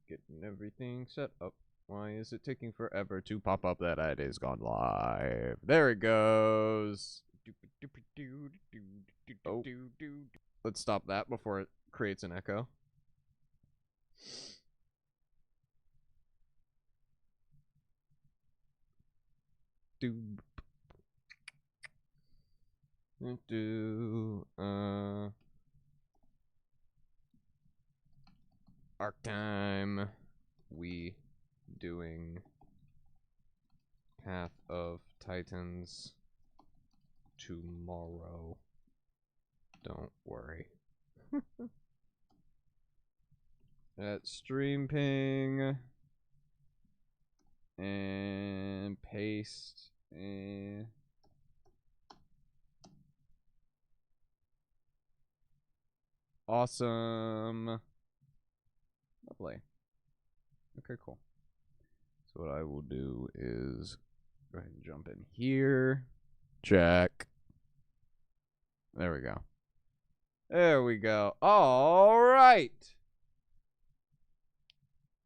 Getting everything set up. Why is it taking forever to pop up that it is gone live? There it goes. Oh. Let's stop that before it creates an echo. Arc time. We doing Path of Titans tomorrow. Don't worry. That stream ping and paste and awesome. Lovely. Okay, cool. So what I will do is go ahead and jump in here. Check. There we go. There we go. All right.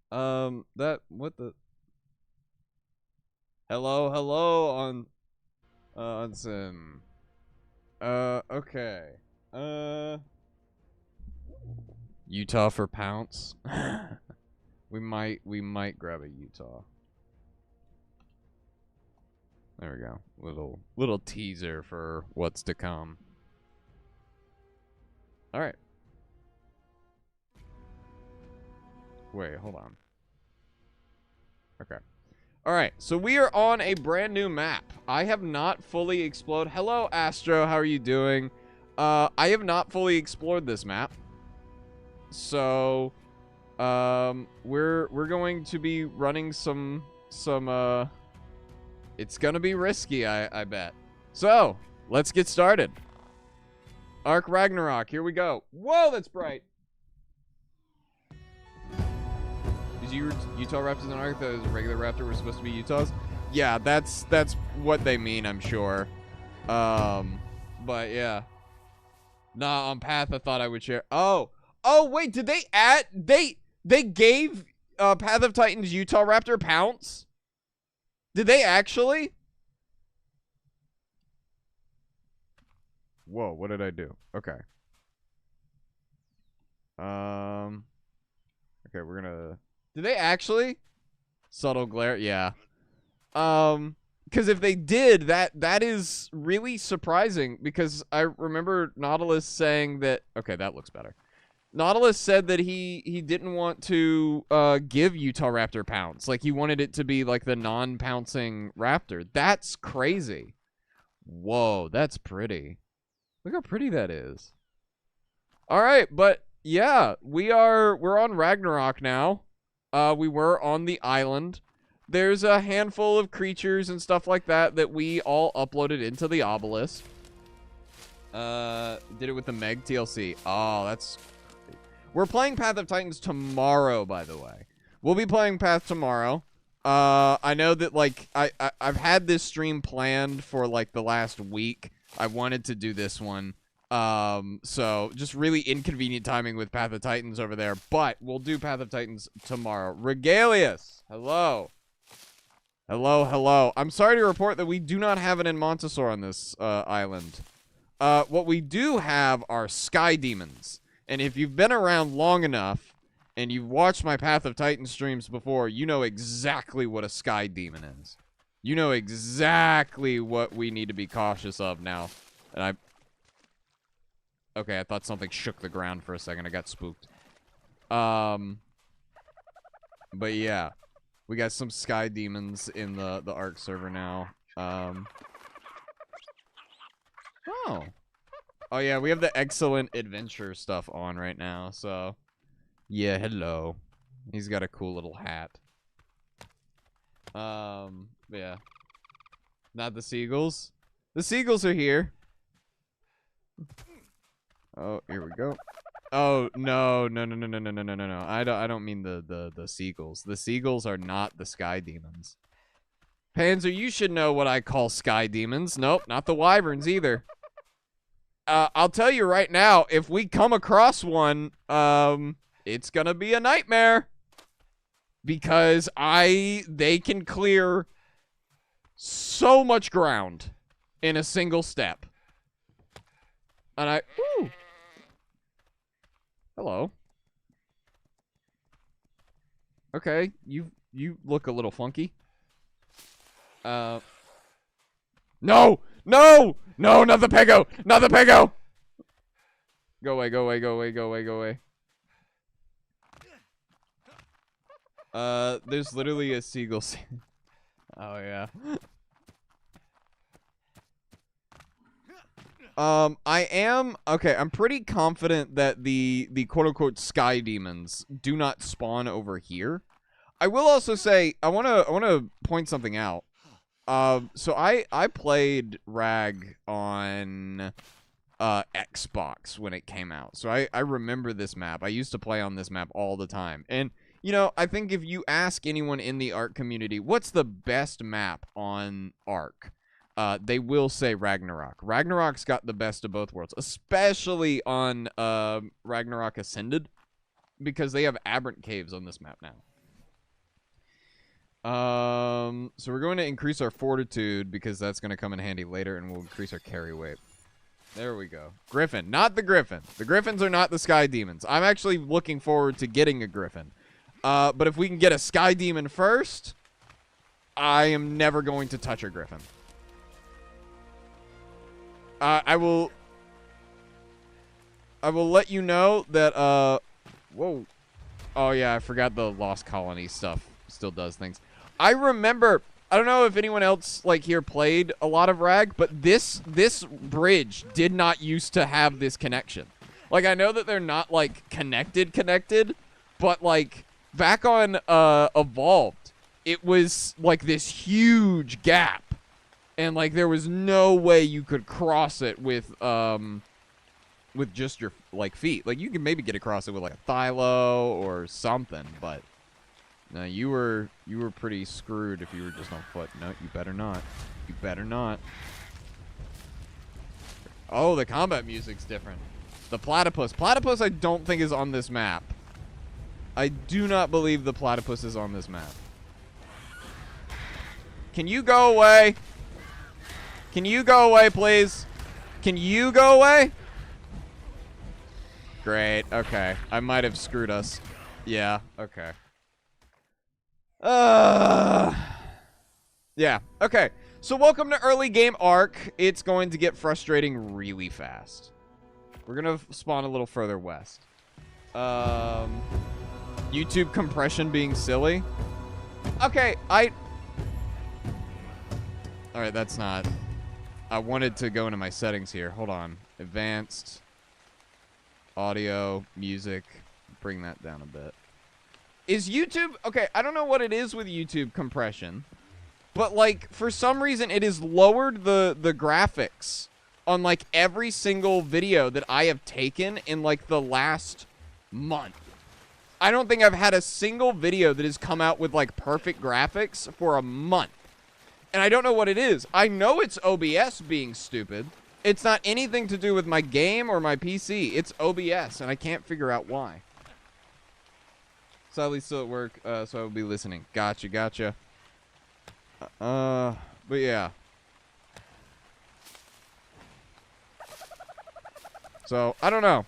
What the? Hello on some. Okay. Utah for Pounce. we might grab a Utah. There we go. Little teaser for what's to come. All right. Wait, hold on. Okay. All right, so we are on a brand new map. I have not fully explored. Hello, Astro. How are you doing? I have not fully explored this map. So, we're going to be running some it's gonna be risky, I bet. So, let's get started. Arc Ragnarok, here we go. Whoa, that's bright. Is Utah Raptors an Arc that is a regular Raptor were supposed to be Utahs? Yeah, that's what they mean, I'm sure. But yeah. Nah, on Path, I thought I would share. Oh, wait, did they add? They gave Path of Titans Utah Raptor Pounce? Did they actually? Whoa, what did I do? Okay. Okay, we're gonna. Did they actually? Subtle glare, yeah. Because if they did, that is really surprising. Because I remember Nautilus saying that. Okay, that looks better. Nautilus said that he didn't want to give Utah Raptor Pounce. Like, he wanted it to be like the non-pouncing Raptor. That's crazy. Whoa, that's pretty. Look how pretty that is. All right, but yeah, we're on Ragnarok now. We were on the island. There's a handful of creatures and stuff like that we all uploaded into the obelisk. Did it with the Meg TLC. Oh, that's... We're playing Path of Titans tomorrow, by the way. We'll be playing Path tomorrow. I know that, like, I've had this stream planned for, like, the last week. I wanted to do this one. So just really inconvenient timing with Path of Titans over there, but we'll do Path of Titans tomorrow. Regalius, hello. Hello. I'm sorry to report that we do not have an Inmontosaur on this island. What we do have are Sky Demons. And if you've been around long enough and you've watched my Path of Titans streams before, you know exactly what a Sky Demon is. You know exactly what we need to be cautious of now. And okay, I thought something shook the ground for a second. I got spooked. But yeah. We got some Sky Demons in the Ark server now. Oh yeah, we have the excellent adventure stuff on right now, so yeah, hello. He's got a cool little hat. Yeah. Not the seagulls. The seagulls are here. Oh, here we go. Oh, no. I don't mean the seagulls. The seagulls are not the Sky Demons. Panzer, you should know what I call sky demons. Nope, not the wyverns either. I'll tell you right now, if we come across one, it's gonna be a nightmare. Because they can clear so much ground in a single step. And ooh. Hello. Okay, you look a little funky. No! No! No! Not the Pego! Not the Pego! Go away, go away, go away, go away, go away. There's literally a seagull. Oh, yeah. I'm pretty confident that the quote-unquote sky demons do not spawn over here. I will also say, I wanna point something out. So I played RAG on Xbox when it came out. So I remember this map. I used to play on this map all the time. And you know, I think if you ask anyone in the ARK community, what's the best map on ARK? They will say Ragnarok. Ragnarok's got the best of both worlds, especially on Ragnarok Ascended, because they have aberrant caves on this map now. So we're going to increase our fortitude because that's going to come in handy later, and we'll increase our carry weight. There we go. Griffin, not the Griffin. The Griffins are not the Sky Demons. I'm actually looking forward to getting a Griffin. But if we can get a Sky Demon first, I am never going to touch a Griffin. I will let you know that, whoa. Oh, yeah, I forgot the Lost Colony stuff still does things. I remember, I don't know if anyone else, like, here played a lot of RAG, but this bridge did not used to have this connection. Like, I know that they're not, like, connected, but, like, back on, Evolved, it was, like, this huge gap. And, like, there was no way you could cross it with just your, like, feet. Like, you could maybe get across it with, like, a Thylo or something, but no, you were pretty screwed if you were just on foot. No, you better not. You better not. Oh, the combat music's different. The platypus. Platypus I don't think is on this map. I do not believe the platypus is on this map. Can you go away? Can you go away, please? Can you go away? Great. Okay. I might have screwed us. Yeah. Okay. Yeah. Okay. So welcome to early game ARK. It's going to get frustrating really fast. We're gonna spawn a little further west. YouTube compression being silly. Okay, alright, that's not... I wanted to go into my settings here. Hold on. Advanced. Audio. Music. Bring that down a bit. Is YouTube... Okay, I don't know what it is with YouTube compression. But, like, for some reason, it has lowered the graphics on, like, every single video that I have taken in, like, the last month. I don't think I've had a single video that has come out with, like, perfect graphics for a month. And I don't know what it is. I know it's OBS being stupid. It's not anything to do with my game or my PC. It's OBS, and I can't figure out why. Sadly, still at work, so I will be listening. Gotcha. But yeah. So, I don't know.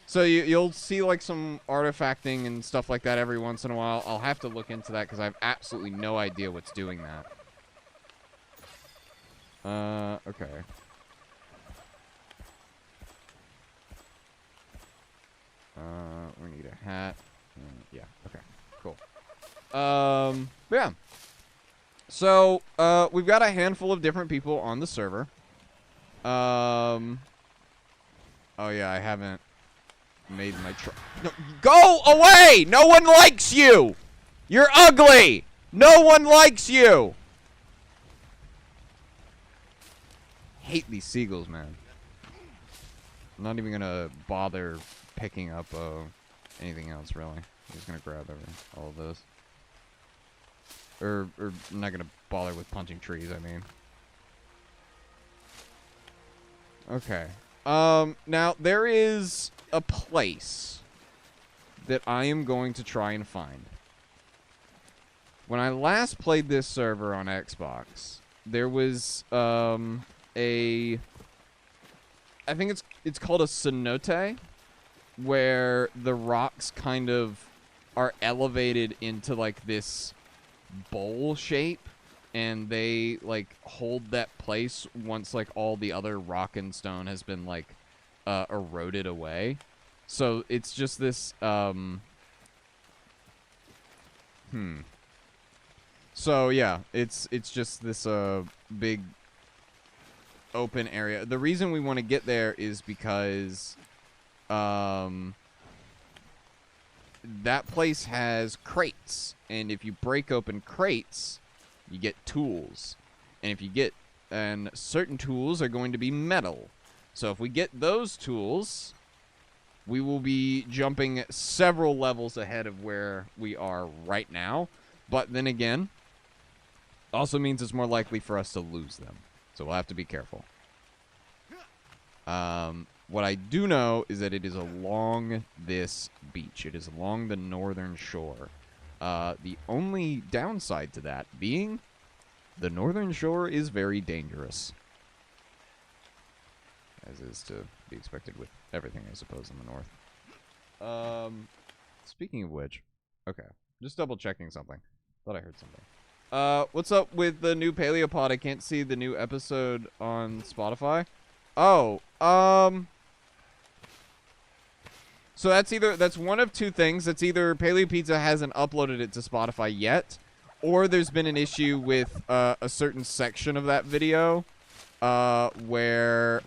So you'll see, like, some artifacting and stuff like that every once in a while. I'll have to look into that because I have absolutely no idea what's doing that. Okay. We need a hat. Yeah, okay, cool. Yeah. So, we've got a handful of different people on the server. Oh yeah, I haven't made my no, go away! No one likes you! You're ugly! No one likes you! Hate these seagulls, man. I'm not even gonna bother picking up anything else, really. I'm just gonna grab all of those. Or I'm not gonna bother with punching trees, I mean. Okay. Now, there is a place that I am going to try and find. When I last played this server on Xbox, there was, I think it's called a cenote, where the rocks kind of are elevated into, like, this bowl shape, and they, like, hold that place once, like, all the other rock and stone has been, like, eroded away. So it's just this, So, yeah, it's just this, big open area. The reason we want to get there is because, that place has crates, and if you break open crates, you get tools, and certain tools are going to be metal. So if we get those tools, we will be jumping several levels ahead of where we are right now. But then again, also means it's more likely for us to lose them, so we'll have to be careful. What I do know is that it is along this beach. It is along the northern shore. The only downside to that being the northern shore is very dangerous. As is to be expected with everything, I suppose, in the north. Speaking of which, okay, just double checking something. Thought I heard something. What's up with the new Paleopod? I can't see the new episode on Spotify. Oh, so that's one of two things. It's either Paleo Pizza hasn't uploaded it to Spotify yet, or there's been an issue with a certain section of that video where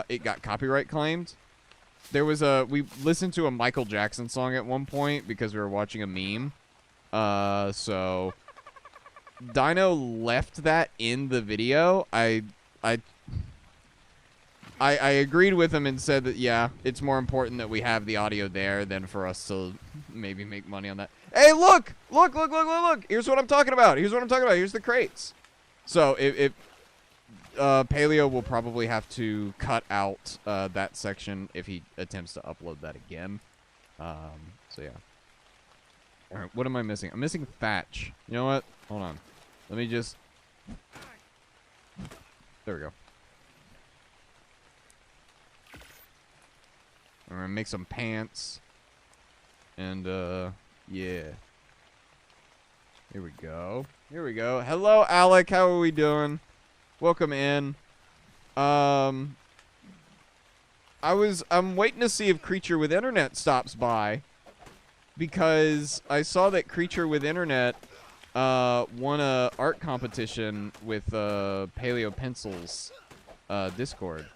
it got copyright claimed. We listened to a Michael Jackson song at one point because we were watching a meme. So Dino left that in the video. I agreed with him and said that, yeah, it's more important that we have the audio there than for us to maybe make money on that. Hey, look! Look! Here's what I'm talking about. Here's the crates. So, Paleo will probably have to cut out that section if he attempts to upload that again. So, yeah. Alright, what am I missing? I'm missing thatch. You know what? Hold on. Let me just... There we go. I'm gonna make some pants. And, yeah. Here we go. Hello, Alec. How are we doing? Welcome in. I'm waiting to see if Creature with Internet stops by. Because I saw that Creature with Internet, won a art competition with, Paleo Pencils, Discord.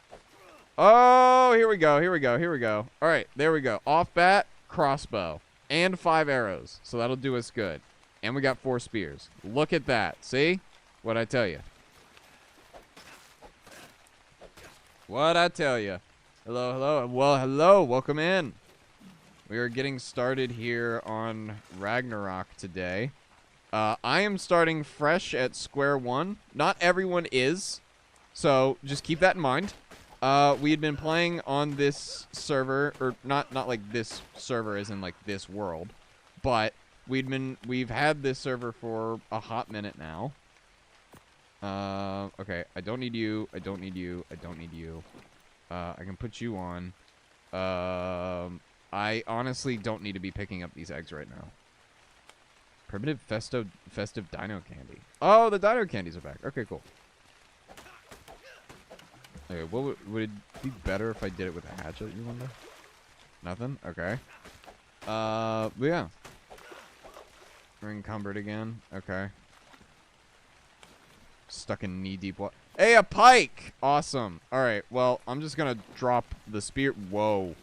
Oh, here we go. All right, there we go. Off bat, crossbow, and 5 arrows. So that'll do us good. And we got 4 spears. Look at that. See? What'd I tell you? Hello. Well, hello. Welcome in. We are getting started here on Ragnarok today. I am starting fresh at square one. Not everyone is. So just keep that in mind. We had been playing on this server, or not like this server as in like this world, but we've had this server for a hot minute now. Okay, I don't need you. I can put you on. I honestly don't need to be picking up these eggs right now. Primitive festive dino candy. Oh, the dino candies are back. Okay, cool. Okay, what would it be better if I did it with a hatchet, you wonder? Nothing? Okay. But yeah. We're encumbered again. Okay. Stuck in knee-deep water. Hey, a pike! Awesome. Alright, well, I'm just gonna drop the spear. Whoa.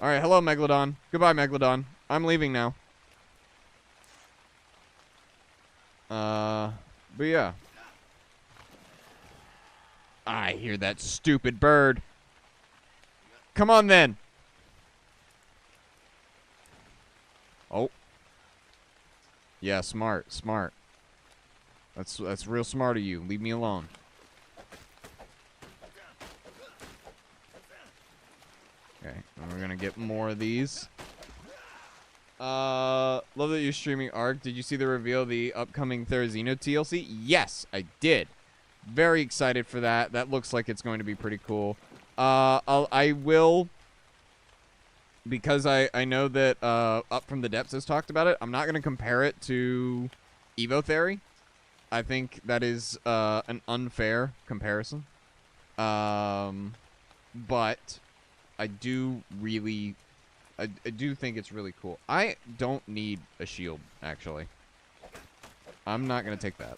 Alright, hello, Megalodon. Goodbye, Megalodon. I'm leaving now. But yeah. I hear that stupid bird. Come on, then. Oh. Yeah, smart, smart. That's real smart of you. Leave me alone. Okay, and we're gonna get more of these. Love that you're streaming Ark. Did you see the reveal of the upcoming Therizino TLC? Yes, I did. Very excited for that. That looks like it's going to be pretty cool. I will, because I know that Up From the Depths has talked about it. I'm not going to compare it to Evo Theory. I think that is an unfair comparison. But I do really, I do think it's really cool. I don't need a shield, actually. I'm not going to take that.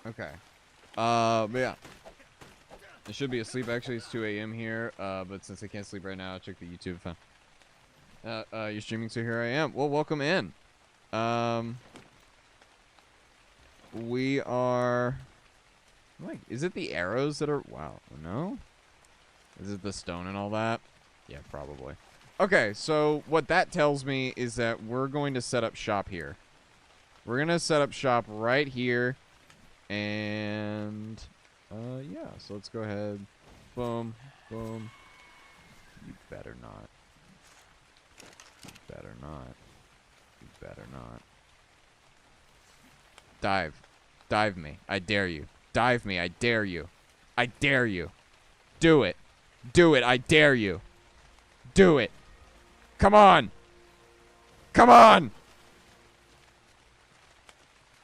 Okay. But yeah. I should be asleep, actually. It's 2 a.m. here. But since I can't sleep right now, I'll check the YouTube phone. You're streaming, so here I am. Well, welcome in. We are... Like, is it the arrows that are... Wow, no? Is it the stone and all that? Yeah, probably. Okay, so what that tells me is that we're going to set up shop here. We're going to set up shop right here. And... yeah, so let's go ahead. Boom, boom. You better not. You better not. You better not. Dive. Dive me. I dare you. Dive me. I dare you. I dare you. Do it. Do it. I dare you. Do it. Come on. Come on.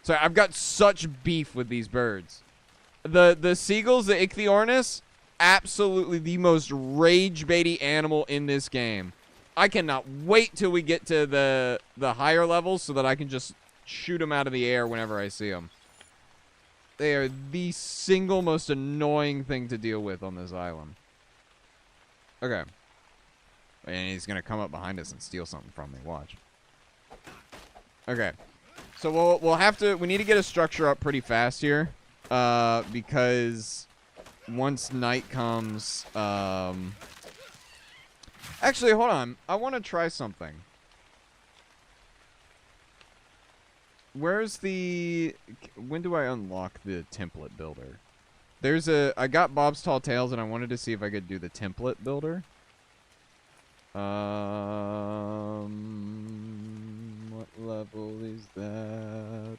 Sorry, I've got such beef with these birds. The seagulls, the Ichthyornis, absolutely the most rage-baity animal in this game. I cannot wait till we get to the higher levels so that I can just shoot them out of the air whenever I see them. They are the single most annoying thing to deal with on this island. Okay. And he's going to come up behind us and steal something from me. Watch. Okay. So we'll have to... We need to get a structure up pretty fast here. Because once night comes... Actually, hold on. I want to try something. Where's the... When do I unlock the template builder? There's a... I got Bob's Tall Tales, and I wanted to see if I could do the template builder. What level is that?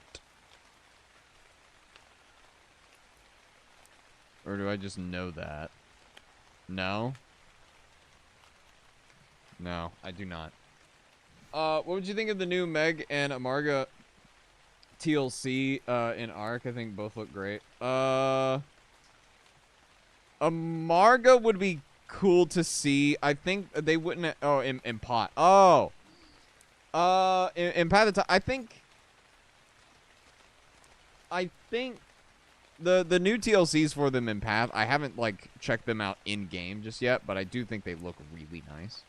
Or do I just know that? No? No, I do not. What would you think of the new Meg and Amarga TLC in Ark? I think both look great. Amarga would be cool to see. I think they wouldn't... Oh, in Pot. Oh! In Path of Time... I think... The new TLCs for them in Path, I haven't, like, checked them out in-game just yet, but I do think they look really nice.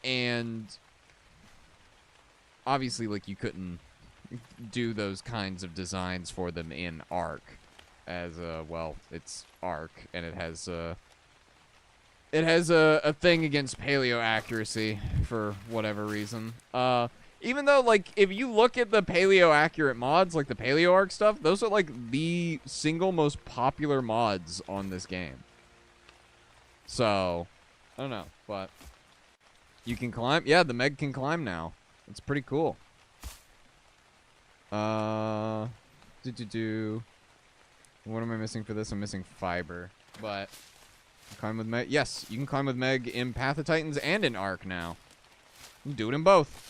And obviously, like, you couldn't do those kinds of designs for them in Ark, as well, it's Ark, and it has a thing against paleo accuracy for whatever reason. Even though, like, if you look at the paleo accurate mods, like the paleo Ark stuff, those are like the single most popular mods on this game. So, I don't know, but you can climb. Yeah, the Meg can climb now. It's pretty cool. What am I missing for this? I'm missing fiber, but climb with Meg. Yes, you can climb with Meg in Path of Titans and in Ark now. You can do it in both.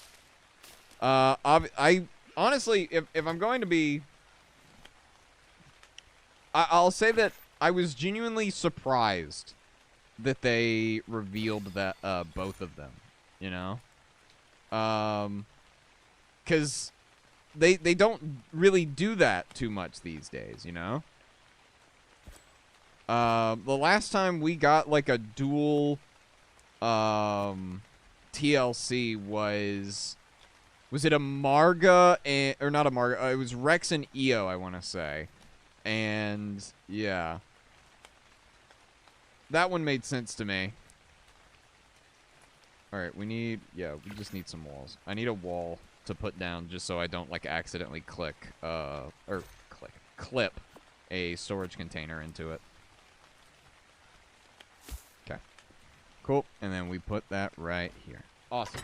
I honestly, if I'm going to be, I'll say that I was genuinely surprised that they revealed that both of them, you know, because they don't really do that too much these days, you know. The last time we got like a dual TLC was it Amarga and, or not Amarga, it was Rex and Io, I want to say. And yeah, that one made sense to me. Alright, we just need some walls. I need a wall to put down just so I don't, like, accidentally clip a storage container into it. Okay. Cool. And then we put that right here. Awesome.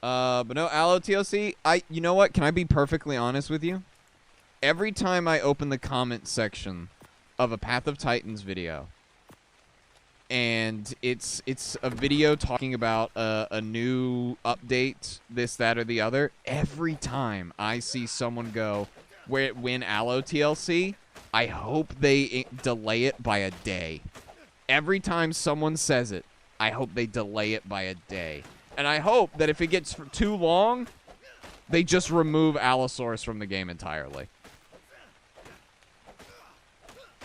But no, Allo TLC, you know what? Can I be perfectly honest with you? Every time I open the comment section of a Path of Titans video, and it's a video talking about a new update, this, that, or the other, every time I see someone go, win Allo TLC, I hope they delay it by a day. Every time someone says it, I hope they delay it by a day. And I hope that if it gets too long, they just remove Allosaurus from the game entirely.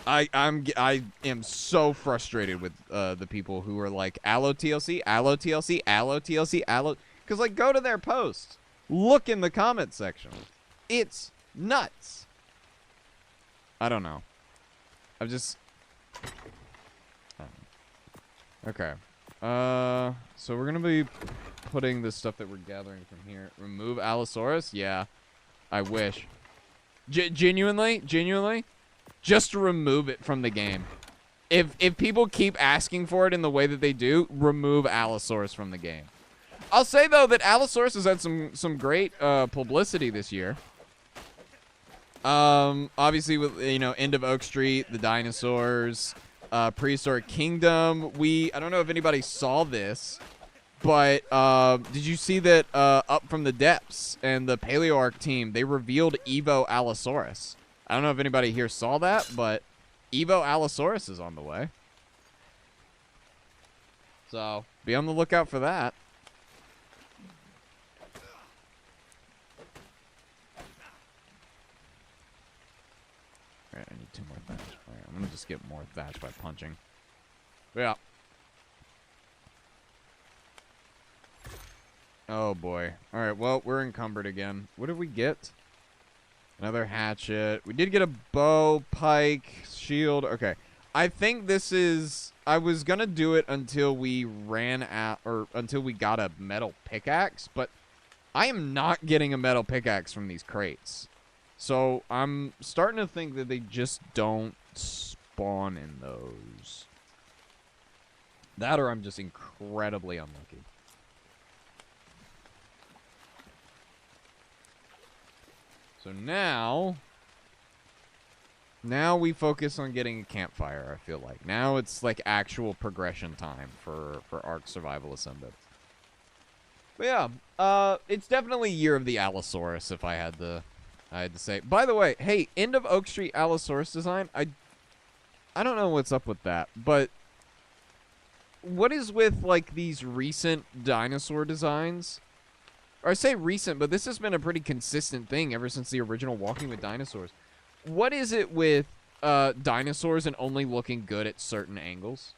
I am so frustrated with the people who are like, Allo TLC, Allo TLC, Allo TLC, Allo... Because, like, go to their posts. Look in the comment section. It's nuts. I don't know. I've just... Okay. So we're going to be putting the stuff that we're gathering from here. Remove Allosaurus? Yeah. I wish. Genuinely? Just remove it from the game. If people keep asking for it in the way that they do, remove Allosaurus from the game. I'll say, though, that Allosaurus has had some great publicity this year. Obviously, with, you know, End of Oak Street, the dinosaurs, Prehistoric Kingdom. I don't know if anybody saw this, but did you see that Up from the Depths and the Paleoarch team, they revealed Evo Allosaurus? I don't know if anybody here saw that, but Evo Allosaurus is on the way. So, be on the lookout for that. Alright, I need 2 more thatch. Alright, I'm gonna just get more thatch by punching. Yeah. Oh boy. Alright, well, we're encumbered again. What did we get? Another hatchet. We did get a bow, pike, shield. Okay. I think this is... I was gonna do it until we ran out... Or until we got a metal pickaxe, but I am not getting a metal pickaxe from these crates. So, I'm starting to think that they just don't spawn in those. That or I'm just incredibly unlucky. So now we focus on getting a campfire, I feel like. Now it's like actual progression time for Ark Survival Ascended. But yeah, it's definitely Year of the Allosaurus, if I had to say. By the way, hey, End of Oak Street Allosaurus design, I don't know what's up with that, but what is with, like, these recent dinosaur designs? Or I say recent, but this has been a pretty consistent thing ever since the original Walking with Dinosaurs. What is it with dinosaurs and only looking good at certain angles?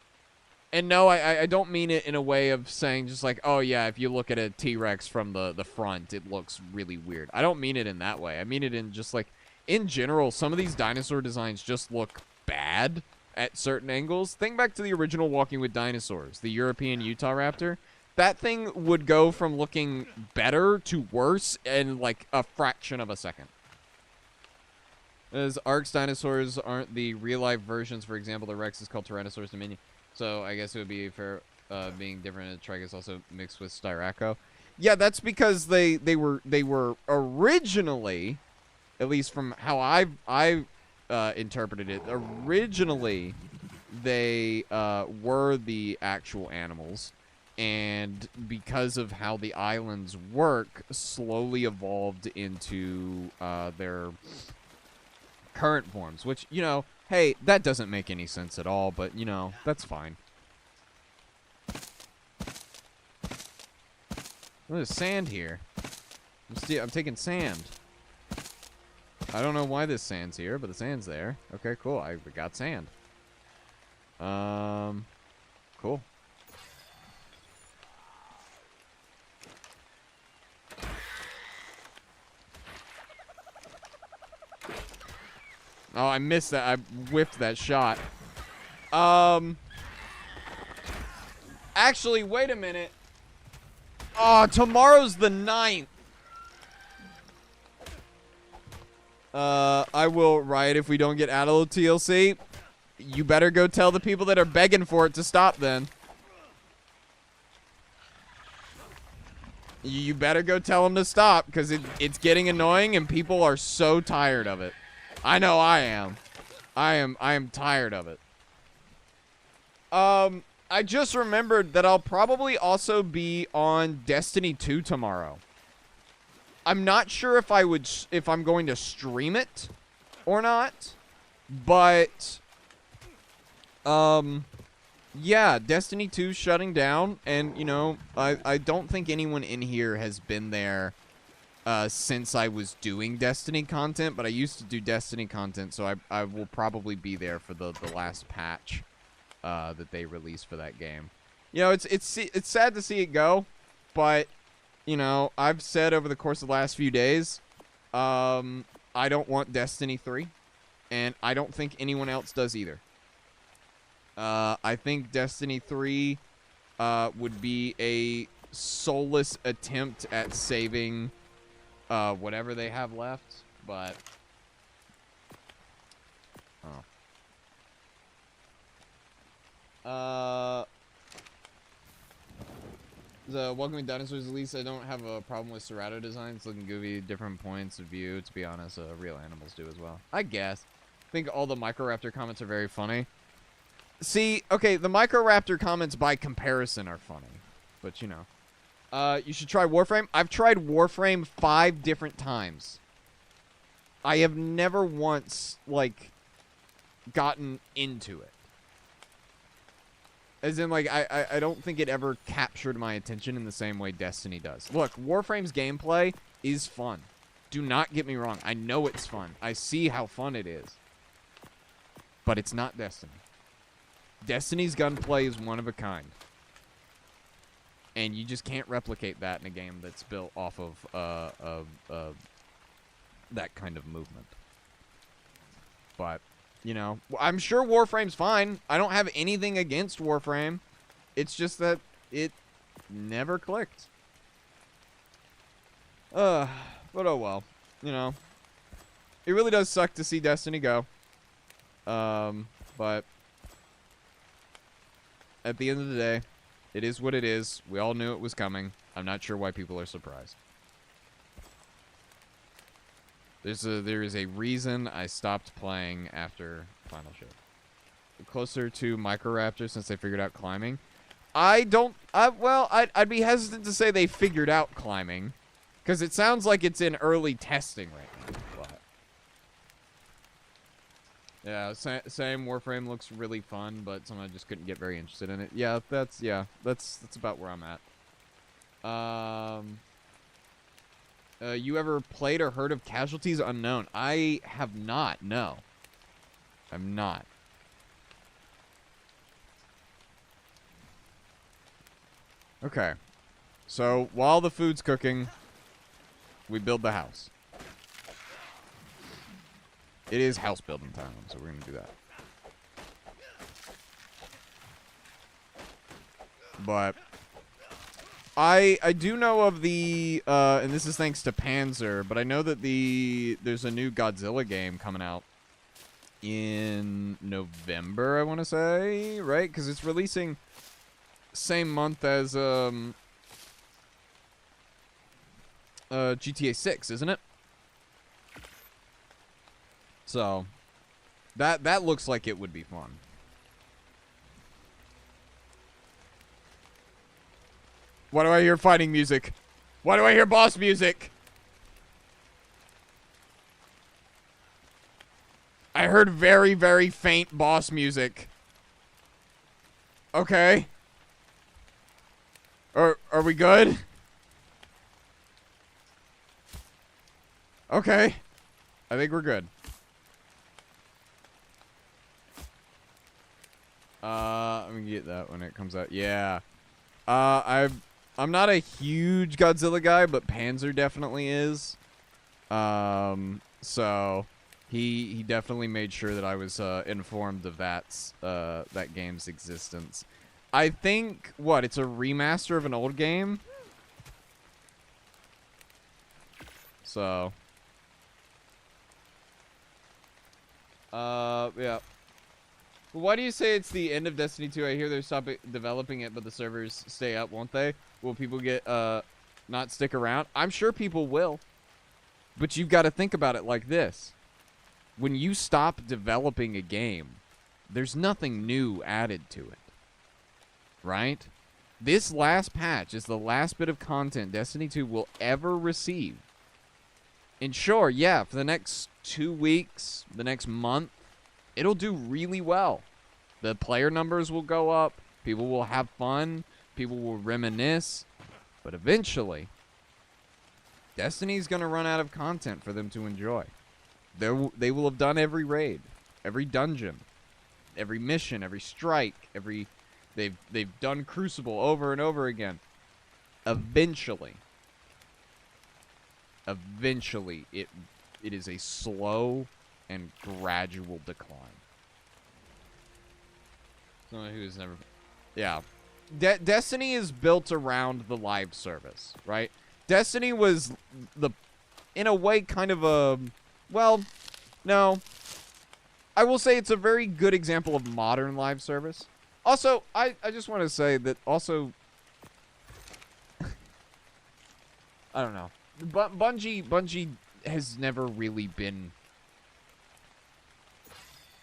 And no, I don't mean it in a way of saying just like, oh yeah, if you look at a T-Rex from the front, it looks really weird. I don't mean it in that way. I mean it in just like, in general, some of these dinosaur designs just look bad at certain angles. Think back to the original Walking with Dinosaurs, the European Utah Raptor. That thing would go from looking better to worse in like a fraction of a second. As Ark's dinosaurs aren't the real-life versions, for example, the Rex is called Tyrannosaurus Dominion. So I guess it would be for being different. Trigus also mixed with Styraco. Yeah, that's because they were originally, at least from how I've interpreted it, originally they were the actual animals. And because of how the islands work, slowly evolved into their current forms. Which, you know, hey, that doesn't make any sense at all, but, you know, that's fine. There's sand here. I'm taking sand. I don't know why this sand's here, but the sand's there. Okay, cool. I got sand. Cool. Oh, I missed that. I whiffed that shot. Actually, wait a minute. Oh, tomorrow's the 9th. I will riot if we don't get Adelo TLC. You better go tell the people that are begging for it to stop then. You better go tell them to stop, because it's getting annoying and people are so tired of it. I know I am. I am tired of it. I just remembered that I'll probably also be on Destiny 2 tomorrow. I'm not sure if I'm going to stream it or not, but yeah, Destiny 2 shutting down, and you know, I don't think anyone in here has been there since I was doing Destiny content, but I used to do Destiny content, so I will probably be there for the last patch that they released for that game. You know, it's sad to see it go, but you know, I've said over the course of the last few days, I don't want Destiny 3, and I don't think anyone else does either. I think Destiny 3 would be a soulless attempt at saving whatever they have left, but the Welcoming Dinosaurs, at least I don't have a problem with Serato designs looking goofy, different points of view. To be honest, real animals do as well, I guess. I think all the Microraptor comments are very funny. See, okay, the Microraptor comments by comparison are funny, but you know. You should try Warframe. I've tried Warframe 5 different times. I have never once, like, gotten into it. As in, like, I don't think it ever captured my attention in the same way Destiny does. Look, Warframe's gameplay is fun. Do not get me wrong. I know it's fun. I see how fun it is. But it's not Destiny. Destiny's gunplay is one of a kind. And you just can't replicate that in a game that's built off of that kind of movement. But, you know, I'm sure Warframe's fine. I don't have anything against Warframe. It's just that it never clicked. But oh well. You know, it really does suck to see Destiny go. But at the end of the day, it is what it is. We all knew it was coming. I'm not sure why people are surprised. There is a reason I stopped playing after Final Shift. Closer to Microraptor since they figured out climbing. I'd be hesitant to say they figured out climbing, because it sounds like it's in early testing right now. But yeah, same. Warframe looks really fun, but someone just couldn't get very interested in it. Yeah, that's about where I'm at. You ever played or heard of Casualties Unknown? I have not. No, I'm not. Okay, so while the food's cooking, we build the house. It is house building time, so we're gonna do that. But I do know of the and this is thanks to Panzer, but I know that there's a new Godzilla game coming out in November, I want to say, right? Because it's releasing same month as GTA 6, isn't it? So that looks like it would be fun. Why do I hear fighting music? Why do I hear boss music? I heard very, very faint boss music. Okay. Are we good? Okay. I think we're good. I'm gonna get that when it comes out. Yeah. I'm not a huge Godzilla guy, but Panzer definitely is. So he definitely made sure that I was informed of that game's existence. I think it's a remaster of an old game. So, yeah. But why do you say it's the end of Destiny 2? I hear they're stopping developing it, but the servers stay up, won't they? Will people get, not stick around? I'm sure people will. But you've got to think about it like this. When you stop developing a game, there's nothing new added to it. Right? This last patch is the last bit of content Destiny 2 will ever receive. And sure, yeah, for the next 2 weeks, the next month, it'll do really well. The player numbers will go up. People will have fun. People will reminisce. But eventually, Destiny's going to run out of content for them to enjoy. They will have done every raid, every dungeon, every mission, every strike, they've done Crucible over and over again. Eventually, it is a slow and gradual decline. Someone who has never, yeah. Destiny is built around the live service, right? Destiny was in a way, kind of a, well, no. I will say it's a very good example of modern live service. Also, I just want to say that also, I don't know. Bungie has never really been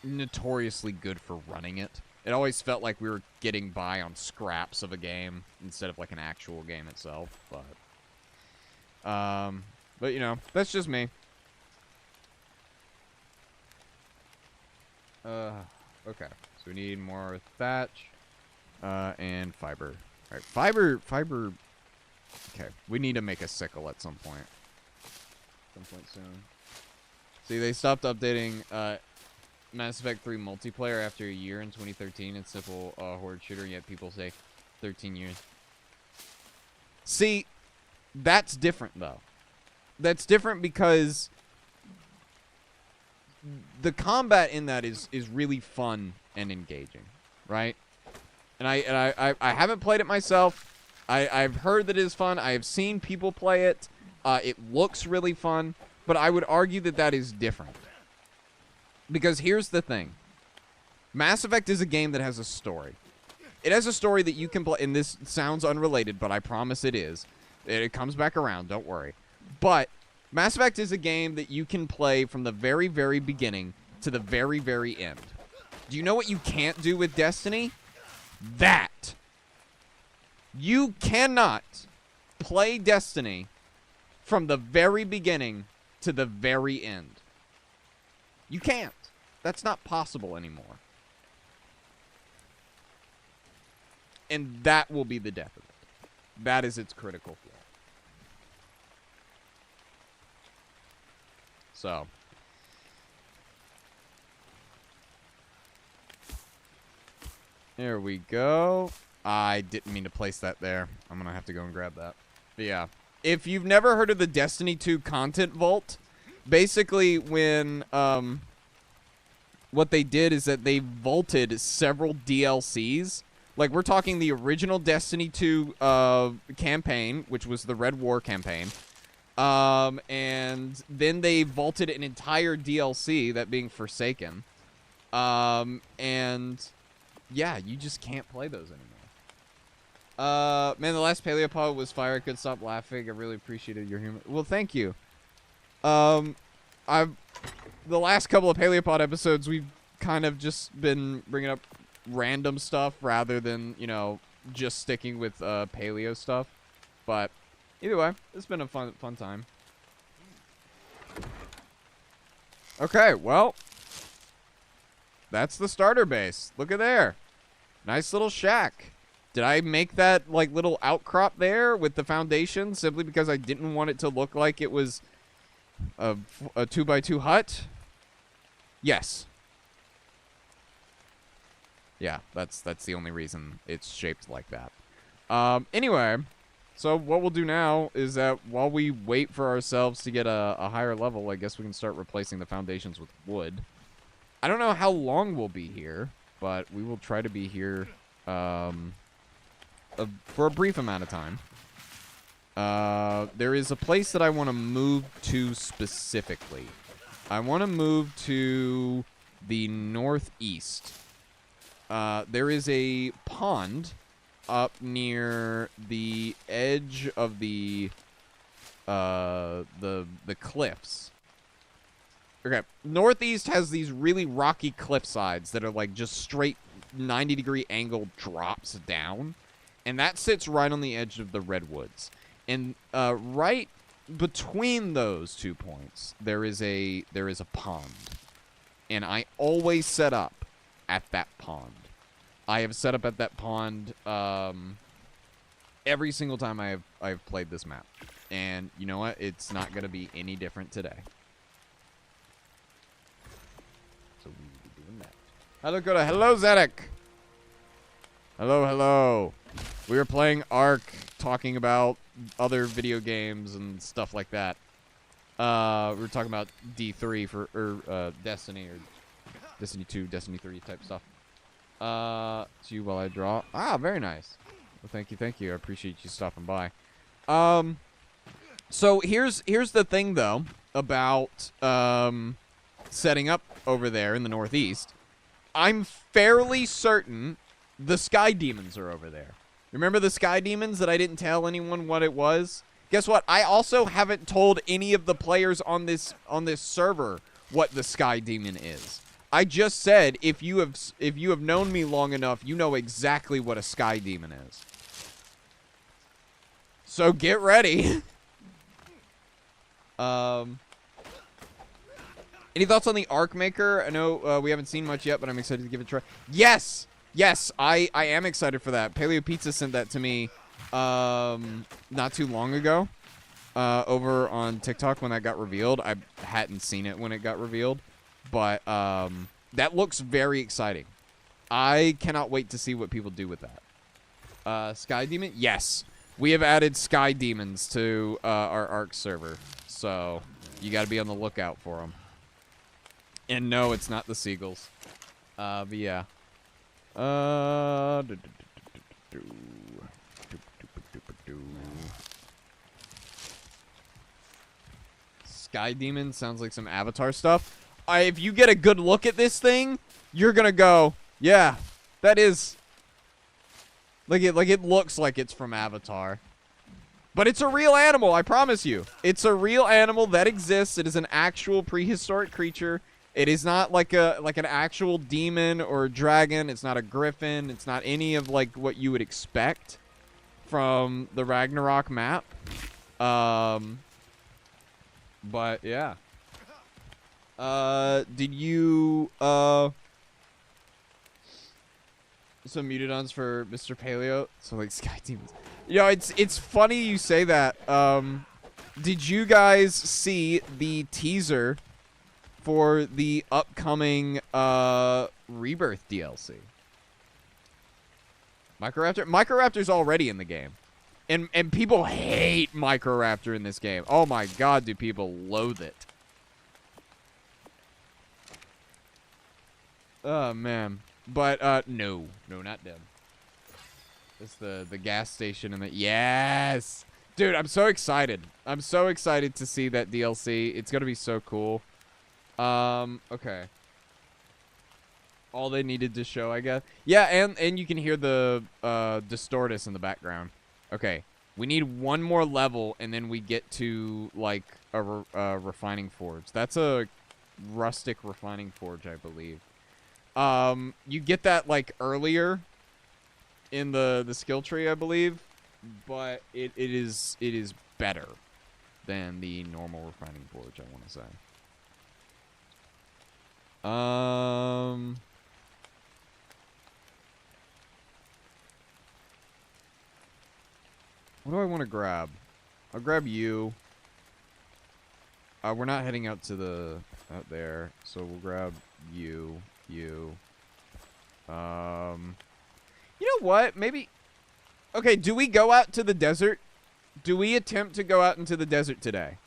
notoriously good for running it. It always felt like we were getting by on scraps of a game instead of like an actual game itself. But you know, that's just me. Okay. So we need more thatch, and fiber. All right, fiber. Okay, we need to make a sickle at some point. Soon. See, they stopped updating Mass Effect 3 multiplayer after a year in 2013. It's simple horde shooter, yet people say 13 years. See, that's different though. That's different because the combat in that is really fun and engaging, right? And I haven't played it myself. I've heard that it is fun. I have seen people play it. It looks really fun, but I would argue that that is different. Because here's the thing. Mass Effect is a game that has a story. It has a story that you can play, and this sounds unrelated, but I promise it is. It comes back around, don't worry. But Mass Effect is a game that you can play from the very, very beginning to the very, very end. Do you know what you can't do with Destiny? That. You cannot play Destiny from the very beginning to the very end. You can't. That's not possible anymore. And that will be the death of it. That is its critical flaw. So. There we go. I didn't mean to place that there. I'm going to have to go and grab that. But yeah. If you've never heard of the Destiny 2 content vault, basically when what they did is that they vaulted several DLCs. Like, we're talking the original Destiny 2 campaign, which was the Red War campaign. And then they vaulted an entire DLC, that being Forsaken. And yeah, you just can't play those anymore. Man, the last Paleopod was fire. I couldn't stop laughing. I really appreciated your humor. Well, thank you. The last couple of Paleopod episodes, we've kind of just been bringing up random stuff rather than, you know, just sticking with paleo stuff. But either way, it's been a fun time. Okay, well, that's the starter base. Look at there. Nice little shack. Did I make that, like, little outcrop there with the foundation simply because I didn't want it to look like it was a 2x2 hut? Yes. Yeah, that's the only reason it's shaped like that. Anyway, so what we'll do now is that while we wait for ourselves to get a higher level, I guess we can start replacing the foundations with wood. I don't know how long we'll be here, but we will try to be here for a brief amount of time. There is a place that I want to move to specifically. I want to move to the northeast. There is a pond up near the edge of the cliffs. Okay, northeast has these really rocky cliff sides that are like just straight 90-degree angle drops down, and that sits right on the edge of the redwoods. And right between those 2 points, there is a pond, and I always set up at that pond. I have set up at that pond every single time I've played this map, and you know what? It's not gonna be any different today. So we will be doing that. Hello, Dakota. Hello, Zedek. Hello, hello. We were playing Ark, talking about other video games and stuff like that. We were talking about D3 or Destiny or Destiny 2, Destiny 3 type stuff. To you while I draw. Ah, very nice. Well, thank you. I appreciate you stopping by. So here's the thing though about setting up over there in the northeast. I'm fairly certain the sky demons are over there. Remember the sky demons that I didn't tell anyone what it was? Guess what? I also haven't told any of the players on this server what the sky demon is. I just said if you have known me long enough, you know exactly what a sky demon is. So get ready. Any thoughts on the Arc Maker? I know we haven't seen much yet, but I'm excited to give it a try. Yes! Yes, I am excited for that. Paleo Pizza sent that to me not too long ago over on TikTok when that got revealed. I hadn't seen it when it got revealed, but that looks very exciting. I cannot wait to see what people do with that. Sky Demon? Yes. We have added Sky Demons to our Arc server, so you got to be on the lookout for them. And no, it's not the seagulls. But yeah. Sky Demon sounds like some Avatar stuff. If you get a good look at this thing, you're gonna go, yeah, that is. Like it looks like it's from Avatar. But it's a real animal, I promise you. It's a real animal that exists. It is an actual prehistoric creature. It is not like an actual demon or a dragon. It's not a griffin. It's not any of like what you would expect from the Ragnarok map. But yeah. Did you some mutadons for Mr. Paleo? So like Sky Demons. You know, it's funny you say that. Did you guys see the teaser for the upcoming Rebirth DLC? Microraptor's already in the game. And people hate Microraptor in this game. Oh my god, do people loathe it. Oh man. But no, not them. It's the gas station and the yes! Dude, I'm so excited. I'm so excited to see that DLC. It's gonna be so cool. Okay. All they needed to show, I guess. Yeah, and you can hear the Distortus in the background. Okay. We need one more level, and then we get to, like, a refining forge. That's a rustic refining forge, I believe. You get that, like, earlier in the skill tree, I believe. But it is better than the normal refining forge, I want to say. What do I want to grab? I'll grab you. We're not heading out to out there, so we'll grab you. You know what? Maybe. Okay, do we go out to the desert? Do we attempt to go out into the desert today?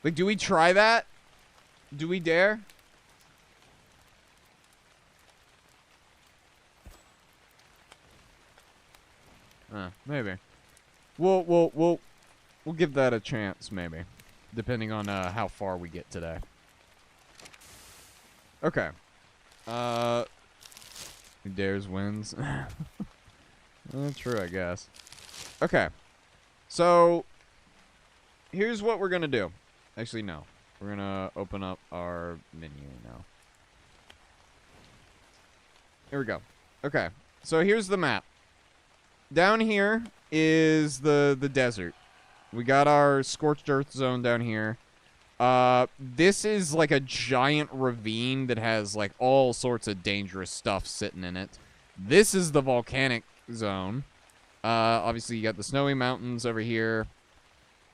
Like, do we try that? Do we dare? Maybe. We'll give that a chance, maybe. Depending on how far we get today. Okay. Who dares wins. True, I guess. Okay. So, here's what we're gonna do. Actually, no. We're gonna open up our menu now. Here we go. Okay. So, here's the map. Down here is the desert. We got our scorched earth zone down here. This is like a giant ravine that has like all sorts of dangerous stuff sitting in it. This is the volcanic zone. Obviously you got the snowy mountains over here.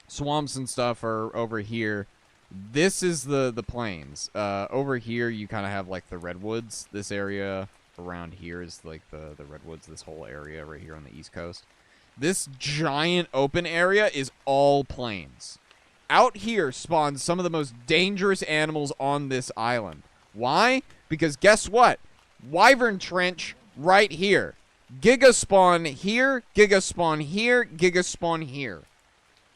Swamps and stuff are over here. This is the plains. Over here you kind of have like the redwoods. This area around here is like the redwoods, this whole area right here on the east coast. This giant open area is all plains. Out here spawns some of the most dangerous animals on this island. Why? Because guess what? Wyvern Trench right here. Giga spawn here, Giga spawn here, Giga spawn here.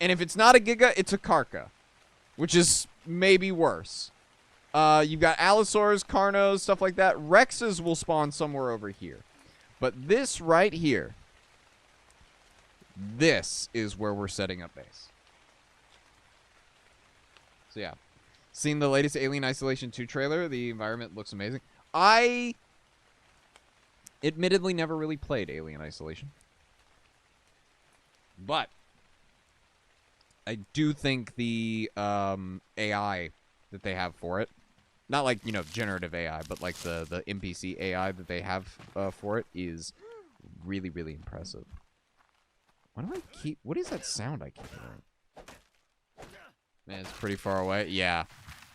And if it's not a Giga, it's a Karka, which is maybe worse. You've got Allosaurs, Carnos, stuff like that. Rexes will spawn somewhere over here. But this right here, this is where we're setting up base. So yeah. Seen the latest Alien Isolation 2 trailer. The environment looks amazing. I admittedly never really played Alien Isolation. But I do think the AI that they have for it, not like, you know, generative AI, but like the NPC AI that they have for it is really, really impressive. Why do I keep... What is that sound I keep hearing? Man, it's pretty far away. Yeah.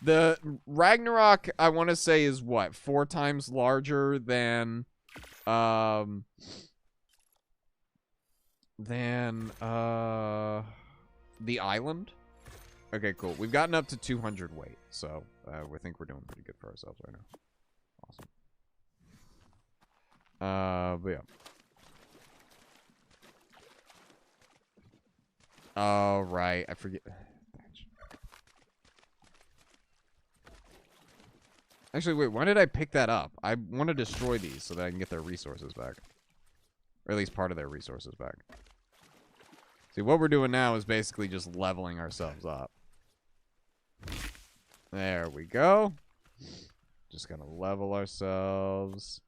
The Ragnarok, I want to say, is what? 4 times larger than... the island. Okay, cool. We've gotten up to 200 weight, so we think we're doing pretty good for ourselves right now. Awesome. But yeah. Oh, right. I forget. Actually, wait. Why did I pick that up? I want to destroy these so that I can get their resources back. Or at least part of their resources back. See, what we're doing now is basically just leveling ourselves up. There we go. Just gonna level ourselves.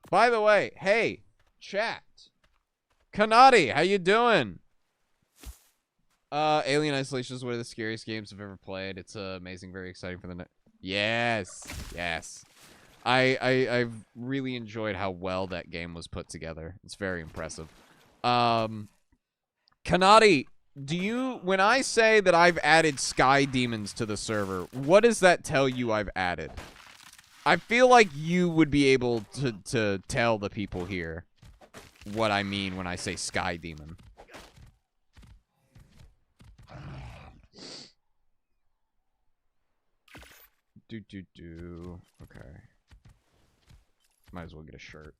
By the way, hey, chat. Kanati, how you doing? Alien Isolation is one of the scariest games I've ever played. It's amazing, very exciting for the night. Yes, yes. I've really enjoyed how well that game was put together. It's very impressive. Kanati, do you, when I say that I've added sky demons to the server, what does that tell you I've added? I feel like you would be able to tell the people here what I mean when I say sky demon. Okay. Might as well get a shirt.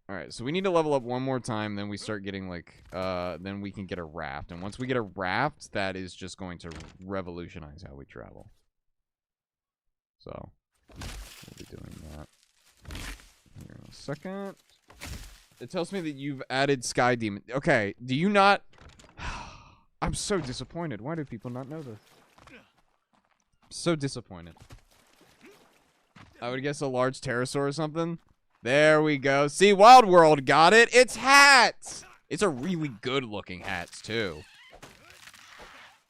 Alright, so we need to level up one more time, then we start getting, like, then we can get a raft. And once we get a raft, that is just going to revolutionize how we travel. So, we'll be doing that here in a second. It tells me that you've added Sky Demon. Okay, do you not... I'm so disappointed. Why do people not know this? So disappointed. I would guess a large pterosaur or something. There we go. See, Wild World got it. It's hats. It's a really good looking hats too.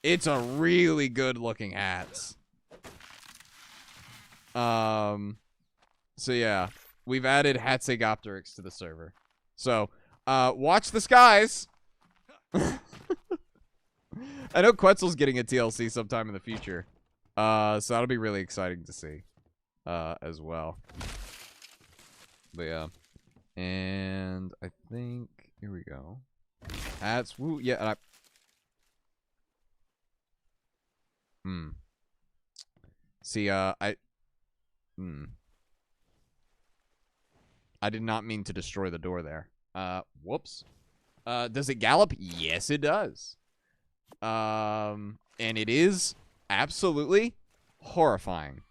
It's a really good looking hats. So yeah, we've added Hatsegopteryx to the server. So, watch the skies. I know Quetzal's getting a TLC sometime in the future. So that'll be really exciting to see, as well. But yeah. And I think, here we go. Hats, woo, yeah, See, I did not mean to destroy the door there. Whoops. Does it gallop? Yes, it does. And it is absolutely horrifying.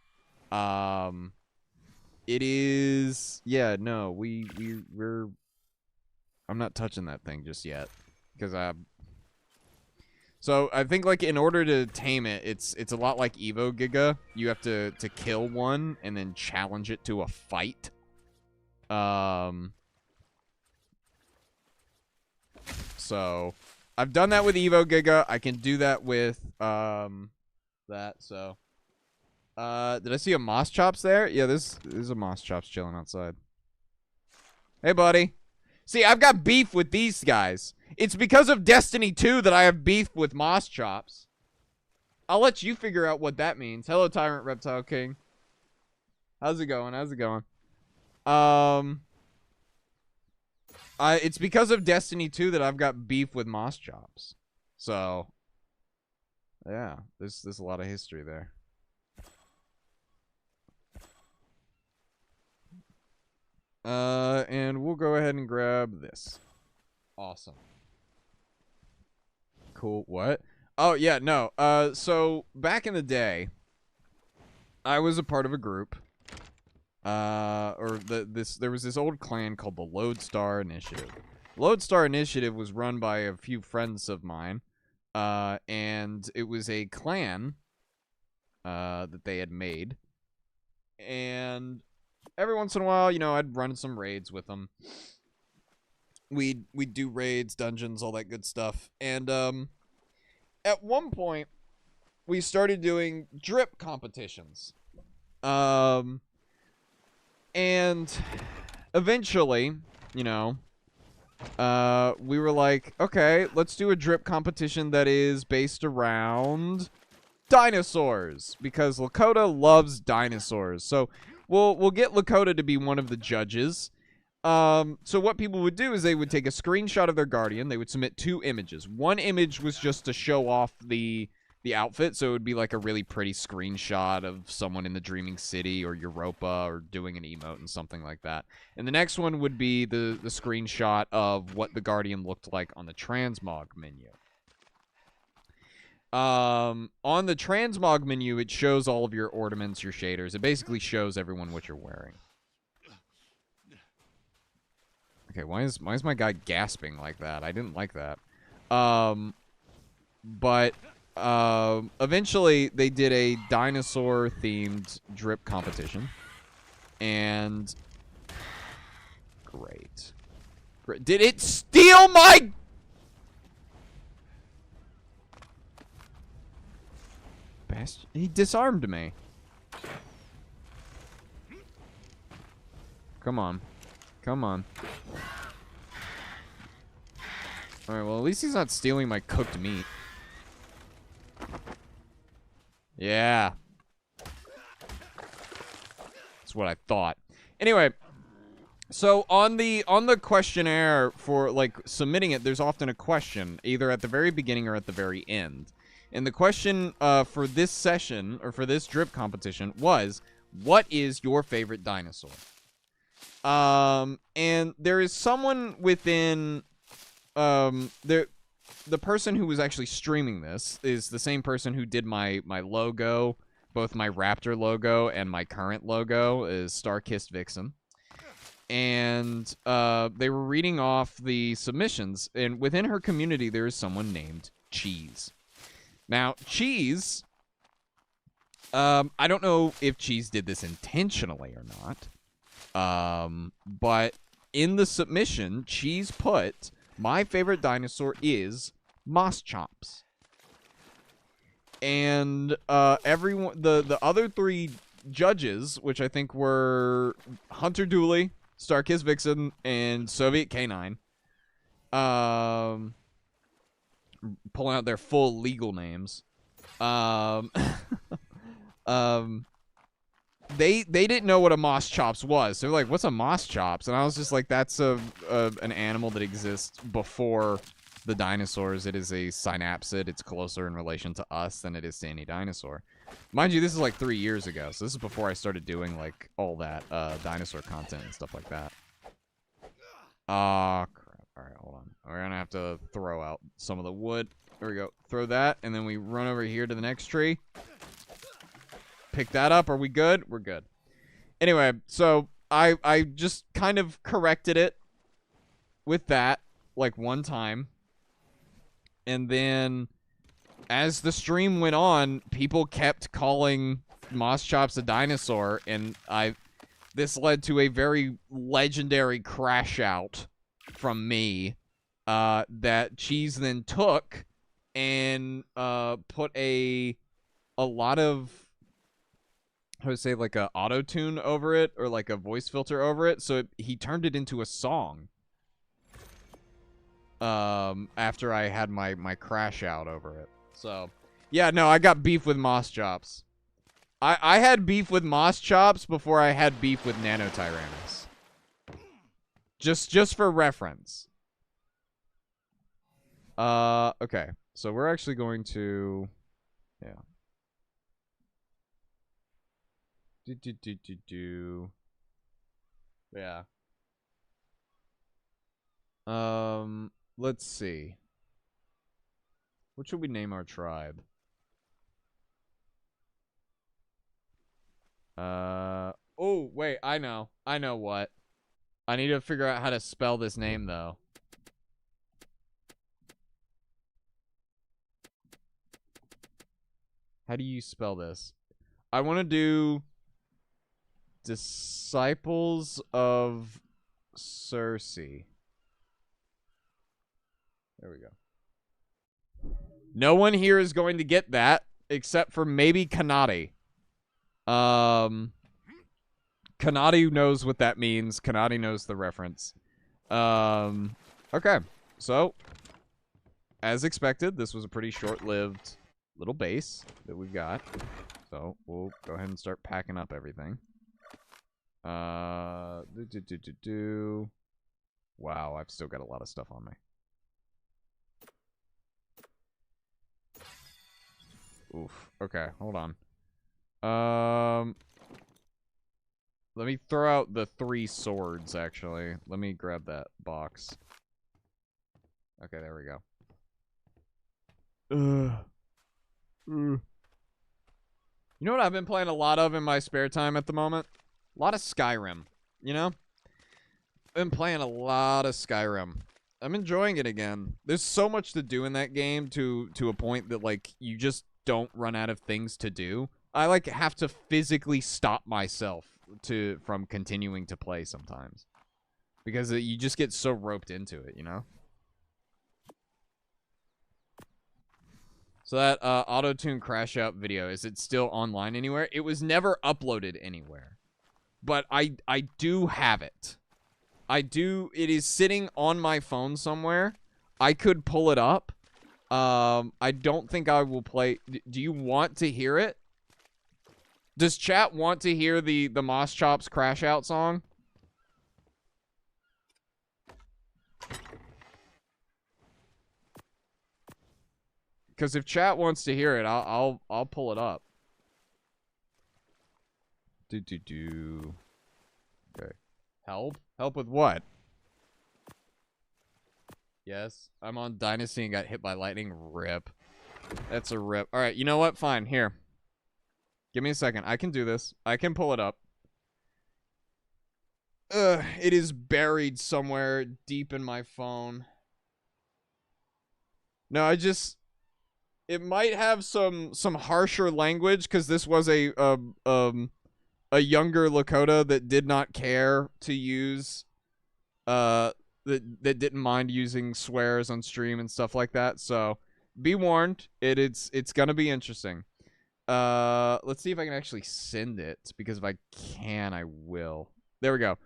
It is, yeah, no, we're, I'm not touching that thing just yet, because so I think, like, in order to tame it, it's a lot like Evo Giga. You have to kill one and then challenge it to a fight. So I've done that with Evo Giga. I can do that with that. So did I see a Moss Chops there? Yeah, there's a Moss Chops chilling outside. Hey, buddy. See, I've got beef with these guys. It's because of Destiny 2 that I have beef with Moss Chops. I'll let you figure out what that means. Hello, Tyrant Reptile King. How's it going? How's it going? It's because of Destiny 2 that I've got beef with Moss Chops. So, yeah, there's a lot of history there. And we'll go ahead and grab this. Awesome. Cool. What? Oh, yeah, no. So back in the day, I was a part of a group. There was this old clan called the Lodestar Initiative. Lodestar Initiative was run by a few friends of mine. And it was a clan that they had made. And every once in a while, you know, I'd run some raids with them. We'd do raids, dungeons, all that good stuff. And at one point, we started doing drip competitions. And eventually, you know, we were like, okay, let's do a drip competition that is based around dinosaurs, because Lakota loves dinosaurs. So we'll get Lakota to be one of the judges. So what people would do is they would take a screenshot of their Guardian. They would submit 2 images. One image was just to show off the outfit, so it would be like a really pretty screenshot of someone in the Dreaming City or Europa or doing an emote and something like that. And the next one would be the screenshot of what the Guardian looked like on the transmog menu. On the transmog menu, it shows all of your ornaments, your shaders. It basically shows everyone what you're wearing. Okay, why is my guy gasping like that? I didn't like that. But eventually they did a dinosaur themed drip competition. And great. Did it steal my best? He disarmed me. Come on. Come on. Alright, well, at least he's not stealing my cooked meat. Yeah. That's what I thought. Anyway, so on the questionnaire for, like, submitting it, there's often a question, either at the very beginning or at the very end. And the question for this session, or for this drip competition, was, what is your favorite dinosaur? And there is someone within, the person who was actually streaming this is the same person who did my logo, both my Raptor logo and my current logo is Star-Kissed Vixen. And, they were reading off the submissions, and within her community there is someone named Cheese. Now, Cheese, I don't know if Cheese did this intentionally or not. But in the submission, Cheese put, my favorite dinosaur is Moss Chops. And, everyone, the other 3 judges, which I think were Hunter Dooley, Star-Kissed Vixen, and Soviet K9, pulling out their full legal names, They didn't know what a Moss Chops was. They're like, what's a Moss Chops? And I was just like, that's an animal that exists before the dinosaurs. It is a synapsid. It's closer in relation to us than it is to any dinosaur. Mind you, this is like 3 years ago. So this is before I started doing, like, all that dinosaur content and stuff like that. Ah, crap. All right, hold on. We're gonna have to throw out some of the wood. There we go. Throw that, and then we run over here to the next tree. Pick that up. Are we good? We're good. Anyway, so I just kind of corrected it with that, like, one time. And then, as the stream went on, people kept calling Moschops a dinosaur, and this led to a very legendary crash out from me, that Cheese then took and put a lot of, how to say, like a auto tune over it, or like a voice filter over it, so he turned it into a song. After I had my crash out over it. So, yeah, no, I got beef with Moschops. I had beef with Moschops before I had beef with Nanotyrannus. Just for reference. Okay. So we're actually going to, yeah. Yeah. Let's see. What should we name our tribe? Oh, wait, I know what. I need to figure out how to spell this name, though. How do you spell this? I want to do Disciples of Circe. There we go. No one here is going to get that, except for maybe Kanati. Kanati knows what that means. Kanati knows the reference. Okay. So, as expected, this was a pretty short-lived little base that we got. So, we'll go ahead and start packing up everything. Wow, I've still got a lot of stuff on me. Oof. Okay, hold on. Let me throw out the 3 swords, actually. Let me grab that box. Okay, there we go. You know what I've been playing a lot of in my spare time at the moment? A lot of Skyrim, you know? I've been playing a lot of Skyrim. I'm enjoying it again. There's so much to do in that game to a point that, like, you just don't run out of things to do. I, like, have to physically stop myself from continuing to play sometimes. Because you just get so roped into it, you know? So that auto-tune crash out video, is it still online anywhere? It was never uploaded anywhere. But I do have it. It is sitting on my phone somewhere. I could pull it up. I don't think I will play. Do you want to hear it? Does chat want to hear the Moschops crash out song? Because if chat wants to hear it, I'll pull it up. Okay. Help? Help with what? Yes, I'm on Dynasty and got hit by lightning. Rip. That's a rip. Alright, you know what? Fine. Here. Give me a second. I can do this. I can pull it up. It is buried somewhere deep in my phone. No, it might have some harsher language, because this was a younger Lakota that did not care to use, that didn't mind using swears on stream and stuff like that. So, be warned. It's gonna be interesting. Let's see if I can actually send it, because if I can, I will. There we go.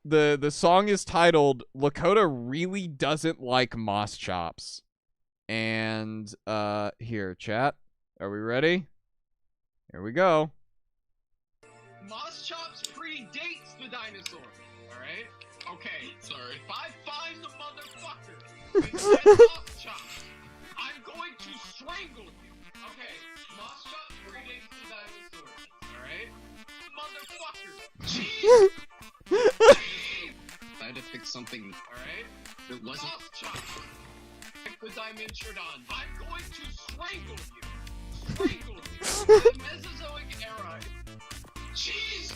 The song is titled "Lakota Really Doesn't Like Moschops." And, here, chat. Are we ready? Here we go. Moschops predates the dinosaur, alright? Okay, sorry. If I find the motherfucker with that Moschops, I'm going to strangle you. Okay, Moschops predates the dinosaur, alright? Motherfucker. Jeez! to fix something. Alright? It wasn't. The diamond shirt on. I'm going to strangle you. Strangle you. The Mesozoic era. Cheese!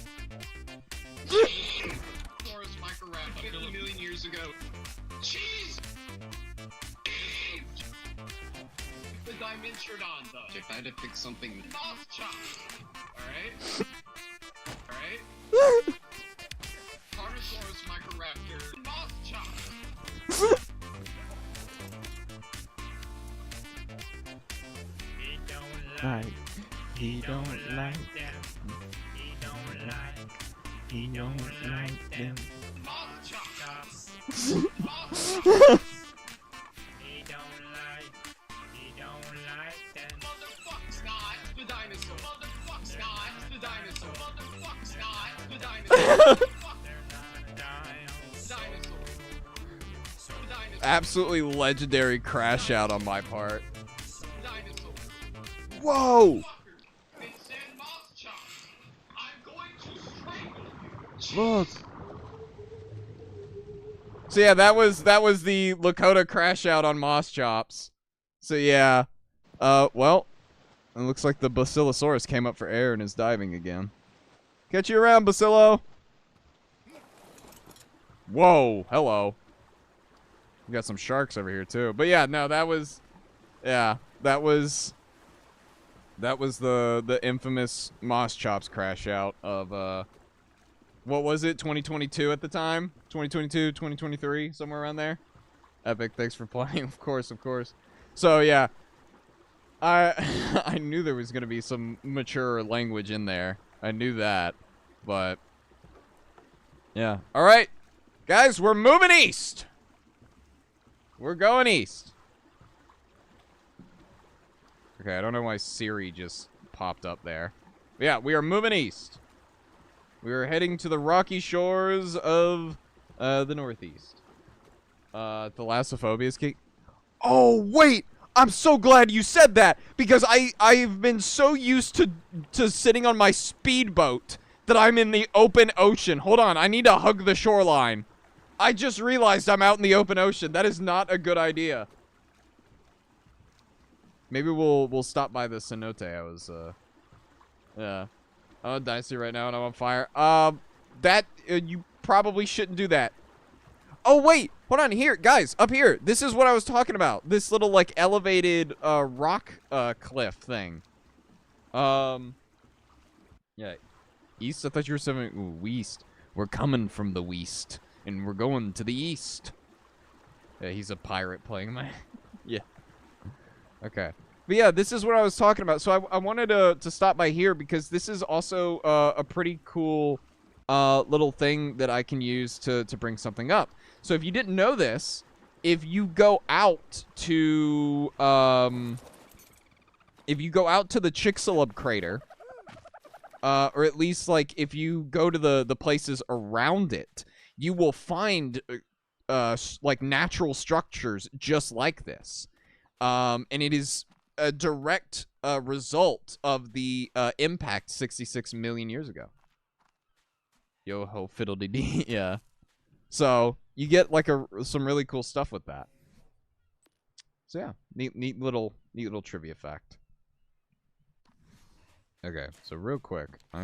Cheese! Taurus microraptor 50 million years ago. Cheese! Cheese! The diamond shirt on, though. If I had to fix something. Moth chops. Alright? Alright? Carnosaurus microraptor. Moth chops. He don't like them. He don't like them. Moth chops. He don't like them. Motherfuck's not the dinosaur. Motherfuck's not the dinosaur. Motherfuck's not the dinosaur. They're not dinosaur. Absolutely legendary crash out on my part. Dinosaur. Whoa! They said moth chops. I'm going to strangle you. Look. So yeah, that was the Lakota crash out on Moss Chops. So yeah, well, it looks like the Basilosaurus came up for air and is diving again. Catch you around, Basilo. Whoa, hello. We got some sharks over here too. But yeah, no, that was the infamous Moss Chops crash out of what was it, 2022 at the time? 2022, 2023, somewhere around there. Epic, thanks for playing, of course. So yeah, I knew there was gonna be some mature language in there. I knew that, but yeah. All right, guys, we're moving east. We're going east. Okay, I don't know why Siri just popped up there. But yeah, we are moving east. We are heading to the rocky shores of the northeast. Thalassophobia is key. Oh, wait! I'm so glad you said that, because I've been so used to sitting on my speedboat that I'm in the open ocean. Hold on, I need to hug the shoreline. I just realized I'm out in the open ocean. That is not a good idea. Maybe we'll stop by the cenote. I was yeah. I'm on Dynasty right now and I'm on fire. You probably shouldn't do that. Oh, wait. Hold on. Here, guys. Up here. This is what I was talking about. This little, like, elevated, rock, cliff thing. Yeah. East? I thought you were saying, ooh, west. We're coming from the west. And we're going to the east. Yeah, he's a pirate playing my... yeah. Okay. But yeah, this is what I was talking about. So I wanted to stop by here because this is also a pretty cool little thing that I can use to bring something up. So if you didn't know this, if you go out to the Chicxulub crater, or at least like if you go to the places around it, you will find like natural structures just like this. And it is a direct result of the impact 66 million years ago. Yo ho fiddle-dee dee. Yeah. So you get like some really cool stuff with that. So yeah, neat little trivia fact. Okay, so real quick, we're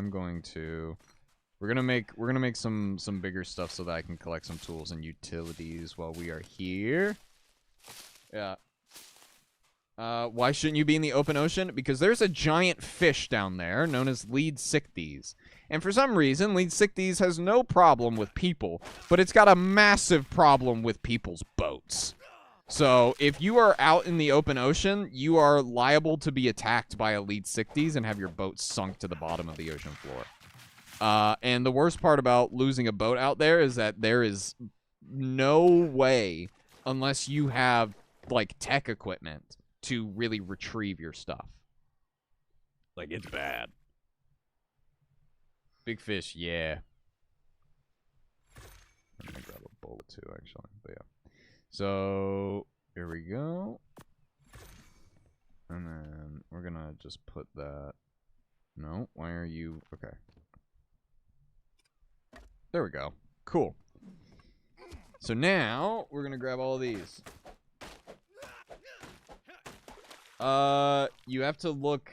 gonna make some bigger stuff so that I can collect some tools and utilities while we are here. Yeah. Why shouldn't you be in the open ocean? Because there's a giant fish down there known as Leadsichthys. And for some reason, Leadsichthys has no problem with people, but it's got a massive problem with people's boats. So if you are out in the open ocean, you are liable to be attacked by a Leadsichthys and have your boat sunk to the bottom of the ocean floor. And the worst part about losing a boat out there is that there is no way, unless you have, like, tech equipment, to really retrieve your stuff. Like, it's bad. Big fish, yeah. I'm gonna grab a bullet too, actually. But yeah. So, here we go. And then we're gonna just put that... No, why are you... Okay. There we go. Cool. So now we're gonna grab all of these. You have to look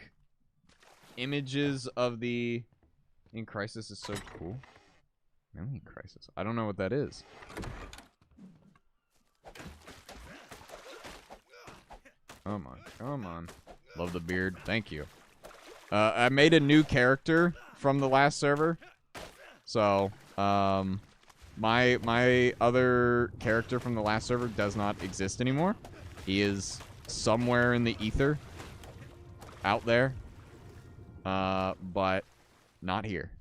images of the In Crisis is so cool. Memory Crisis. I don't know what that is. Come on, come on. Love the beard. Thank you. I made a new character from the last server. So, my other character from the last server does not exist anymore. He is somewhere in the ether. Out there. But not here.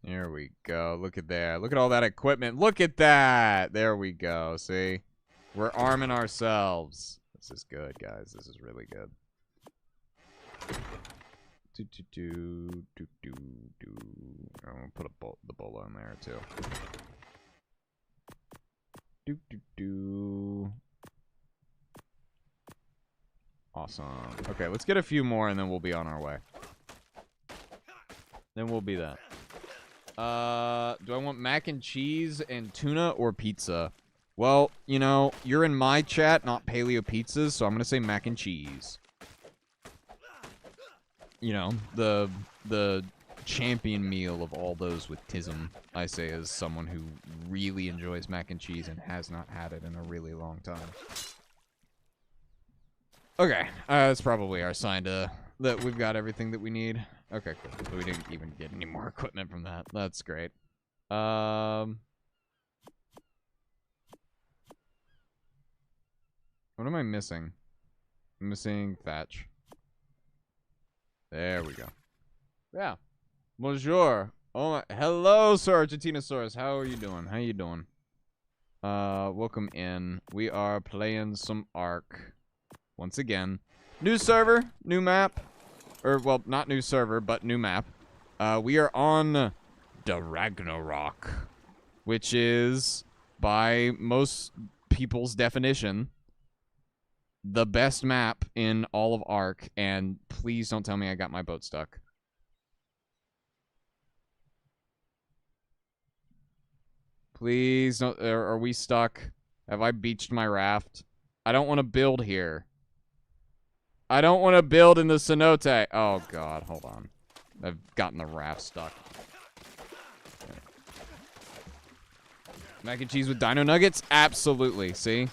There we go. Look at that. Look at all that equipment. Look at that. There we go. See? We're arming ourselves. This is good, guys. This is really good. I'm gonna put the bolo in there too. Awesome. Okay, let's get a few more and then we'll be on our way. Then we'll be that. Do I want mac and cheese and tuna or pizza? Well, you know, you're in my chat, not Paleo Pizzas, so I'm gonna say mac and cheese. You know, the champion meal of all those with tism, I say, as someone who really enjoys mac and cheese and has not had it in a really long time. Okay, that's probably our sign to that we've got everything that we need. Okay, cool. So we didn't even get any more equipment from that. That's great. What am I missing? I'm missing thatch. There we go. Yeah. Bonjour. Oh my, hello, Sir Argentinosaurus. How are you doing? How you doing? Welcome in. We are playing some Ark. Once again. New server, new map. Or, well, not new server, but new map. We are on the Ragnarok, which is, by most people's definition, the best map in all of Ark, and please don't tell me I got my boat stuck. Please don't. Are we stuck? Have I beached my raft? I don't want to build here. I don't want to build in the cenote. Oh, God. Hold on. I've gotten the raft stuck. Okay. Mac and cheese with dino nuggets? Absolutely. See?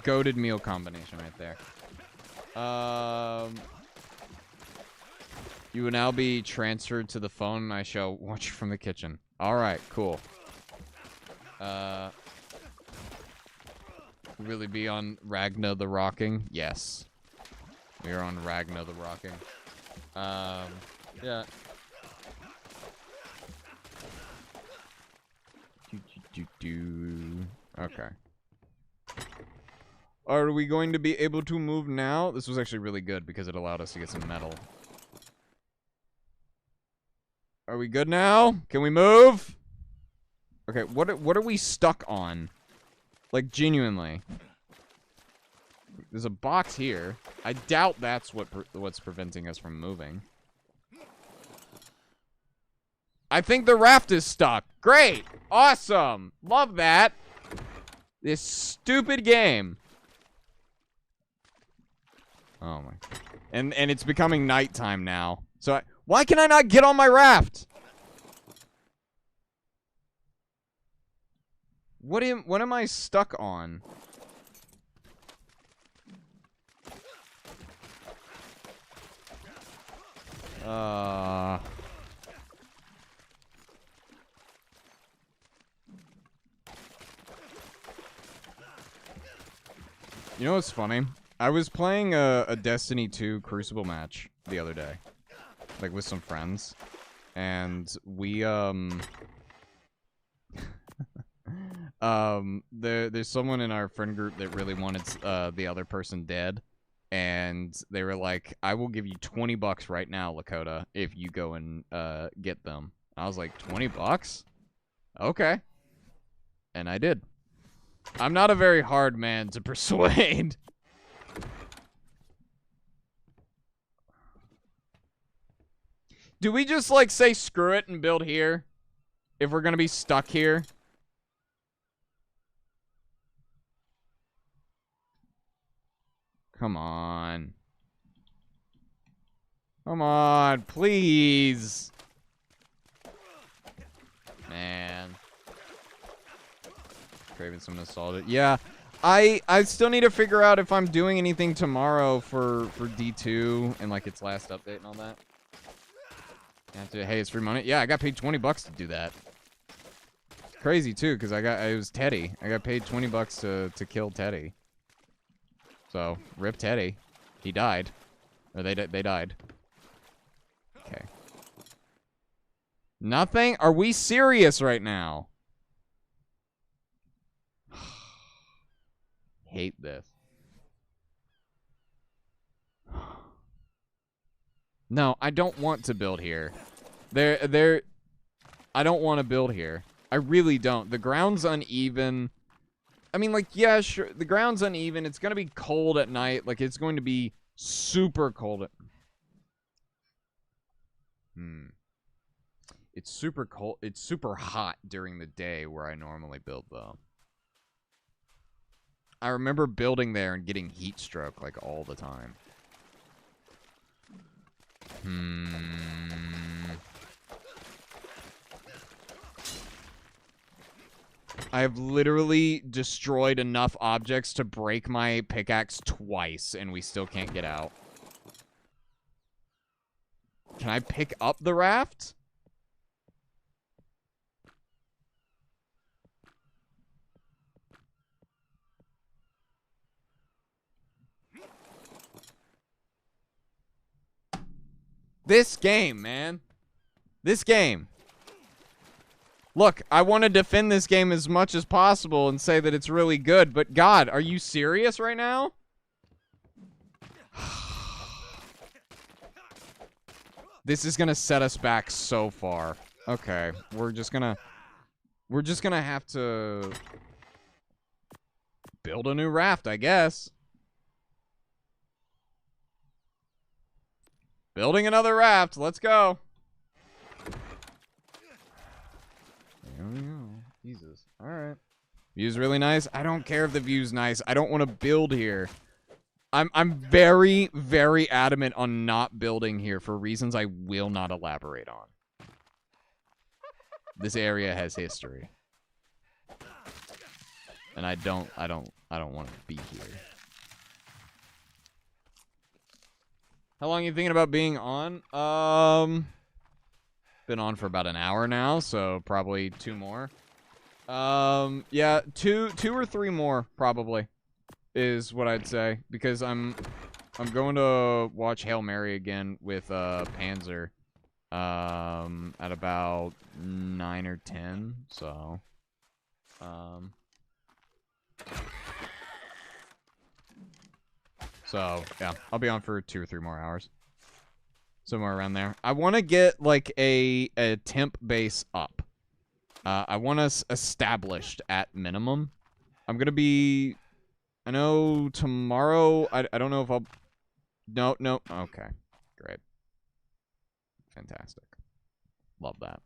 Goated meal combination right there. You will now be transferred to the phone, and I shall watch you from the kitchen. All right. Cool. Really be on Ragna the Rocking? Yes. We are on Ragna the Rocking. Yeah. Okay. Are we going to be able to move now? This was actually really good because it allowed us to get some metal. Are we good now? Can we move? Okay, what are we stuck on? Like, genuinely. There's a box here. I doubt that's what's preventing us from moving. I think the raft is stuck. Great! Awesome! Love that! This stupid game. Oh my. And it's becoming nighttime now. So why can I not get on my raft? What am I stuck on? You know what's funny? I was playing a Destiny 2 Crucible match the other day. Like, with some friends. And we, there's someone in our friend group that really wanted, the other person dead. And they were like, I will give you $20 right now, Lakota, if you go and, get them. I was like, $20? Okay. And I did. I'm not a very hard man to persuade. Do we just, like, say screw it and build here? if we're gonna be stuck here. Come on. Come on, please. Man. Craving some nostalgia. Yeah. I still need to figure out if I'm doing anything tomorrow for D2 and like its last update and all that. Hey, it's free money. Yeah, I got paid $20 to do that. Crazy too, because it was Teddy. I got paid $20 to kill Teddy. So rip Teddy. He died, or they died. Okay. Nothing. Are we serious right now? Hate this. No, I don't want to build here. I don't want to build here. I really don't. The ground's uneven. I mean, like, yeah, sure. The ground's uneven. It's going to be cold at night. Like, it's going to be super cold. It's super cold. It's super hot during the day where I normally build, though. I remember building there and getting heat stroke, like, all the time. I have literally destroyed enough objects to break my pickaxe twice, and we still can't get out. Can I pick up the raft? This game, man. This game. Look, I want to defend this game as much as possible and say that it's really good, but God, are you serious right now? This is gonna set us back so far. Okay, we're just gonna have to build a new raft, I guess. Building another raft. Let's go. There we go. Jesus. All right. View's really nice. I don't care if the view's nice. I don't want to build here. I'm very, very adamant on not building here for reasons I will not elaborate on. This area has history. And I don't want to be here. How long are you thinking about being on? Been on for about an hour now, so probably 2 more. Yeah, two or 3 more probably is what I'd say, because I'm going to watch Hail Mary again with Panzer at about 9 or 10, so yeah, I'll be on for 2 or 3 more hours. Somewhere around there. I want to get like a temp base up. I want us established at minimum. I'm going to be, I know tomorrow, I don't know if I'll, no, okay, great. Fantastic. Love that.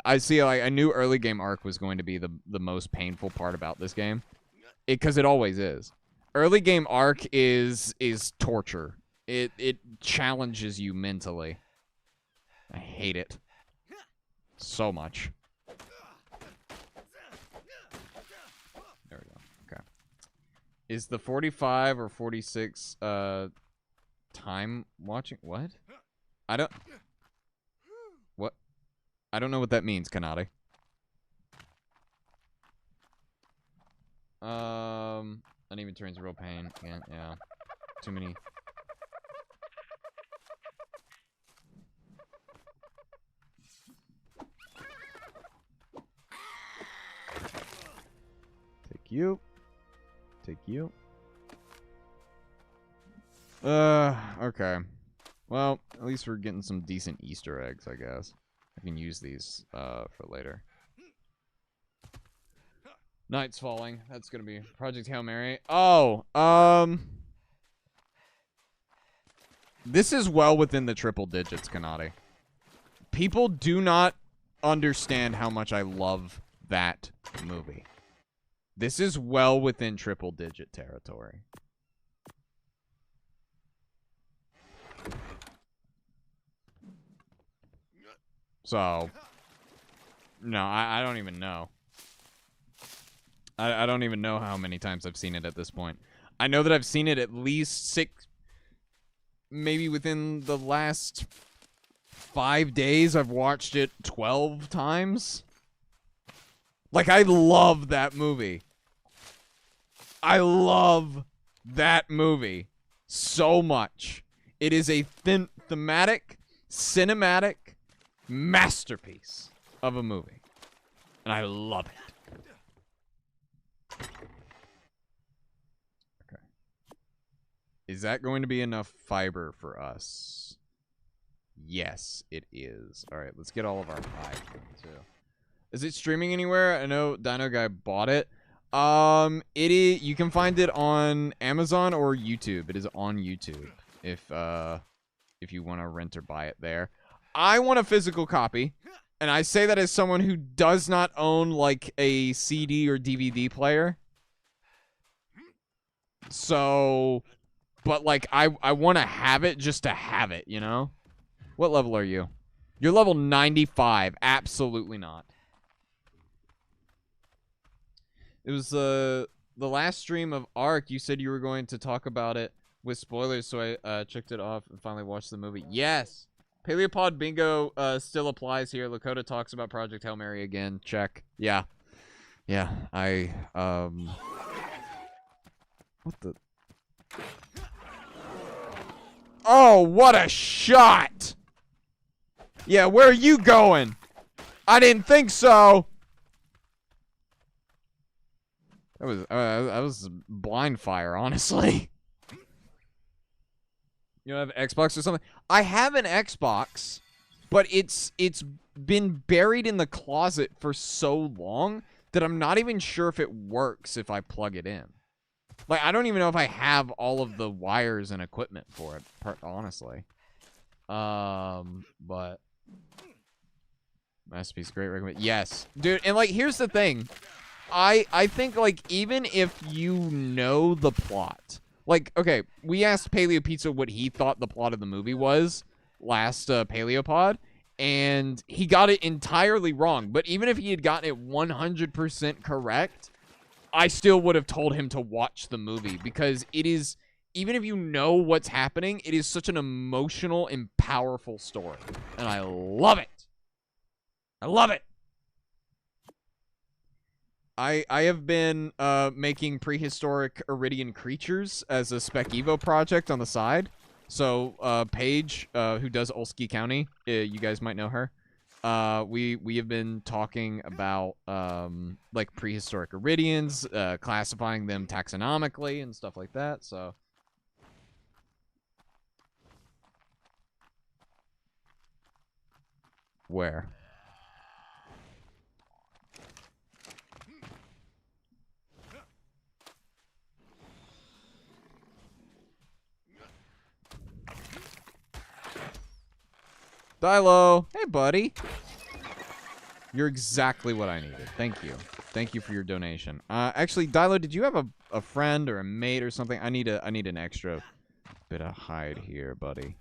I see, like, I knew early game arc was going to be the most painful part about this game. Because it always is. Early game arc is torture. It challenges you mentally. I hate it so much. There we go. Okay. Is the 45 or 46 time watching? What? What? I don't know what that means, Kanade. Uneven terrain's a real pain. Yeah. Too many. Take you. Okay. Well, at least we're getting some decent Easter eggs, I guess. I can use these, for later. Night's falling. That's gonna be Project Hail Mary. Oh, This is well within the triple digits, Kanati. People do not understand how much I love that movie. This is well within triple digit territory. So, no, I don't even know. I don't even know how many times I've seen it at this point. I know that I've seen it at least 6, maybe within the last 5 days, I've watched it 12 times. Like, I love that movie. I love that movie so much. It is a thematic, cinematic masterpiece of a movie. And I love it. Okay. Is that going to be enough fiber for us? Yes, it is. Alright, let's get all of our hive too. Is it streaming anywhere? I know Dino Guy bought it. It is, you can find it on Amazon or YouTube. It is on YouTube if you want to rent or buy it there. I want a physical copy, and I say that as someone who does not own like a CD or DVD player. So, but like I want to have it just to have it, you know? What level are you? You're level 95. Absolutely not. It was the last stream of Ark. You said you were going to talk about it with spoilers, so I checked it off and finally watched the movie. Yes! Paleopod bingo still applies here. Lakota talks about Project Hail Mary again. Check. Yeah. Yeah, what the... Oh, what a shot! Yeah, where are you going? I didn't think so! That was blind fire, honestly. You don't have Xbox or something? I have an Xbox, but it's been buried in the closet for so long that I'm not even sure if it works if I plug it in. Like, I don't even know if I have all of the wires and equipment for it, honestly. But masterpiece, great recommend. Yes, dude. And like, here's the thing. I think like even if you know the plot. Like, okay, we asked Paleo Pizza what he thought the plot of the movie was last Paleopod, and he got it entirely wrong. But even if he had gotten it 100% correct, I still would have told him to watch the movie because it is, even if you know what's happening, it is such an emotional and powerful story. And I love it. I love it. I have been making prehistoric Iridian creatures as a Spec Evo project on the side. So Paige, who does Olski County, you guys might know her. We have been talking about like prehistoric Iridians, classifying them taxonomically and stuff like that. So where? Dilo, hey buddy. You're exactly what I needed. Thank you. Thank you for your donation. Actually, Dilo, did you have a friend or a mate or something? I need an extra bit of hide here, buddy.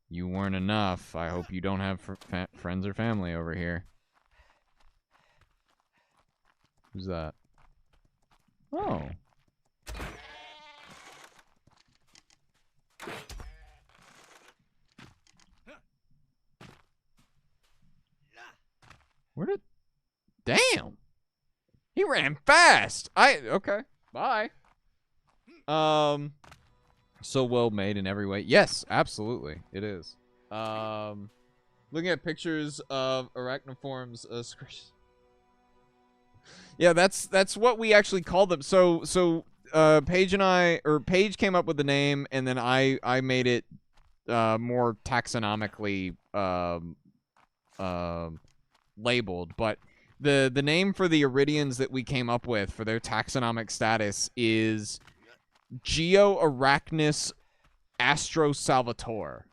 You weren't enough. I hope you don't have friends or family over here. Who's that? Oh. Where did... Damn! He ran fast! Okay. Bye. So well made in every way. Yes, absolutely. It is. Looking at pictures of arachnoforms, yeah, that's what we actually call them. So Paige and Paige came up with the name, and then I made it more taxonomically labeled, but the name for the Iridians that we came up with for their taxonomic status is Geoarachnus Astro Salvatore,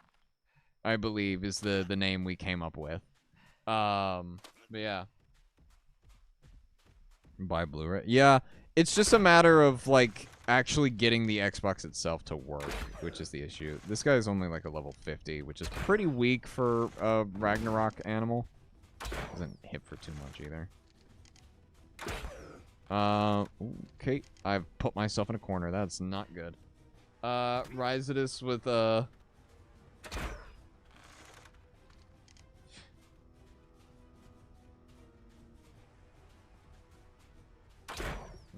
I believe, is the name we came up with. But yeah. Buy Blu-ray. Yeah, it's just a matter of, like, actually getting the Xbox itself to work, which is the issue. This guy's only, like, a level 50, which is pretty weak for a Ragnarok animal. Doesn't hit for too much, either. Okay. I've put myself in a corner. That's not good. Ryzidus with,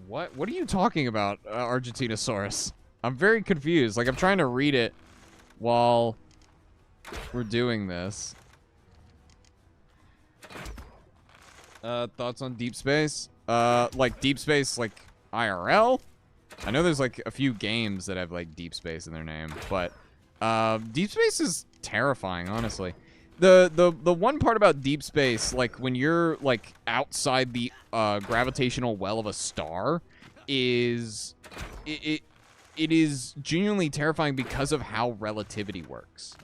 What are you talking about, Argentinosaurus? I'm very confused. Like, I'm trying to read it while we're doing this. Thoughts on Deep Space? Like, Deep Space, like, IRL? I know there's, like, a few games that have, like, Deep Space in their name, but, Deep Space is terrifying, honestly. The one part about Deep Space, like, when you're, like, outside the, gravitational well of a star, is... It is genuinely terrifying because of how relativity works.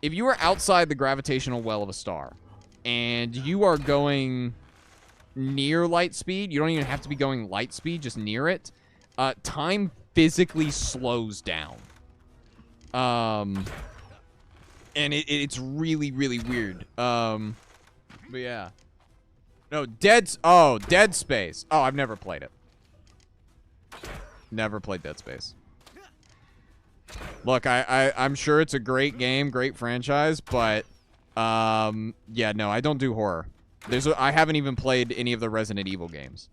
If you are outside the gravitational well of a star, and you are going near light speed, you don't even have to be going light speed, just near it, time physically slows down. And it's really, really weird. But yeah. No, Dead Space. Oh, I've never played it. Never played Dead Space. Look, I'm sure it's a great game, great franchise, but, yeah, no, I don't do horror. I haven't even played any of the Resident Evil games.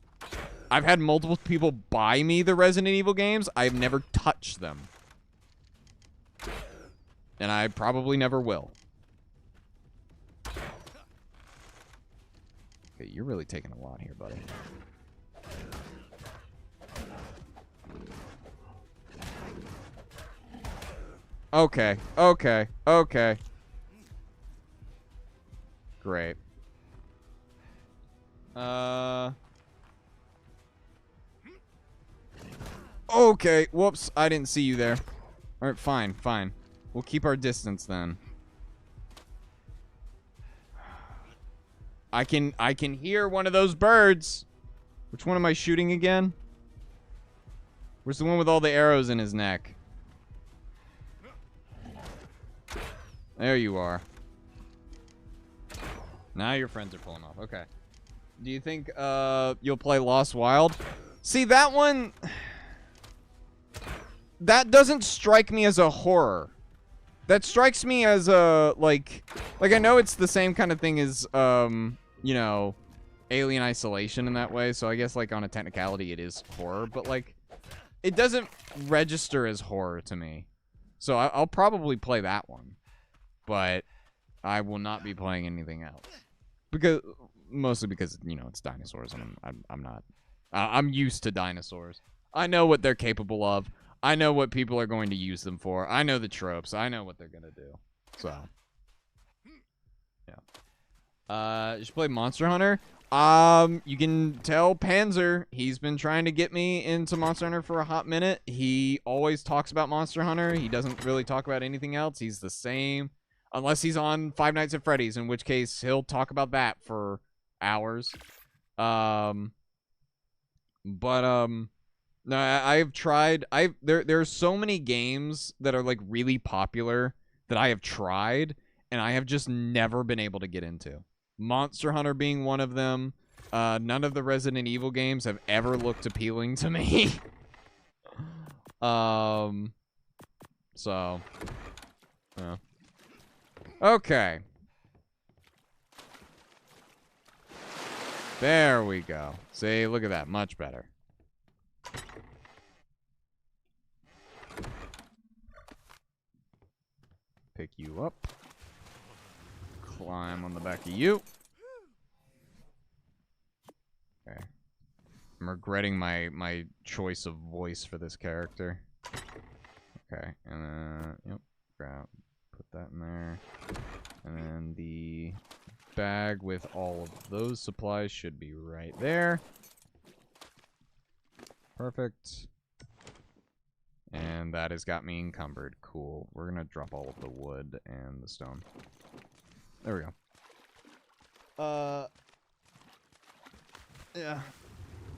I've had multiple people buy me the Resident Evil games. I've never touched them. And I probably never will. Okay, you're really taking a lot here, buddy. Okay, okay, okay. Great. Okay, whoops, I didn't see you there. Alright, fine, fine. We'll keep our distance then. I can hear one of those birds. Which one am I shooting again? Where's the one with all the arrows in his neck? There you are. Now your friends are pulling off. Okay. Do you think you'll play Lost Wild? See, that one... That doesn't strike me as a horror. That strikes me as a, like, I know it's the same kind of thing as, you know, Alien Isolation in that way, so I guess, like, on a technicality it is horror, but, like, it doesn't register as horror to me. So I'll probably play that one, but I will not be playing anything else. Mostly because, you know, it's dinosaurs, and I'm not, I'm used to dinosaurs. I know what they're capable of. I know what people are going to use them for. I know the tropes. I know what they're going to do. So, yeah. You should play Monster Hunter. You can tell Panzer, he's been trying to get me into Monster Hunter for a hot minute. He always talks about Monster Hunter. He doesn't really talk about anything else. He's the same. Unless he's on Five Nights at Freddy's, in which case he'll talk about that for hours. No, I've tried. There are so many games that are like really popular that I have tried, and I have just never been able to get into. Monster Hunter being one of them. None of the Resident Evil games have ever looked appealing to me. So, yeah. Okay. There we go. See, look at that. Much better. Pick you up. Climb on the back of you. Okay. I'm regretting my choice of voice for this character. Okay. And then, yep. Grab. Put that in there. And then the bag with all of those supplies should be right there. Perfect. And that has got me encumbered. Cool. We're gonna drop all of the wood and the stone. There we go. Yeah.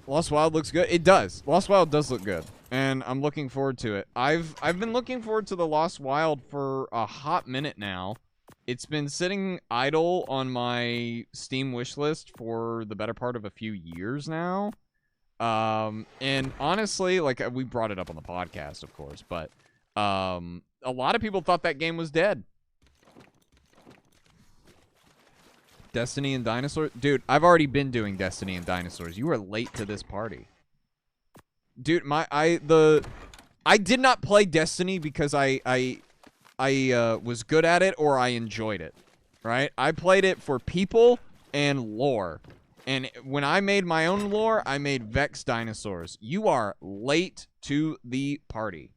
Lost Wild looks good. It does. Lost Wild does look good. And I'm looking forward to it. I've been looking forward to the Lost Wild for a hot minute now. It's been sitting idle on my Steam wishlist for the better part of a few years now. And honestly, like, we brought it up on the podcast, of course, but a lot of people thought that game was dead. Destiny and Dinosaurs? Dude, I've already been doing Destiny and Dinosaurs. You are late to this party. Dude, I did not play Destiny because I was good at it or I enjoyed it, right? I played it for people and lore. And when I made my own lore, I made Vex Dinosaurs. You are late to the party.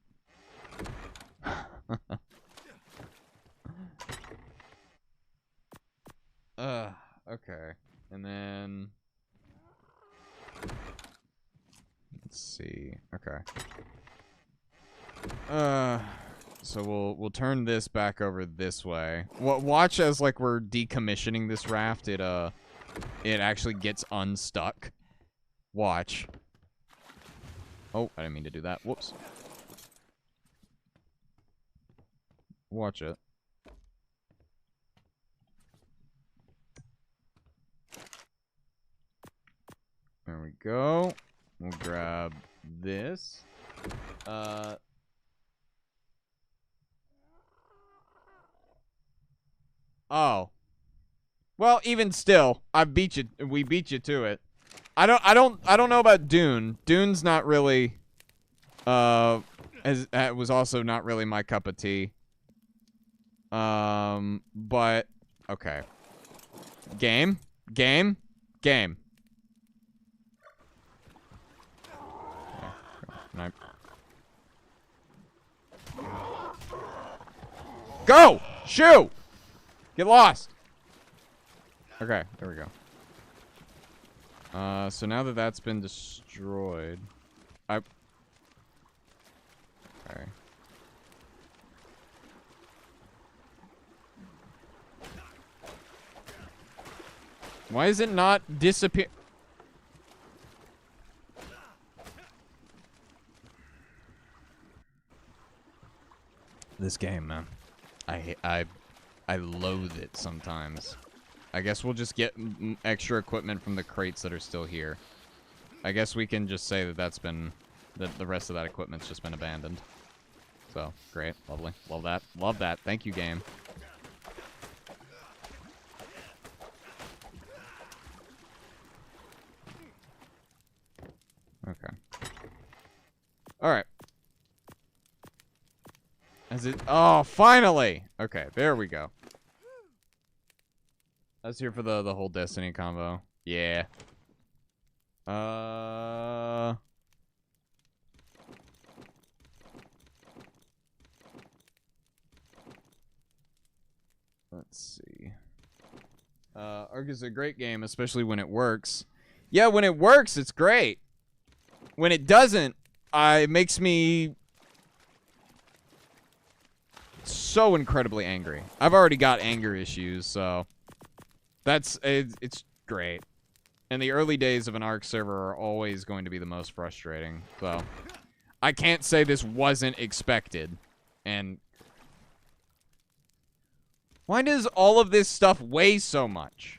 Okay. And then... let's see. Okay. So we'll turn this back over this way. Watch as, like, we're decommissioning this raft. It actually gets unstuck. Watch. Oh, I didn't mean to do that. Whoops. Watch it. There we go. We'll grab this. Oh. Well, even still, we beat you to it. I don't know about Dune. Dune's not really was also not really my cup of tea. But okay. Game. Okay. Go! Shoo! Get lost! Okay, there we go. So now that that's been destroyed... Okay. Why is it not disappear... This game, man. I loathe it sometimes. I guess we'll just get extra equipment from the crates that are still here. I guess we can just say that that's been... that the rest of that equipment's just been abandoned. So, great. Lovely. Love that. Love that. Thank you, game. Okay. Alright. Is it... oh, finally! Okay, there we go. I was here for the whole Destiny combo. Yeah. Let's see. Ark is a great game, especially when it works. Yeah, when it works, it's great. When it doesn't, it makes me so incredibly angry. I've already got anger issues, so it's great. And the early days of an Ark server are always going to be the most frustrating. So I can't say this wasn't expected. And why does all of this stuff weigh so much?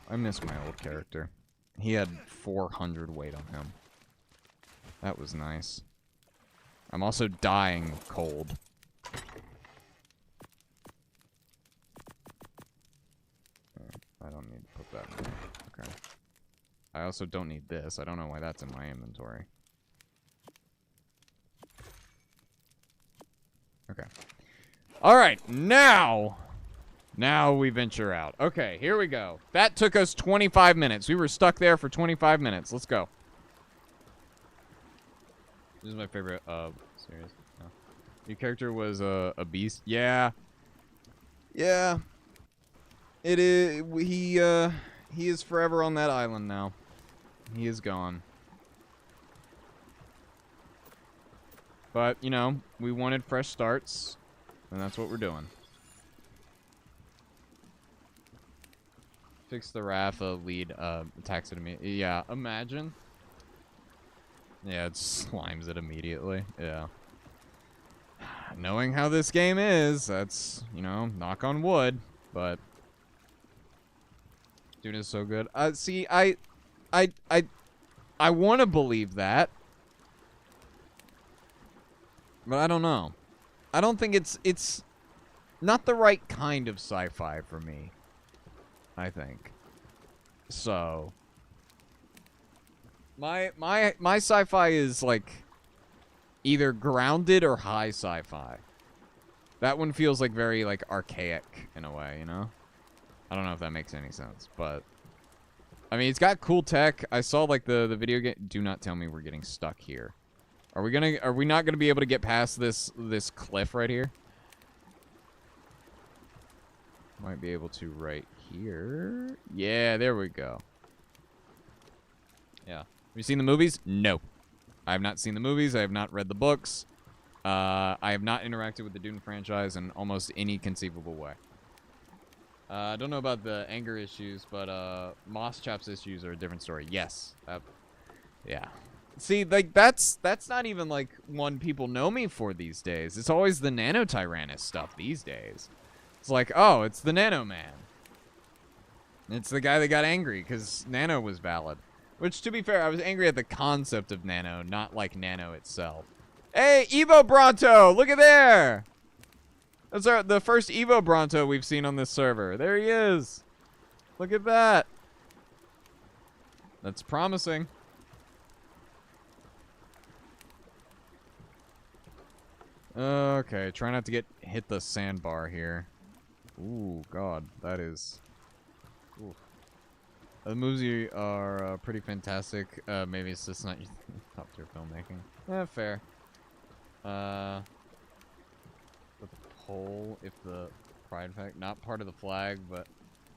I miss my old character. He had 400 weight on him. That was nice. I'm also dying cold. I don't need to put that in there. Okay. I also don't need this. I don't know why that's in my inventory. Okay. Alright, now we venture out. Okay, here we go. That took us 25 minutes. We were stuck there for 25 minutes. Let's go. This is my favorite, series. No. Your character was a beast? Yeah. Yeah. It is, He is forever on that island now. He is gone. But, you know, we wanted fresh starts, and that's what we're doing. Fix the Rafa lead, attacks it immediately. Yeah, imagine. Yeah, it slimes it immediately. Yeah. Knowing how this game is, that's, you know, knock on wood, but dude is so good. See, I want to believe that, but I don't know. I don't think it's not the right kind of sci-fi for me, I think. So my sci-fi is like either grounded or high sci-fi. That one feels like very like archaic in a way, you know? I don't know if that makes any sense, but I mean, it's got cool tech. I saw like the video game. Do not tell me we're getting stuck here. Are we not gonna be able to get past this cliff right here? Might be able to right here. Yeah, there we go. Yeah. Have you seen the movies? No. I have not seen the movies. I have not read the books. I have not interacted with the Dune franchise in almost any conceivable way. I don't know about the anger issues, but Moss Chop's issues are a different story. Yes. Yeah. See, like, that's not even, like, one people know me for these days. It's always the Nano Tyrannus stuff these days. It's like, oh, it's the Nano Man. It's the guy that got angry because Nano was valid. Which, to be fair, I was angry at the concept of Nano, not, like, Nano itself. Hey, Evo Bronto! Look at there! That's the first Evo Bronto we've seen on this server. There he is. Look at that. That's promising. Okay, try not to hit the sandbar here. Ooh, God, that is... Ooh. The movies are pretty fantastic. Maybe it's just not top tier filmmaking. Yeah, fair. The pole, if the pride flag, not part of the flag, but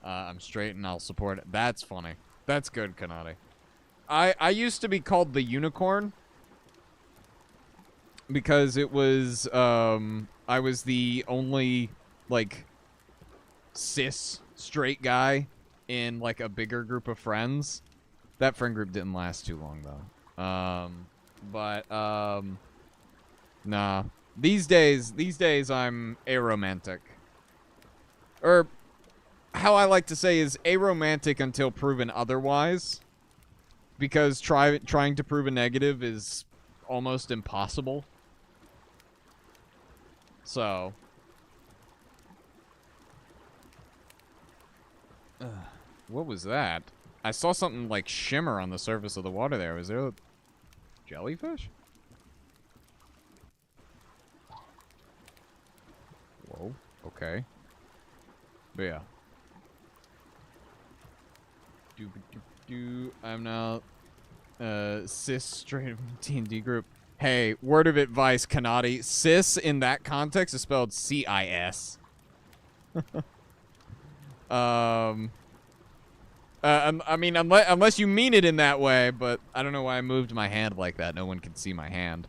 I'm straight and I'll support it. That's funny. That's good, Kanade. I used to be called the unicorn because it was I was the only like cis straight guy in like a bigger group of friends. That friend group didn't last too long though. Nah. These days I'm aromantic. Or how I like to say is aromantic until proven otherwise. Because trying to prove a negative is almost impossible. So, what was that? I saw something like shimmer on the surface of the water there. Was there a jellyfish? Whoa, okay. But yeah. I'm now cis straight D&D group. Hey, word of advice, Kanadi. Cis in that context is spelled C-I-S. I mean, unless you mean it in that way, but I don't know why I moved my hand like that. No one can see my hand.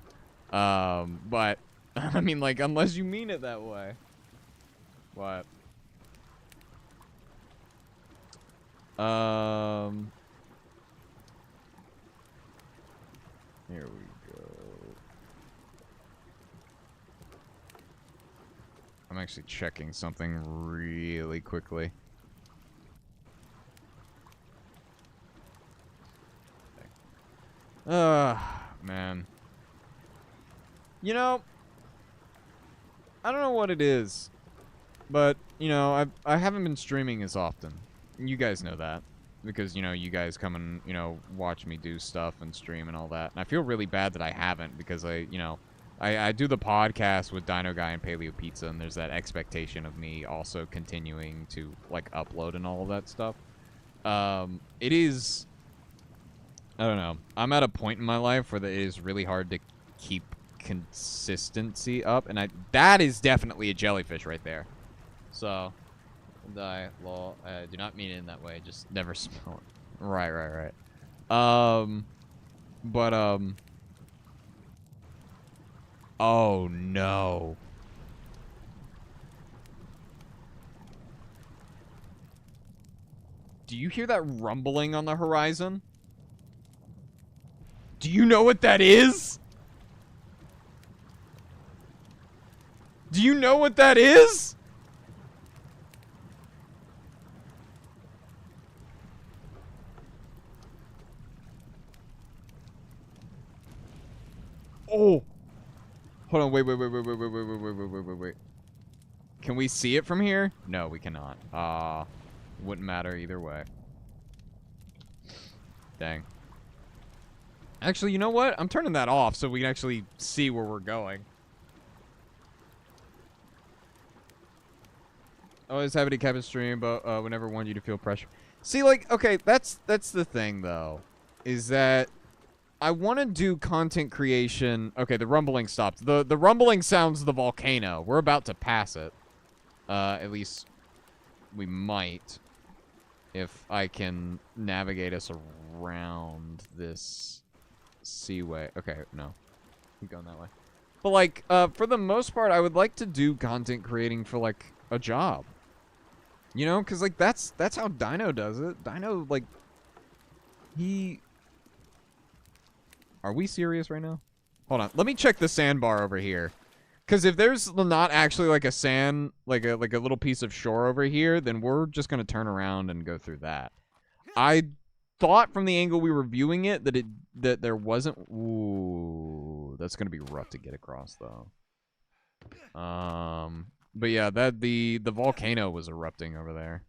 But I mean, like, unless you mean it that way. What? Here we go. I'm actually checking something really quickly. Man. You know, I don't know what it is, but, you know, I haven't been streaming as often. You guys know that. Because, you know, you guys come and, you know, watch me do stuff and stream and all that. And I feel really bad that I haven't because I do the podcast with Dino Guy and Paleo Pizza, and there's that expectation of me also continuing to, like, upload and all of that stuff. It is... I don't know. I'm at a point in my life where it is really hard to keep consistency up, and that is definitely a jellyfish right there. So, Die, lol. I do not mean it in that way. Just never spell it. Right. But, oh, no. Do you hear that rumbling on the horizon? Do you know what that is? Do you know what that is? Oh. Hold on, wait. Can we see it from here? No, we cannot. Wouldn't matter either way. Dang. Actually, you know what? I'm turning that off so we can actually see where we're going. Always happy to cap a stream, but would never want you to feel pressure. See, like, okay, that's the thing, though. Is that I want to do content creation. Okay, the rumbling stopped. The rumbling sounds the volcano. We're about to pass it. At least we might. If I can navigate us around this seaway. Okay, no. Keep going that way. But, like, for the most part, I would like to do content creating for, like, a job. You know? Because, like, that's how Dino does it. Dino, like, he... Are we serious right now? Hold on. Let me check the sandbar over here. Because if there's not actually, like, a sand, like a little piece of shore over here, then we're just going to turn around and go through that. I thought from the angle we were viewing it that there wasn't... Ooh, that's going to be rough to get across, though. But yeah, the volcano was erupting over there.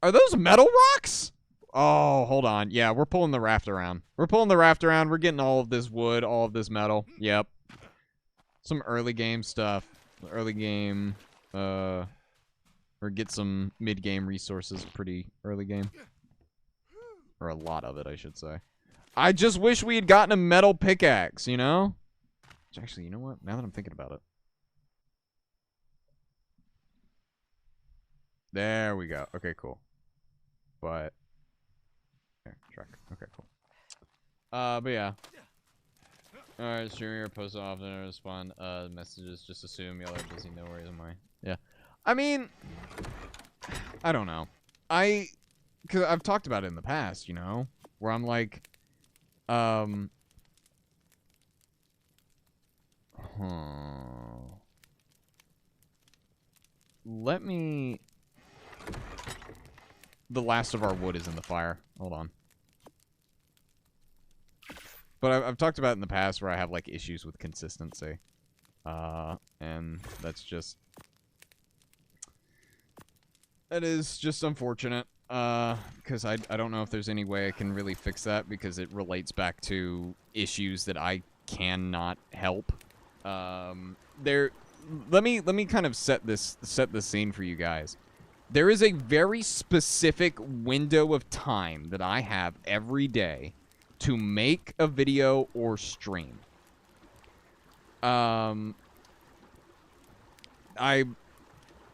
Are those metal rocks? Oh, hold on. Yeah, we're pulling the raft around. We're getting all of this wood, all of this metal. Yep. Some early game stuff. Early game, or get some mid-game resources pretty early game. Or a lot of it, I should say. I just wish we had gotten a metal pickaxe, you know? Which actually, you know what? Now that I'm thinking about it. There we go. Okay, cool. But... There, truck. Okay, cool. But yeah. Alright, streaming or post often or respond messages. Just assume y'all are busy. No worries on mine. Yeah. I mean... I don't know. Because I've talked about it in the past, you know? Where I'm like... Let me... The last of our wood is in the fire. Hold on. But I've talked about it in the past where I have, like, issues with consistency. And that's just... That is just unfortunate. Because I don't know if there's any way I can really fix that because it relates back to issues that I cannot help. Let me kind of set the scene for you guys. There is a very specific window of time that I have every day to make a video or stream. I'm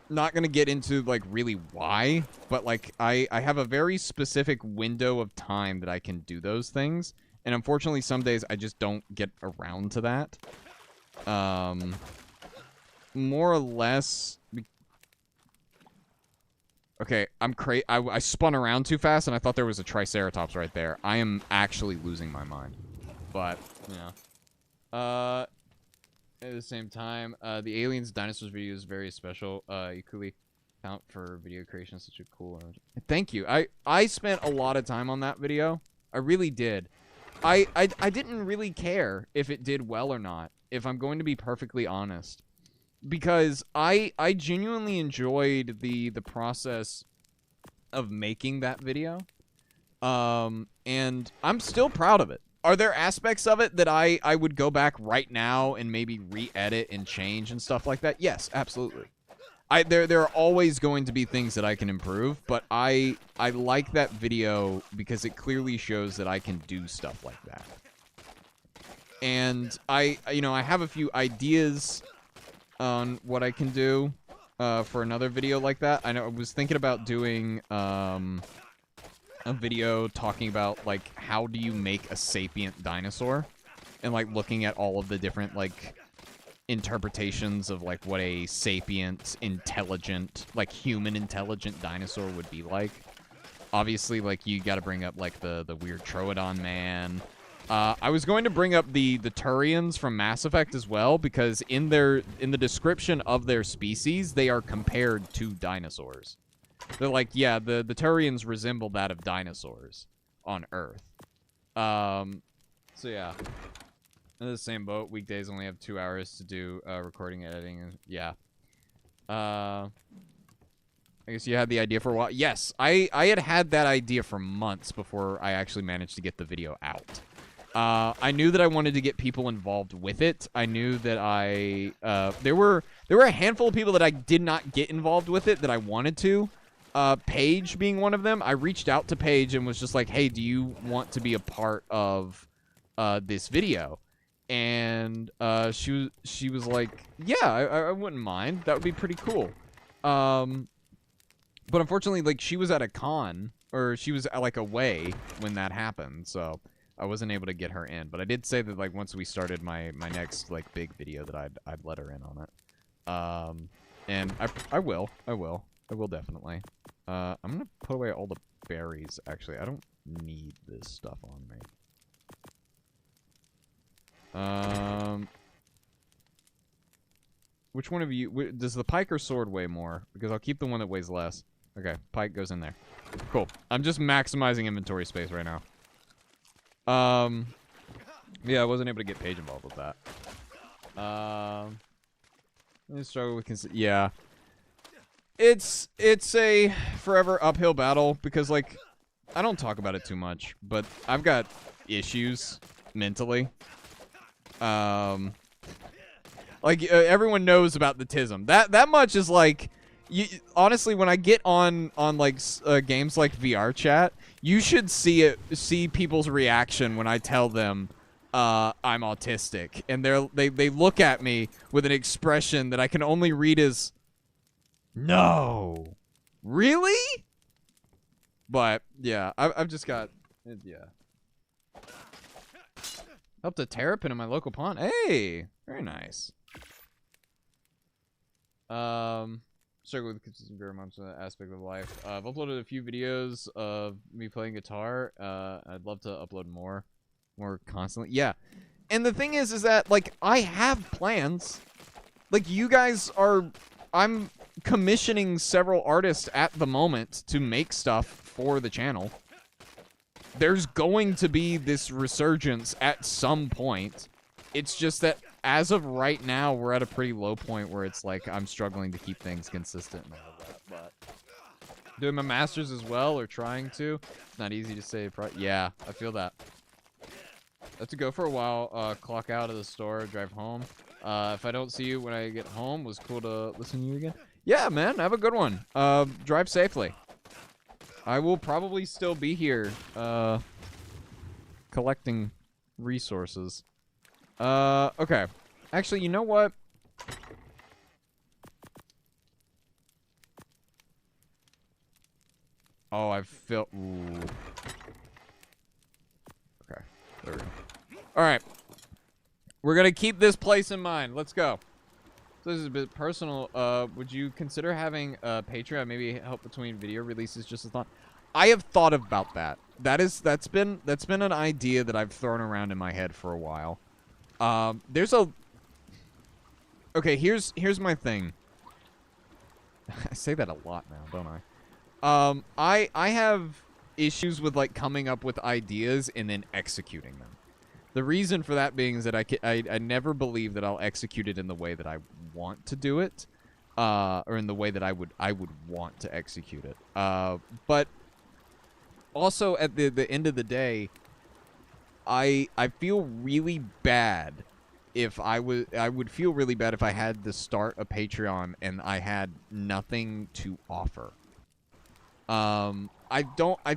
not gonna get into, like, really why, but, like, I have a very specific window of time that I can do those things, and unfortunately some days I just don't get around to that. More or less... Okay, I spun around too fast, and I thought there was a Triceratops right there. I am actually losing my mind. But, you know. At the same time, the Aliens Dinosaurs video is very special. You clearly count for video creation. Such a cool... Thank you. I spent a lot of time on that video. I really did. I didn't really care if it did well or not, if I'm going to be perfectly honest. Because I genuinely enjoyed the process of making that video. And I'm still proud of it. Are there aspects of it that I would go back right now and maybe re-edit and change and stuff like that? Yes, absolutely. There are always going to be things that I can improve, but I like that video because it clearly shows that I can do stuff like that. And I have a few ideas on what I can do for another video like that. I know I was thinking about doing a video talking about like how do you make a sapient dinosaur, and like looking at all of the different like interpretations of like what a sapient, intelligent, like human intelligent dinosaur would be like. Obviously, like you got to bring up like the weird Troodon man. I was going to bring up the Turians from Mass Effect as well, because in the description of their species, they are compared to dinosaurs. They're like, yeah, the Turians resemble that of dinosaurs on Earth. So yeah. In the same boat, weekdays only have 2 hours to do recording, editing, and yeah. I guess you had the idea for a while. Yes, I had that idea for months before I actually managed to get the video out. I knew that I wanted to get people involved with it. I knew that there were a handful of people that I did not get involved with it that I wanted to. Paige being one of them. I reached out to Paige and was just like, hey, do you want to be a part of this video? And she was like, yeah, I wouldn't mind. That would be pretty cool. But unfortunately, like, she was at a con, or she was like away when that happened, so I wasn't able to get her in. But I did say that like once we started my next like big video that I'd let her in on it. And I will definitely. I'm gonna put away all the berries. Actually, I don't need this stuff on me. Which one of you... does the pike or sword weigh more? Because I'll keep the one that weighs less. Okay, pike goes in there. Cool. I'm just maximizing inventory space right now. Yeah, I wasn't able to get Paige involved with that. I struggle with... yeah. It's a forever uphill battle, because, like, I don't talk about it too much, but I've got issues mentally. Like, everyone knows about the TISM. That much is like, honestly, when I get on like games like VR chat, you should see people's reaction when I tell them I'm autistic, and they look at me with an expression that I can only read as, no, really? But yeah, I've just got, yeah. Helped a terrapin in my local pond. Hey, very nice. Struggle with consistent very much aspect of life. I've uploaded a few videos of me playing guitar. I'd love to upload more constantly. Yeah, and the thing is that like I have plans. Like you guys are, I'm commissioning several artists at the moment to make stuff for the channel. There's going to be this resurgence at some point. It's just that as of right now, we're at a pretty low point where it's like I'm struggling to keep things consistent and all that. But doing my masters as well, or trying to, it's not easy to say. Yeah, I feel that. I have to go for a while, clock out of the store, drive home. If I don't see you when I get home, was cool to listen to you again. Yeah, man, have a good one. Drive safely. I will probably still be here, collecting resources. Okay. Actually, you know what? Oh, I feel... Ooh. Okay. There we go. Alright. We're gonna keep this place in mind. Let's go. So this is a bit personal. Would you consider having a Patreon, maybe help between video releases, just a thought? I have thought about that. That's been an idea that I've thrown around in my head for a while. There's a... Okay, here's my thing. I say that a lot now, don't I? I have issues with, like, coming up with ideas and then executing them. The reason for that being is that I never believe that I'll execute it in the way that I want to do it, or in the way that I would want to execute it. But also at the end of the day, I feel really bad if I would feel really bad if I had to start a Patreon and I had nothing to offer. I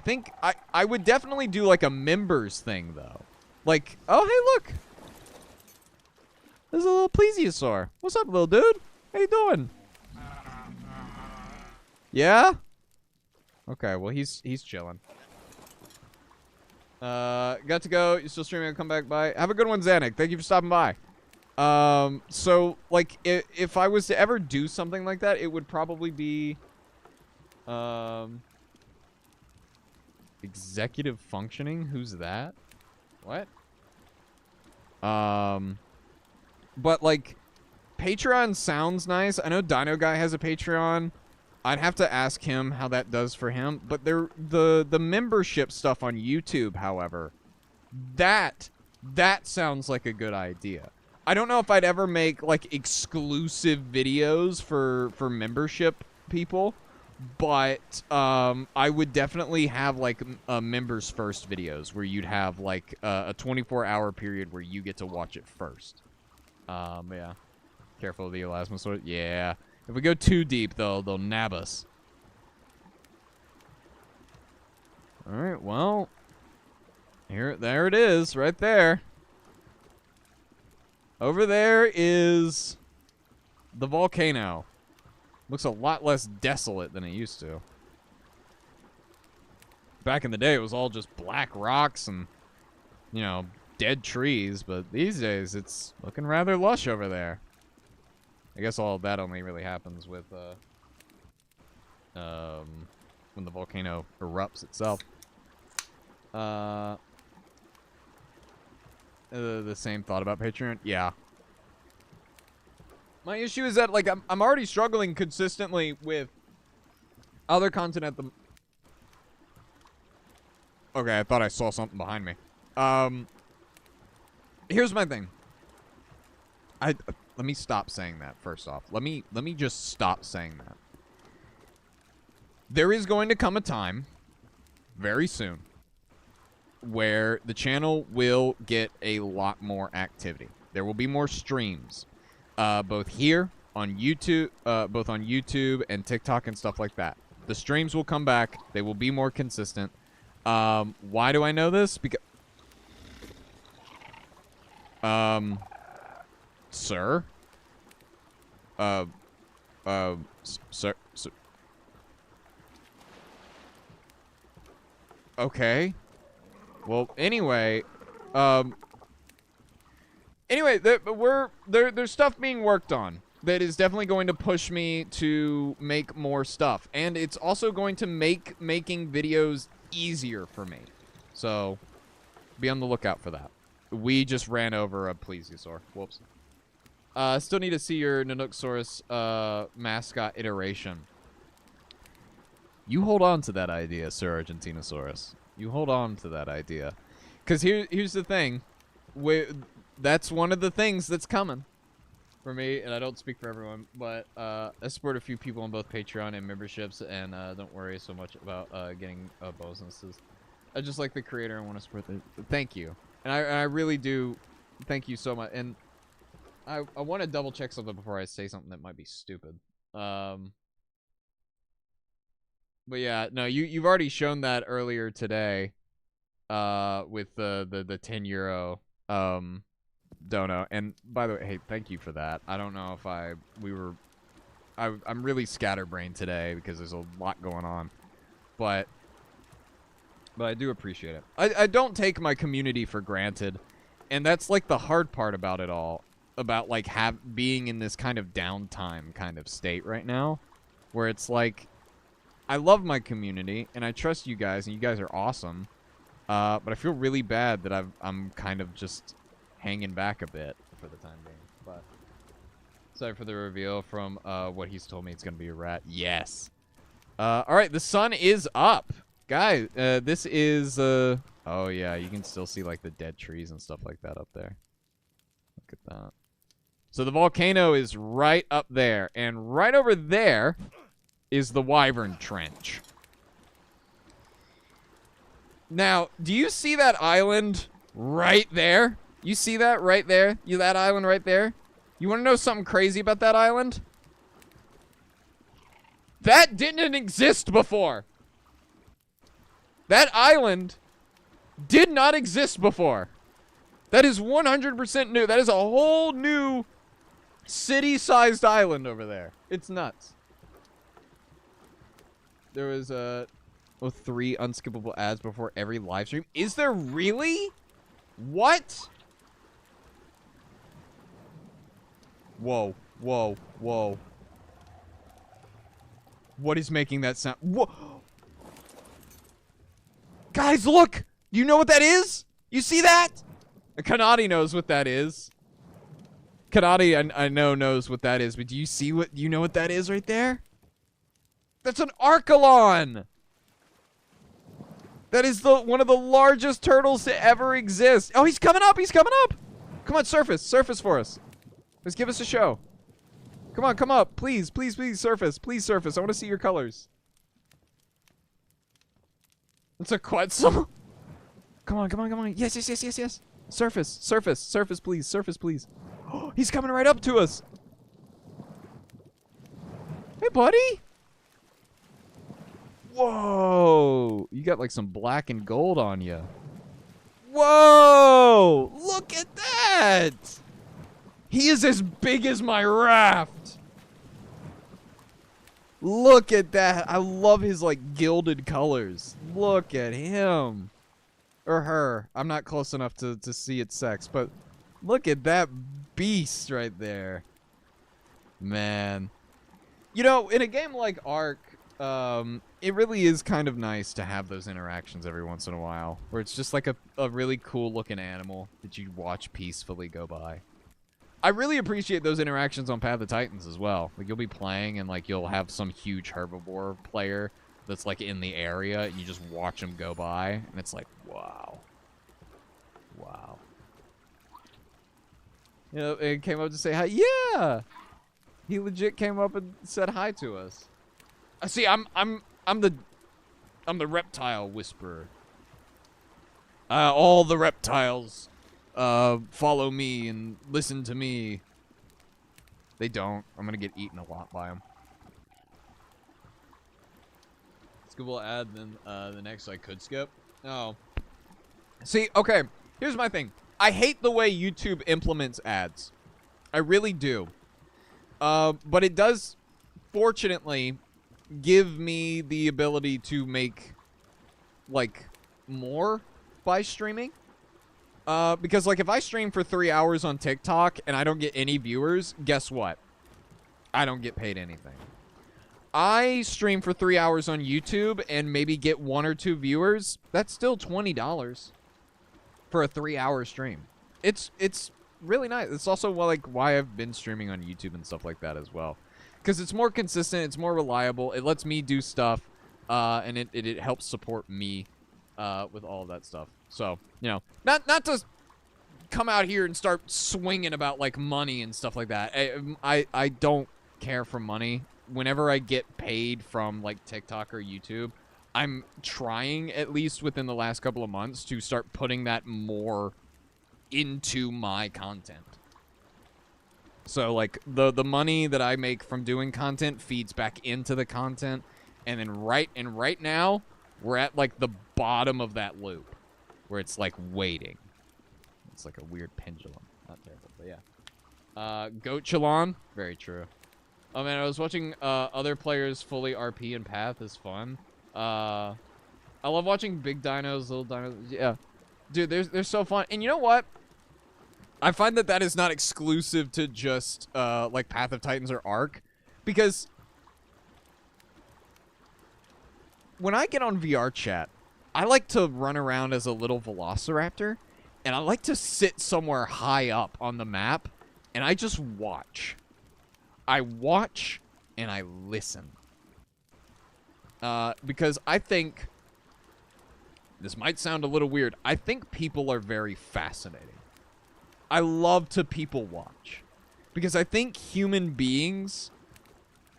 think I would definitely do like a members thing though. Like, oh hey look. There's a little plesiosaur. What's up, little dude? How you doing? Yeah? Okay, well, he's chilling. Got to go. You still streaming? I'll come back by. Have a good one, Xanic. Thank you for stopping by. So, like, if I was to ever do something like that, it would probably be, executive functioning? Who's that? What? But, like, Patreon sounds nice. I know Dino Guy has a Patreon. I'd have to ask him how that does for him. But the membership stuff on YouTube, however, that sounds like a good idea. I don't know if I'd ever make, like, exclusive videos for membership people, but I would definitely have, like, members first videos where you'd have, like, a 24-hour period where you get to watch it first. Yeah. Careful of the elasmosaurus. Yeah. If we go too deep, though, they'll nab us. Alright, well. There it is, right there. Over there is the volcano. Looks a lot less desolate than it used to. Back in the day, it was all just black rocks and, you know, dead trees. But these days, it's looking rather lush over there. I guess all of that only really happens with, when the volcano erupts itself. The same thought about Patreon? Yeah. My issue is that, like, I'm already struggling consistently with other content at the... Okay, I thought I saw something behind me. Here's my thing. Let me stop saying that, first off. Let me just stop saying that. There is going to come a time, very soon, where the channel will get a lot more activity. There will be more streams, both here on YouTube, both on YouTube and TikTok and stuff like that. The streams will come back. They will be more consistent. Why do I know this? Because, sir, sir. Okay. Well, anyway, there's stuff being worked on that is definitely going to push me to make more stuff, and it's also going to make making videos easier for me. So, be on the lookout for that. We just ran over a plesiosaur. Whoops. Still need to see your Nanooksaurus mascot iteration. You hold on to that idea, Sir Argentinosaurus. You hold on to that idea. Because here's the thing. That's one of the things that's coming for me, and I don't speak for everyone, but I support a few people on both Patreon and memberships, and don't worry so much about getting bonuses. I just like the creator and want to support the... Thank you. And I really do thank you so much. And I want to double check something before I say something that might be stupid. But yeah, no, you've already shown that earlier today with the 10 euro dono. And by the way, hey, thank you for that. I don't know if I'm really scatterbrained today because there's a lot going on. But I do appreciate it. I don't take my community for granted. And that's like the hard part about it all. About like being in this kind of downtime kind of state right now. Where it's like, I love my community and I trust you guys and you guys are awesome. But I feel really bad that I'm kind of just hanging back a bit for the time being. But sorry for the reveal from what he's told me it's going to be a rat. Yes. Alright, the sun is up. Guys, this is, oh yeah, you can still see like the dead trees and stuff like that up there. Look at that. So the volcano is right up there, and right over there is the Wyvern Trench. Now, do you see that island right there? You see that right there? That island right there? You want to know something crazy about that island? That didn't exist before. That island did not exist before. That is 100% new. That is a whole new city-sized island over there. It's nuts. There was 3 unskippable ads before every live stream. Is there really? What? Whoa, whoa, whoa. What is making that sound? Whoa. Guys, look! You know what that is? You see that? Kanati knows what that is. Kanati, I know, knows what that is, but do you see what, you know what that is right there? That's an Archelon! That is one of the largest turtles to ever exist. Oh, he's coming up, he's coming up! Come on, surface for us. Let's give us a show. Come on, come up, please, please, please, surface. Please, surface, I want to see your colors. It's a Quetzal. Come on, come on, come on. Yes, yes, yes, yes, yes. Surface, please. Oh, he's coming right up to us. Hey, buddy. Whoa. You got like some black and gold on you. Whoa. Look at that. He is as big as my raft. Look at that. I love his like gilded colors. Look at him. Or her. I'm not close enough to see its sex, but look at that beast right there. Man. You know, in a game like Ark, it really is kind of nice to have those interactions every once in a while, where it's just like a really cool looking animal that you watch peacefully go by. I really appreciate those interactions on Path of Titans as well. Like, you'll be playing and like you'll have some huge herbivore player that's like in the area and you just watch them go by and it's like, wow. Wow. You know, it came up to say hi. Yeah! He legit came up and said hi to us. See, I'm the reptile whisperer. All the reptiles follow me and listen to me. They don't. I'm gonna get eaten a lot by them. Skippable ad, then the next I could skip. Oh. See, okay. Here's my thing. I hate the way YouTube implements ads. I really do. But it does, fortunately, give me the ability to make, like, more by streaming. Because, like, if I stream for 3 hours on TikTok and I don't get any viewers, guess what? I don't get paid anything. I stream for 3 hours on YouTube and maybe get 1 or 2 viewers. That's still $20 for a 3-hour stream. It's really nice. It's also like why I've been streaming on YouTube and stuff like that as well. Because it's more consistent, it's more reliable, it lets me do stuff, and it helps support me with all of that stuff. So, you know, not to come out here and start swinging about like money and stuff like that. I don't care for money. Whenever I get paid from like TikTok or YouTube, I'm trying, at least within the last couple of months, to start putting that more into my content. So like the money that I make from doing content feeds back into the content, and then right now we're at like the bottom of that loop where it's like waiting. It's like a weird pendulum. Not terrible, but yeah. Goatchalon, very true. Oh man, I was watching other players fully RP and Path is fun. I love watching big dinos, little dinos. Yeah, dude, they're so fun. And you know what? I find that is not exclusive to just like Path of Titans or Ark, because when I get on VR chat, I like to run around as a little velociraptor, and I like to sit somewhere high up on the map, and I just watch. I watch and I listen. Because I think, this might sound a little weird, I think people are very fascinating. I love to people watch. Because I think human beings,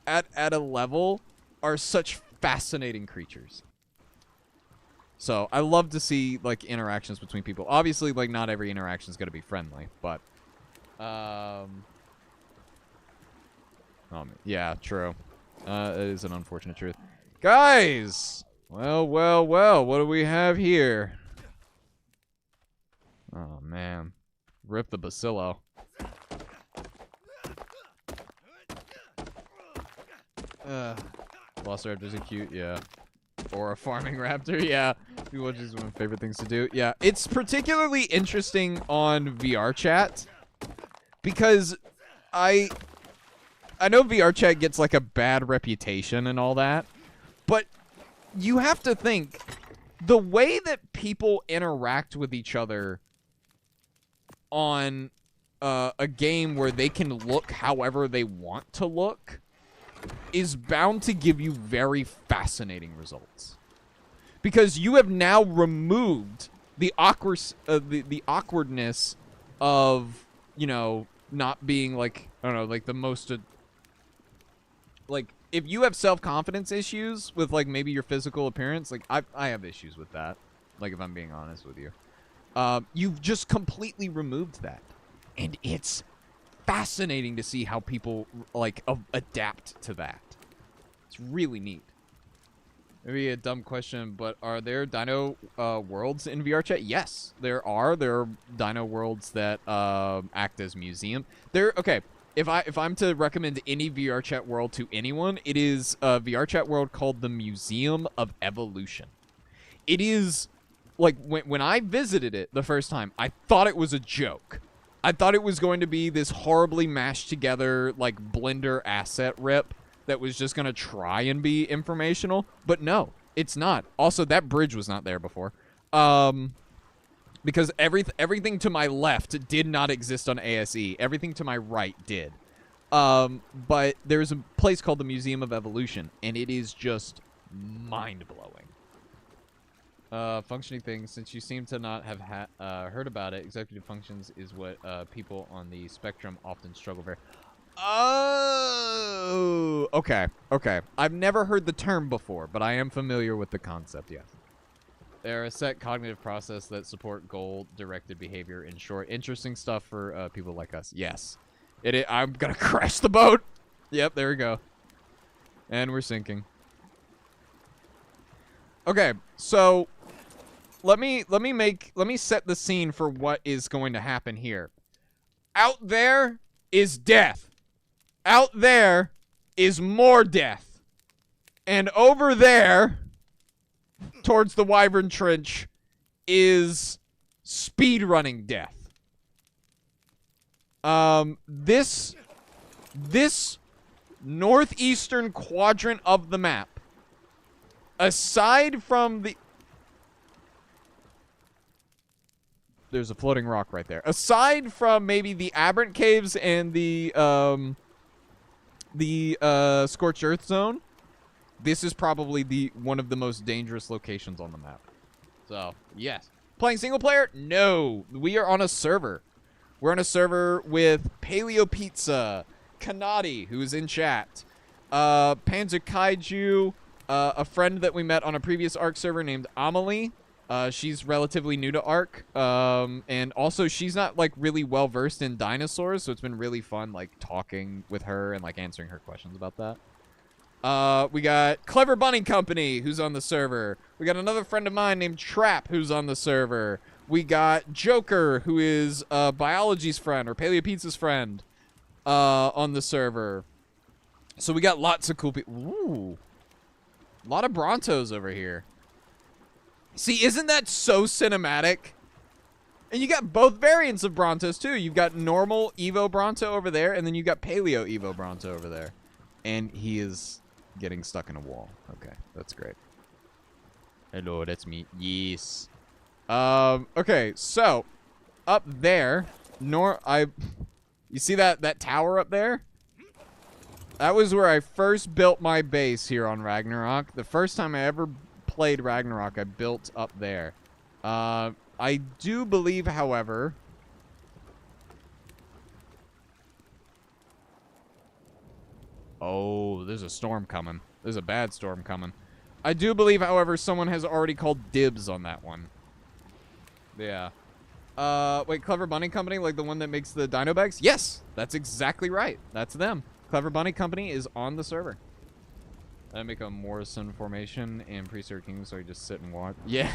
at a level, are such fascinating creatures. So, I love to see, like, interactions between people. Obviously, like, not every interaction is going to be friendly, but, yeah, true. It is an unfortunate truth. Guys! Well, what do we have here? Oh, man. Rip the Bacillo. Velociraptors are cute, yeah. Or a farming raptor, yeah. People just one of my favorite things to do. Yeah, it's particularly interesting on VR chat because I know VR chat gets like a bad reputation and all that, but you have to think the way that people interact with each other on a game where they can look however they want to look is bound to give you very fascinating results. Because you have now removed the awkwardness of, you know, not being like, I don't know, like the most, like, if you have self-confidence issues with, like, maybe your physical appearance, like, I have issues with that, like, if I'm being honest with you. You've just completely removed that. And it's fascinating to see how people, like, adapt to that. It's really neat. Maybe a dumb question, but are there dino worlds in VR chat? Yes, there are. There are dino worlds that act as museum. Okay, if I'm to recommend any VR chat world to anyone, it is a VR chat world called the Museum of Evolution. It is, like, when I visited it the first time, I thought it was a joke. I thought it was going to be this horribly mashed together, like, Blender asset rip that was just going to try and be informational. But no, it's not. Also, that bridge was not there before. Because everything to my left did not exist on ASE. Everything to my right did. But there's a place called the Museum of Evolution, and it is just mind-blowing. Functioning things, since you seem to not have heard about it, executive functions is what people on the spectrum often struggle with. Oh, okay. I've never heard the term before, but I am familiar with the concept, yes. They're a set cognitive process that support goal-directed behavior. In short, interesting stuff for people like us. Yes. I'm gonna crash the boat! Yep, there we go. And we're sinking. Okay, so let me set the scene for what is going to happen here. Out there is death. Out there is more death. And over there, towards the Wyvern Trench, is speedrunning death. This northeastern quadrant of the map, aside from the... There's a floating rock right there. Aside from maybe the Aberrant Caves and the Scorched Earth Zone, this is probably one of the most dangerous locations on the map. So, yes. Playing single player? No. We are on a server. We're on a server with Paleo Pizza, Kanati, who's in chat, Panzer Kaiju, a friend that we met on a previous ARK server named Amelie. She's relatively new to ARK, and also she's not, like, really well-versed in dinosaurs, so it's been really fun, like, talking with her and, like, answering her questions about that. We got Clever Bunny Company, who's on the server. We got another friend of mine named Trap, who's on the server. We got Joker, who is Biology's friend, or Paleo Pizza's friend, on the server. So we got lots of cool people. Ooh. A lot of Brontos over here. See, isn't that so cinematic? And you got both variants of Brontos, too. You've got normal Evo Bronto over there, and then you got Paleo Evo Bronto over there. And he is getting stuck in a wall. Okay, that's great. Hello, that's me. Yes. Okay, so up there, you see that tower up there? That was where I first built my base here on Ragnarok. The first time I ever played Ragnarok, I built up there. I do believe, however, oh, there's a storm coming. There's a bad storm coming. I do believe, however, someone has already called dibs on that one. Yeah. Wait, Clever Bunny Company, like the one that makes the dino bags? Yes, that's exactly right. That's them. Clever Bunny Company is on the server. I make a Morrison formation and Priesthood King, so I just sit and watch. Yeah,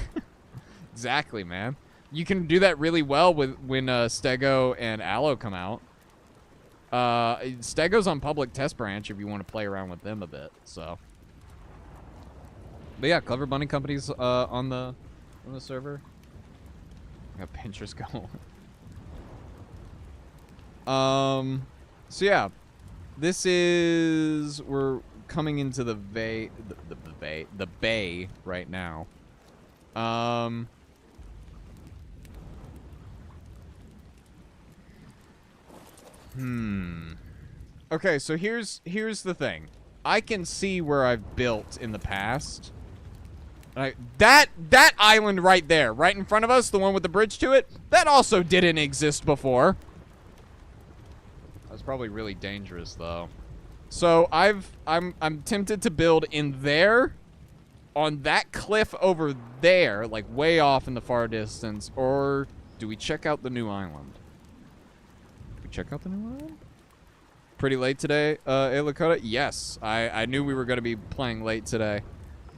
exactly, man. You can do that really well when Stego and Aloe come out. Stego's on public test branch if you want to play around with them a bit. So, but yeah, Clever Bunny Company's on the server. I got Pinterest going. So yeah, we're coming into the bay right now. Okay, so here's the thing. I can see where I've built in the past. That island right there, right in front of us, the one with the bridge to it, that also didn't exist before. That's probably really dangerous though. So I'm tempted to build in there, on that cliff over there, like way off in the far distance, or do we check out the new island? Do we check out the new island? Pretty late today, Lakota? Yes, I knew we were going to be playing late today.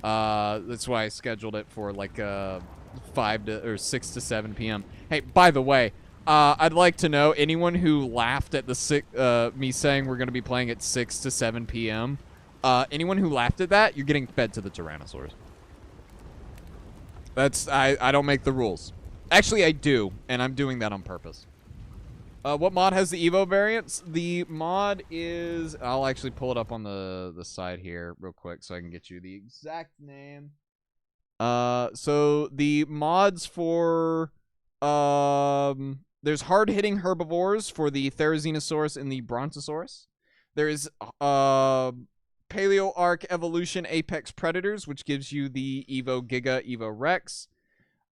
That's why I scheduled it for like 6 to 7 p.m. Hey, by the way, I'd like to know anyone who laughed at the me saying we're going to be playing at 6 to 7 p.m. Anyone who laughed at that, you're getting fed to the Tyrannosaurs. I don't make the rules. Actually, I do, and I'm doing that on purpose. What mod has the Evo variants? The mod is... I'll actually pull it up on the side here real quick so I can get you the exact name. So the mods for... there's hard-hitting herbivores for the Therizinosaurus and the Brontosaurus. There is Paleo Arc Evolution Apex Predators, which gives you the Evo Giga, Evo Rex.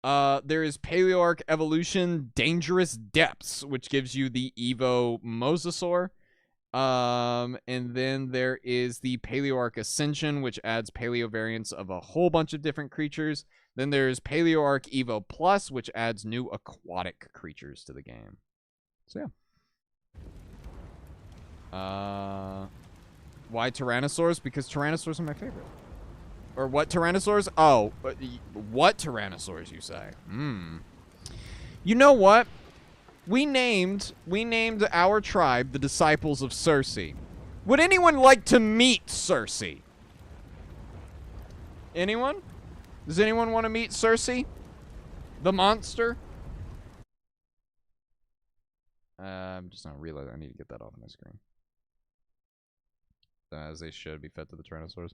There is Paleoarch Evolution Dangerous Depths, which gives you the Evo Mosasaur. And then there is the Paleoarch Ascension, which adds paleo variants of a whole bunch of different creatures. Then there's Paleoarch Evo Plus, which adds new aquatic creatures to the game. So yeah. Why Tyrannosaurs? Because Tyrannosaurs are my favorite. Or what Tyrannosaurs? Oh, what Tyrannosaurs, you say? You know what? We named our tribe the Disciples of Circe. Would anyone like to meet Circe? Anyone? Does anyone want to meet Circe? The monster? I'm just not realizing I need to get that off my screen. As they should be fed to the Tyrannosaurs.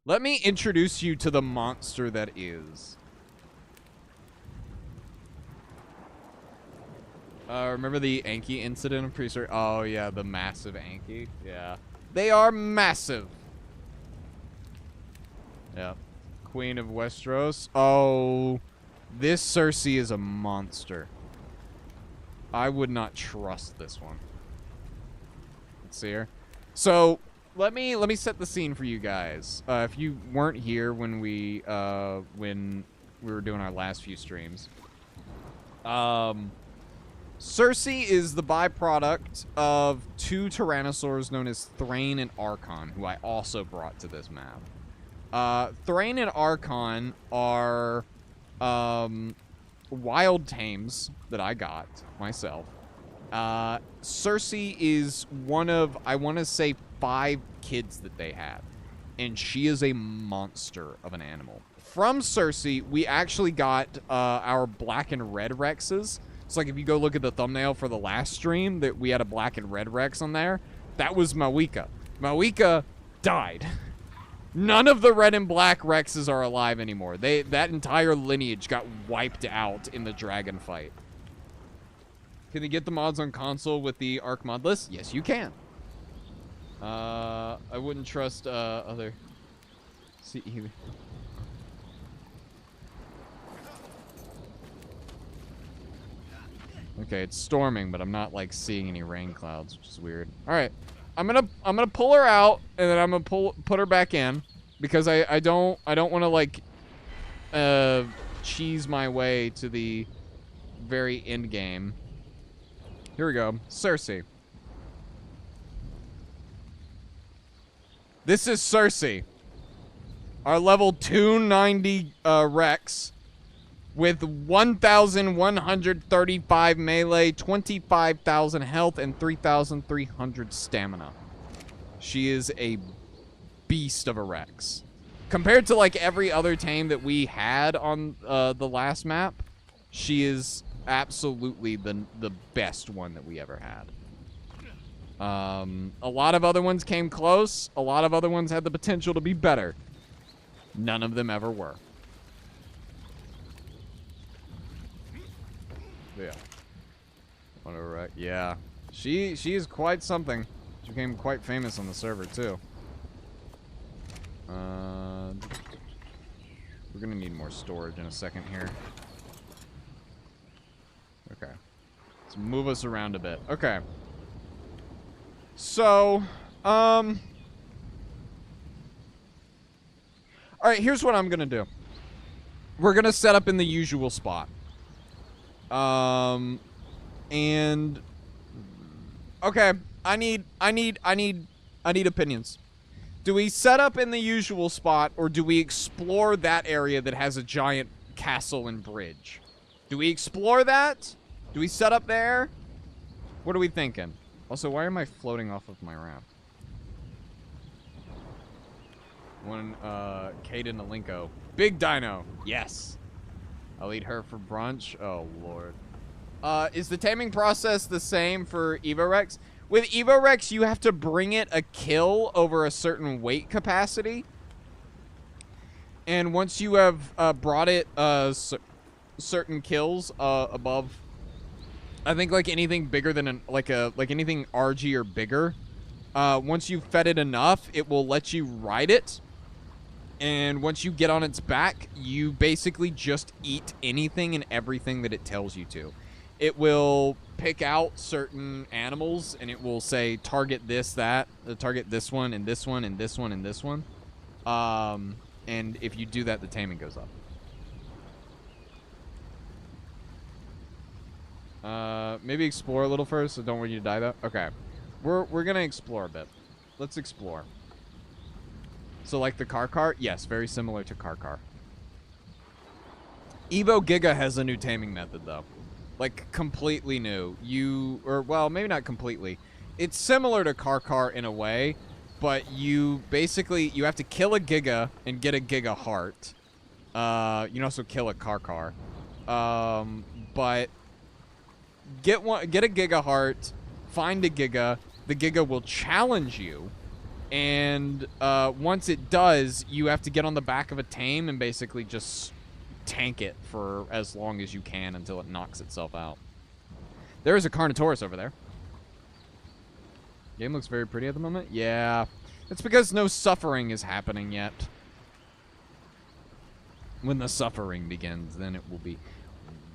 Let me introduce you to the monster that is. Remember the Anki incident in Prehistoric? Oh, yeah, the massive Anki. Yeah. They are massive. Yeah. Queen of Westeros. Oh, this Circe is a monster. I would not trust this one. Let's see here. So... Let me set the scene for you guys. If you weren't here when we were doing our last few streams, Circe is the byproduct of two Tyrannosaurs known as Thrain and Archon, who I also brought to this map. Thrain and Archon are wild tames that I got myself. Circe is one of, I want to say, 5 kids that they had, and she is a monster of an animal. From Circe, we actually got our black and red Rexes. So like if you go look at the thumbnail for the last stream, that we had a black and red Rex on there, that was Mawika. Mawika died. None of the red and black Rexes are alive anymore. That entire lineage got wiped out in the dragon fight. Can you get the mods on console with the Arc mod list? Yes, you can. I wouldn't trust other. See either. Okay, it's storming, but I'm not like seeing any rain clouds, which is weird. All right, I'm gonna pull her out, and then I'm gonna put her back in because I don't want to like cheese my way to the very end game. Here we go, Circe. This is Circe, our level 290 Rex. with 1,135 melee, 25,000 health, and 3,300 stamina. She is a beast of a Rex. Compared to, like, every other tame that we had on the last map, she is absolutely the best one that we ever had. A lot of other ones came close. A lot of other ones had the potential to be better. None of them ever were. Yeah. Whatever, right? Yeah. She is quite something. She became quite famous on the server, too. We're gonna need more storage in a second here. Okay. Let's move us around a bit. Okay. So, alright, here's what I'm gonna do. We're gonna set up in the usual spot. And okay, I need opinions. Do we set up in the usual spot, or do we explore that area that has a giant castle and bridge? Do we explore that? Do we set up there? What are we thinking? Also, why am I floating off of my raft? One, Kaden Alinko. Big Dino. Yes. I'll eat her for brunch. Oh, Lord. Is the taming process the same for Evorex? With Evorex, you have to bring it a kill over a certain weight capacity. And once you have brought it certain kills above, I think like anything bigger than like anything RG or bigger, once you've fed it enough, it will let you ride it. And once you get on its back, you basically just eat anything and everything that it tells you to. It will pick out certain animals, and it will say, target this, that, target this one, and this one, and this one, and this one. And if you do that, the taming goes up. Maybe explore a little first, so don't want you to die, though. Okay. We're gonna explore a bit. Let's explore. So, like the Karkar? Yes, very similar to Karkar. Evo Giga has a new taming method, though. Like, completely new. Well, maybe not completely. It's similar to Karkar in a way, but you have to kill a Giga and get a Giga heart. You can also kill a Karkar. But get a Giga heart, find a Giga, the Giga will challenge you, and once it does, you have to get on the back of a tame and basically just tank it for as long as you can until it knocks itself out. There is a Carnotaurus over there. Game looks very pretty at the moment. Yeah. It's because no suffering is happening yet. When the suffering begins, then it will be...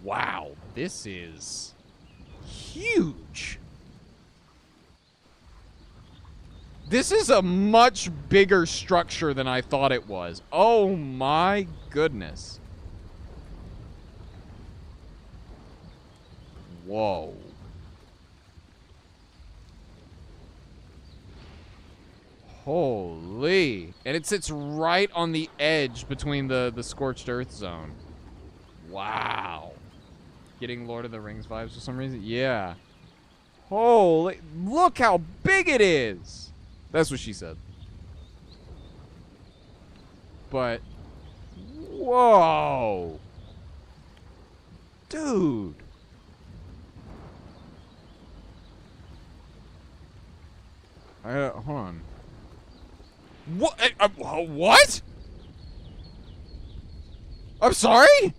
Wow. This is... huge. This is a much bigger structure than I thought it was. Oh my goodness. Whoa. Holy. And it sits right on the edge between the Scorched Earth zone. Wow. Getting Lord of the Rings vibes for some reason? Yeah. Holy. Look how big it is. That's what she said. But. Whoa. Dude. Hold on. What? What? I'm sorry?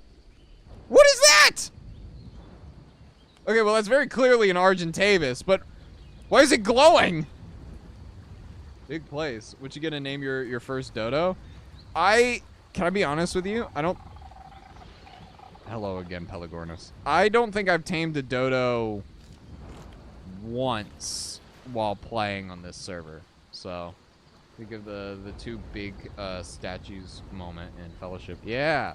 What is that? Okay, well, that's very clearly an Argentavis, but why is it glowing? Big place. What you gonna name your first dodo? Can I be honest with you? I don't... Hello again, Pelagornis. I don't think I've tamed a dodo once while playing on this server. So, think of the two big statues moment in Fellowship. Yeah.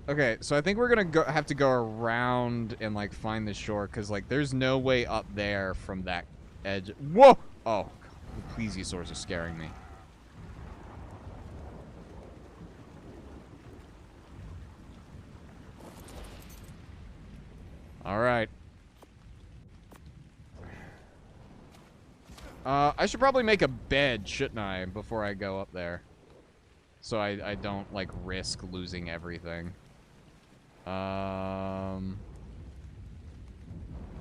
Okay, so I think we're gonna have to go around and like find the shore, because like there's no way up there from that edge. Whoa! Oh, God, the plesiosaurs are scaring me. All right. I should probably make a bed, shouldn't I, before I go up there? So I don't, like, risk losing everything.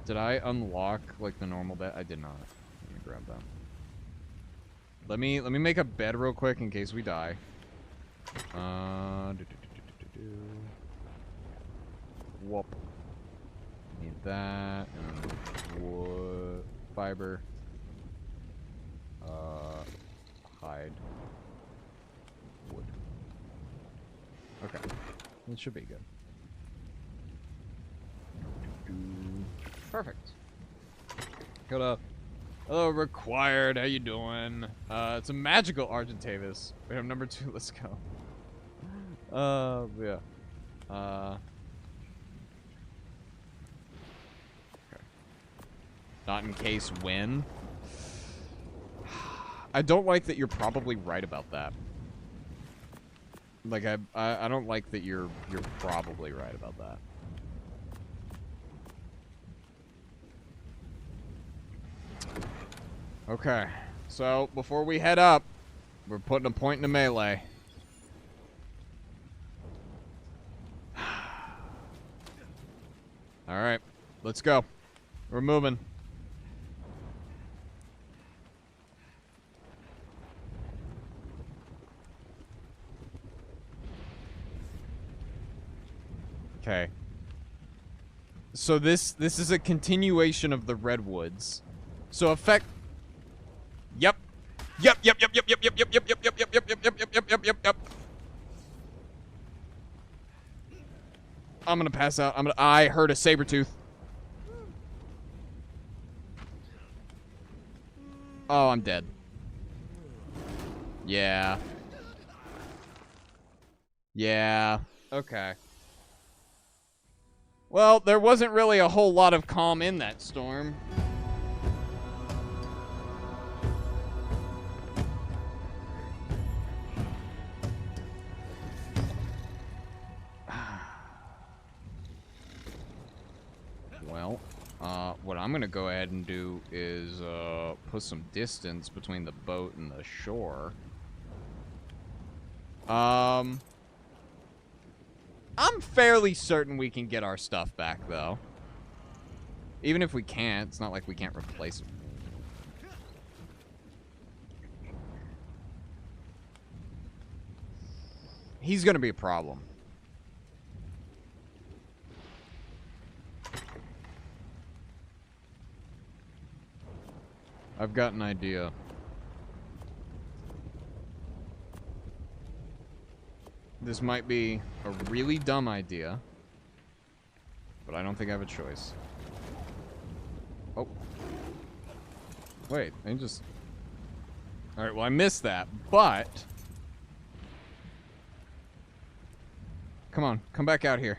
Did I unlock, like, the normal bed? I did not. Let me grab that. Let me make a bed real quick in case we die. Whoop. Need that. And wood. Fiber. Hide. Wood. Okay. That should be good. Perfect. Hello. Hello, required. How you doing? It's a magical Argentavis. We have number 2. Let's go. Yeah. Okay. Not in case when. I don't like that you're probably right about that. Like, I don't like that you're probably right about that. Okay, so before we head up, we're putting a point in the melee. Alright, let's go. We're moving. Okay. So this is a continuation of the redwoods. So effect. Yep. Yep. I'm gonna pass out. I heard a saber tooth. Oh, I'm dead. Yeah. Yeah. Okay. Well, there wasn't really a whole lot of calm in that storm. Well, what I'm gonna go ahead and do is, put some distance between the boat and the shore. I'm fairly certain we can get our stuff back, though. Even if we can't, it's not like we can't replace it. He's gonna be a problem. I've got an idea. This might be a really dumb idea, but I don't think I have a choice. Oh. Wait, I just... Alright, well, I missed that, but... Come on, come back out here.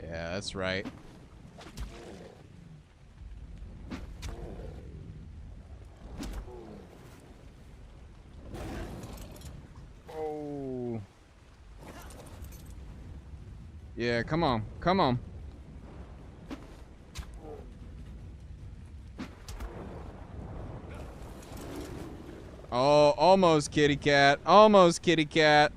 Yeah, that's right. Oh. Yeah, come on, come on. Oh, almost, kitty cat. Almost, kitty cat.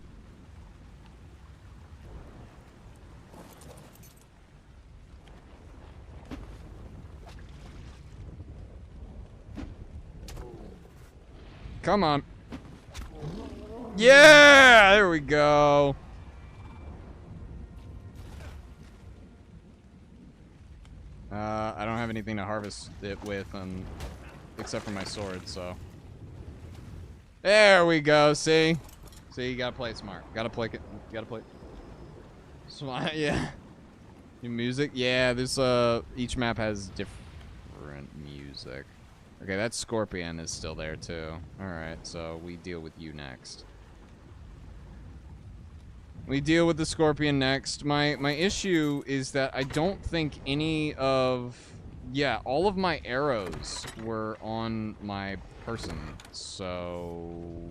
Come on. Yeah! There we go. I don't have anything to harvest it with, except for my sword, so... There we go, see? See, you gotta play it smart. Gotta play it. Gotta play it. Smart, yeah. New music? Yeah, this, each map has different music. Okay, that scorpion is still there, too. Alright, so we deal with you next. We deal with the scorpion next. My issue is that I don't think any of... Yeah, all of my arrows were on my person, so...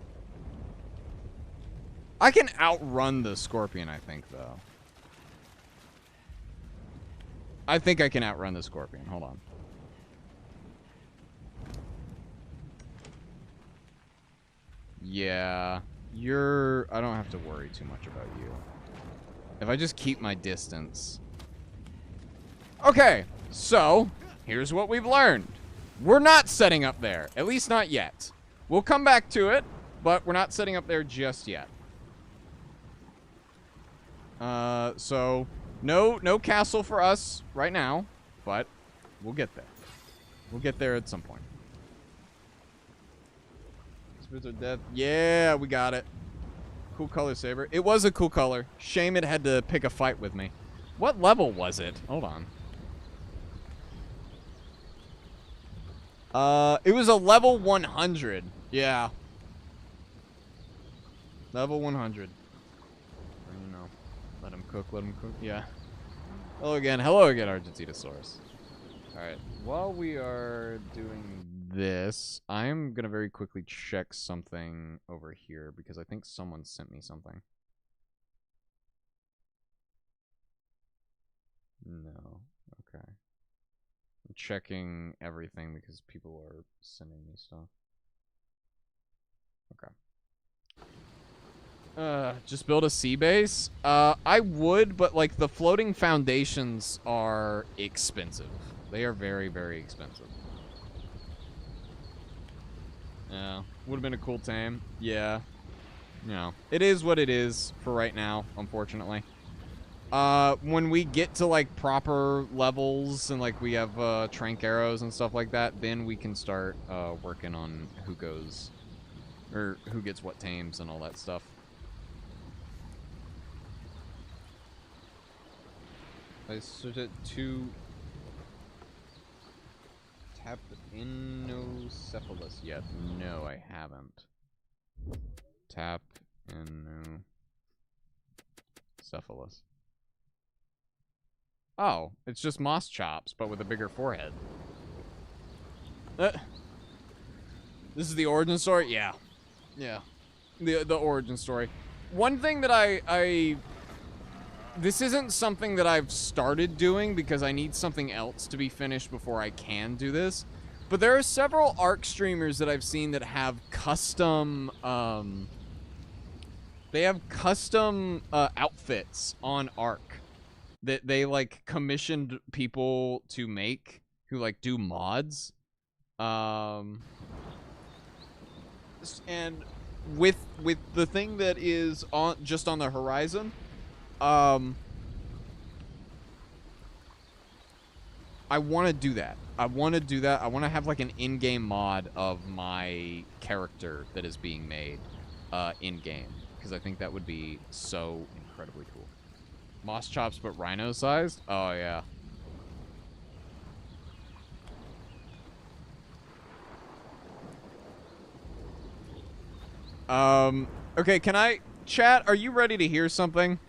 I can outrun the scorpion, I think, though. I think I can outrun the scorpion. Hold on. Yeah, I don't have to worry too much about you. If I just keep my distance. Okay, so here's what we've learned. We're not setting up there, at least not yet. We'll come back to it, but we're not setting up there just yet. So no castle for us right now, but we'll get there. We'll get there at some point. Spirits of Death. Yeah, we got it. Cool color, Saber. It was a cool color. Shame it had to pick a fight with me. What level was it? Hold on. It was a level 100. Yeah. Level 100. You know, let him cook, Yeah. Hello again, Argentinosaurus. Alright, while we are doing this, I'm gonna very quickly check something over here, because I think someone sent me something. No. Okay. I'm checking everything because people are sending me stuff. Okay. Just build a sea base? I would, but like the floating foundations are expensive. They are very, very expensive. Yeah. Would have been a cool tame. Yeah. You know, it is what it is for right now, unfortunately. When we get to like proper levels and like we have trank arrows and stuff like that, then we can start working on who goes or who gets what tames and all that stuff. I started to tap Inocephalus yet. No, I haven't. Tap Inocephalus. Oh, it's just moss chops, but with a bigger forehead. This is the origin story? Yeah. Yeah. The origin story. One thing that this isn't something that I've started doing because I need something else to be finished before I can do this. But there are several ARC streamers that I've seen that have custom, outfits on ARC that they, like, commissioned people to make who, like, do mods. And with the thing that is just on the horizon, I want to do that. I want to have like an in-game mod of my character that is being made in-game, because I think that would be so incredibly cool. Moss chops but rhino-sized? Oh, yeah. Okay, can I... Chat, are you ready to hear something?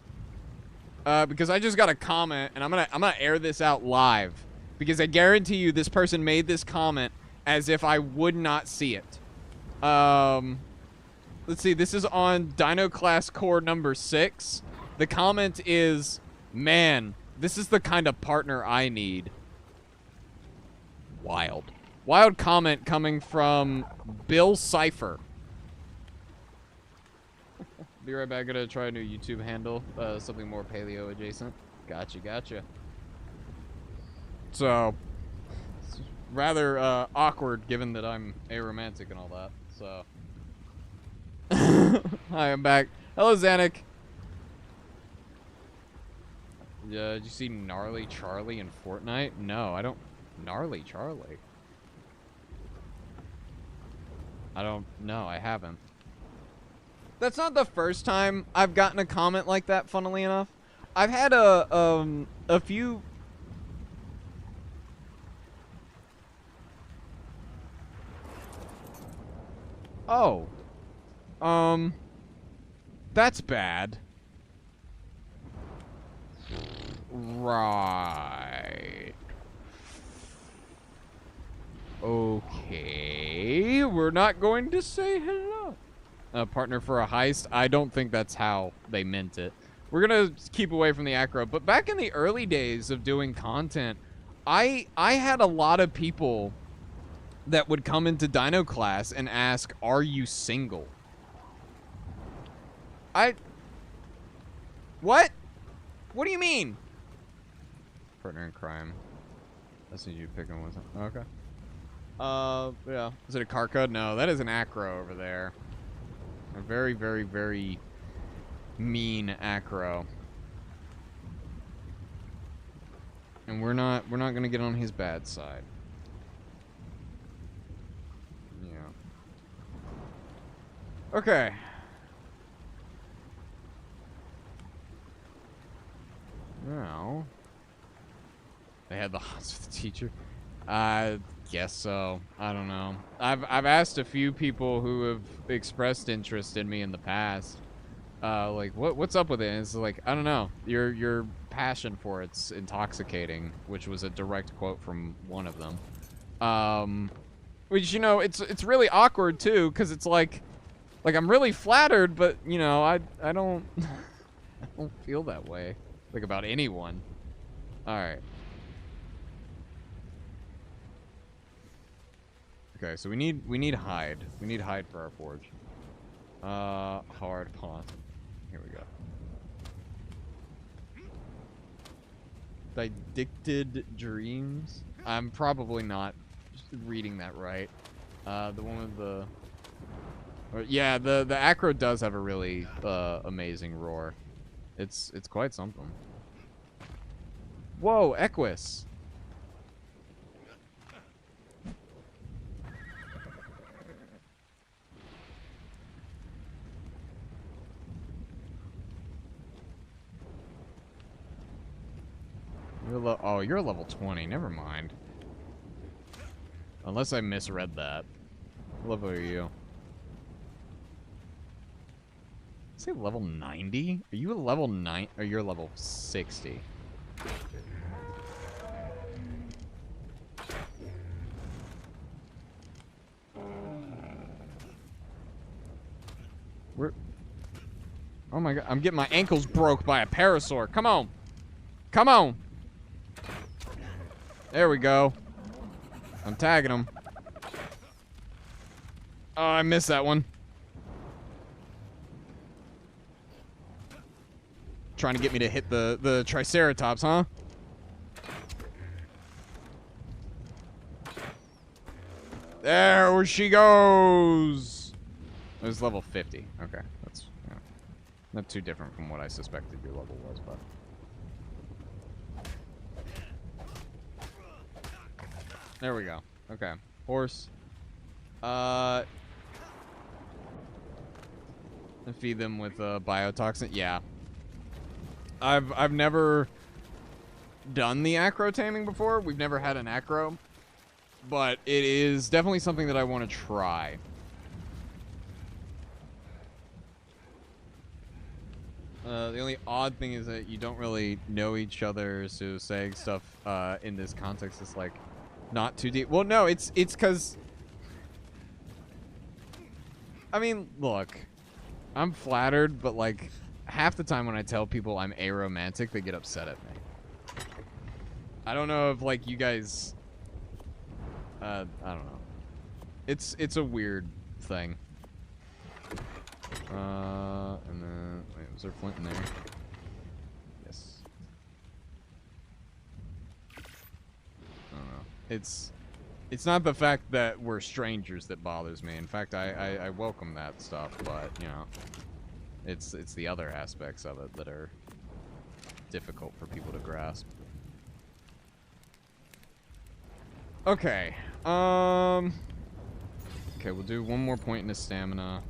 Because I just got a comment, and I'm gonna air this out live. Because I guarantee you this person made this comment as if I would not see it. Let's see, this is on Dino Class Core number 6. The comment is, man, this is the kind of partner I need. Wild. Wild comment coming from Bill Cipher. Be right back, gonna try a new YouTube handle, something more paleo adjacent. Gotcha. So, it's rather awkward given that I'm aromantic and all that, so. Hi, I'm back. Hello, Zanuck. Did you see Gnarly Charlie in Fortnite? No, I don't. Gnarly Charlie? I don't know, I haven't. That's not the first time I've gotten a comment like that, funnily enough. I've had a few... Oh. That's bad. Right. Okay. We're not going to say hello. A partner for a heist? I don't think that's how they meant it. We're gonna keep away from the aggro. But back in the early days of doing content, I had a lot of people that would come into Dino class and ask, "Are you single?" What? What do you mean? Partner in crime. I see you picking one. Okay. Yeah. Is it a car code? No, that is an acro over there. A very, very, very mean acro. And we're not gonna get on his bad side. Yeah. Okay. Now, they had the hots for the teacher. I guess so. I don't know. I've asked a few people who have expressed interest in me in the past. Like what's up with it? And it's like, I don't know. Your passion for it's intoxicating, which was a direct quote from one of them. Which, you know, it's really awkward too, because it's like I'm really flattered, but you know, I don't I don't feel that way. Like about anyone. Alright. Okay, so we need hide. We need hide for our forge. Hard pawn. Here we go. Didacted dreams? I'm probably not reading that right. The one with the... yeah, the acro does have a really amazing roar. It's quite something. Whoa, Equus. Oh, you're level 20. Never mind. Unless I misread that. What level are you? Say level 90? Are you a level 9? Or you're level 60? We're... oh my god, I'm getting my ankles broke by a parasaur. Come on. Come on. There we go. I'm tagging him. Oh, I missed that one. Trying to get me to hit the Triceratops, huh? There she goes. It was level 50. Okay, that's not too different from what I suspected your level was, but. There we go. Okay, horse. Feed them with biotoxin. Yeah. I've never done the acro taming before. We've never had an acro, but it is definitely something that I want to try. The only odd thing is that you don't really know each other, so saying stuff in this context is like not too deep. Well, no, it's because I mean, look, I'm flattered, but like half the time when I tell people I'm aromantic, they get upset at me. I don't know if like you guys I don't know. It's a weird thing. And then wait, was there flint in there? Yes. I don't know. It's not the fact that we're strangers that bothers me. In fact, I welcome that stuff, but you know, it's the other aspects of it that are difficult for people to grasp. Okay. Okay, we'll do one more point in the stamina,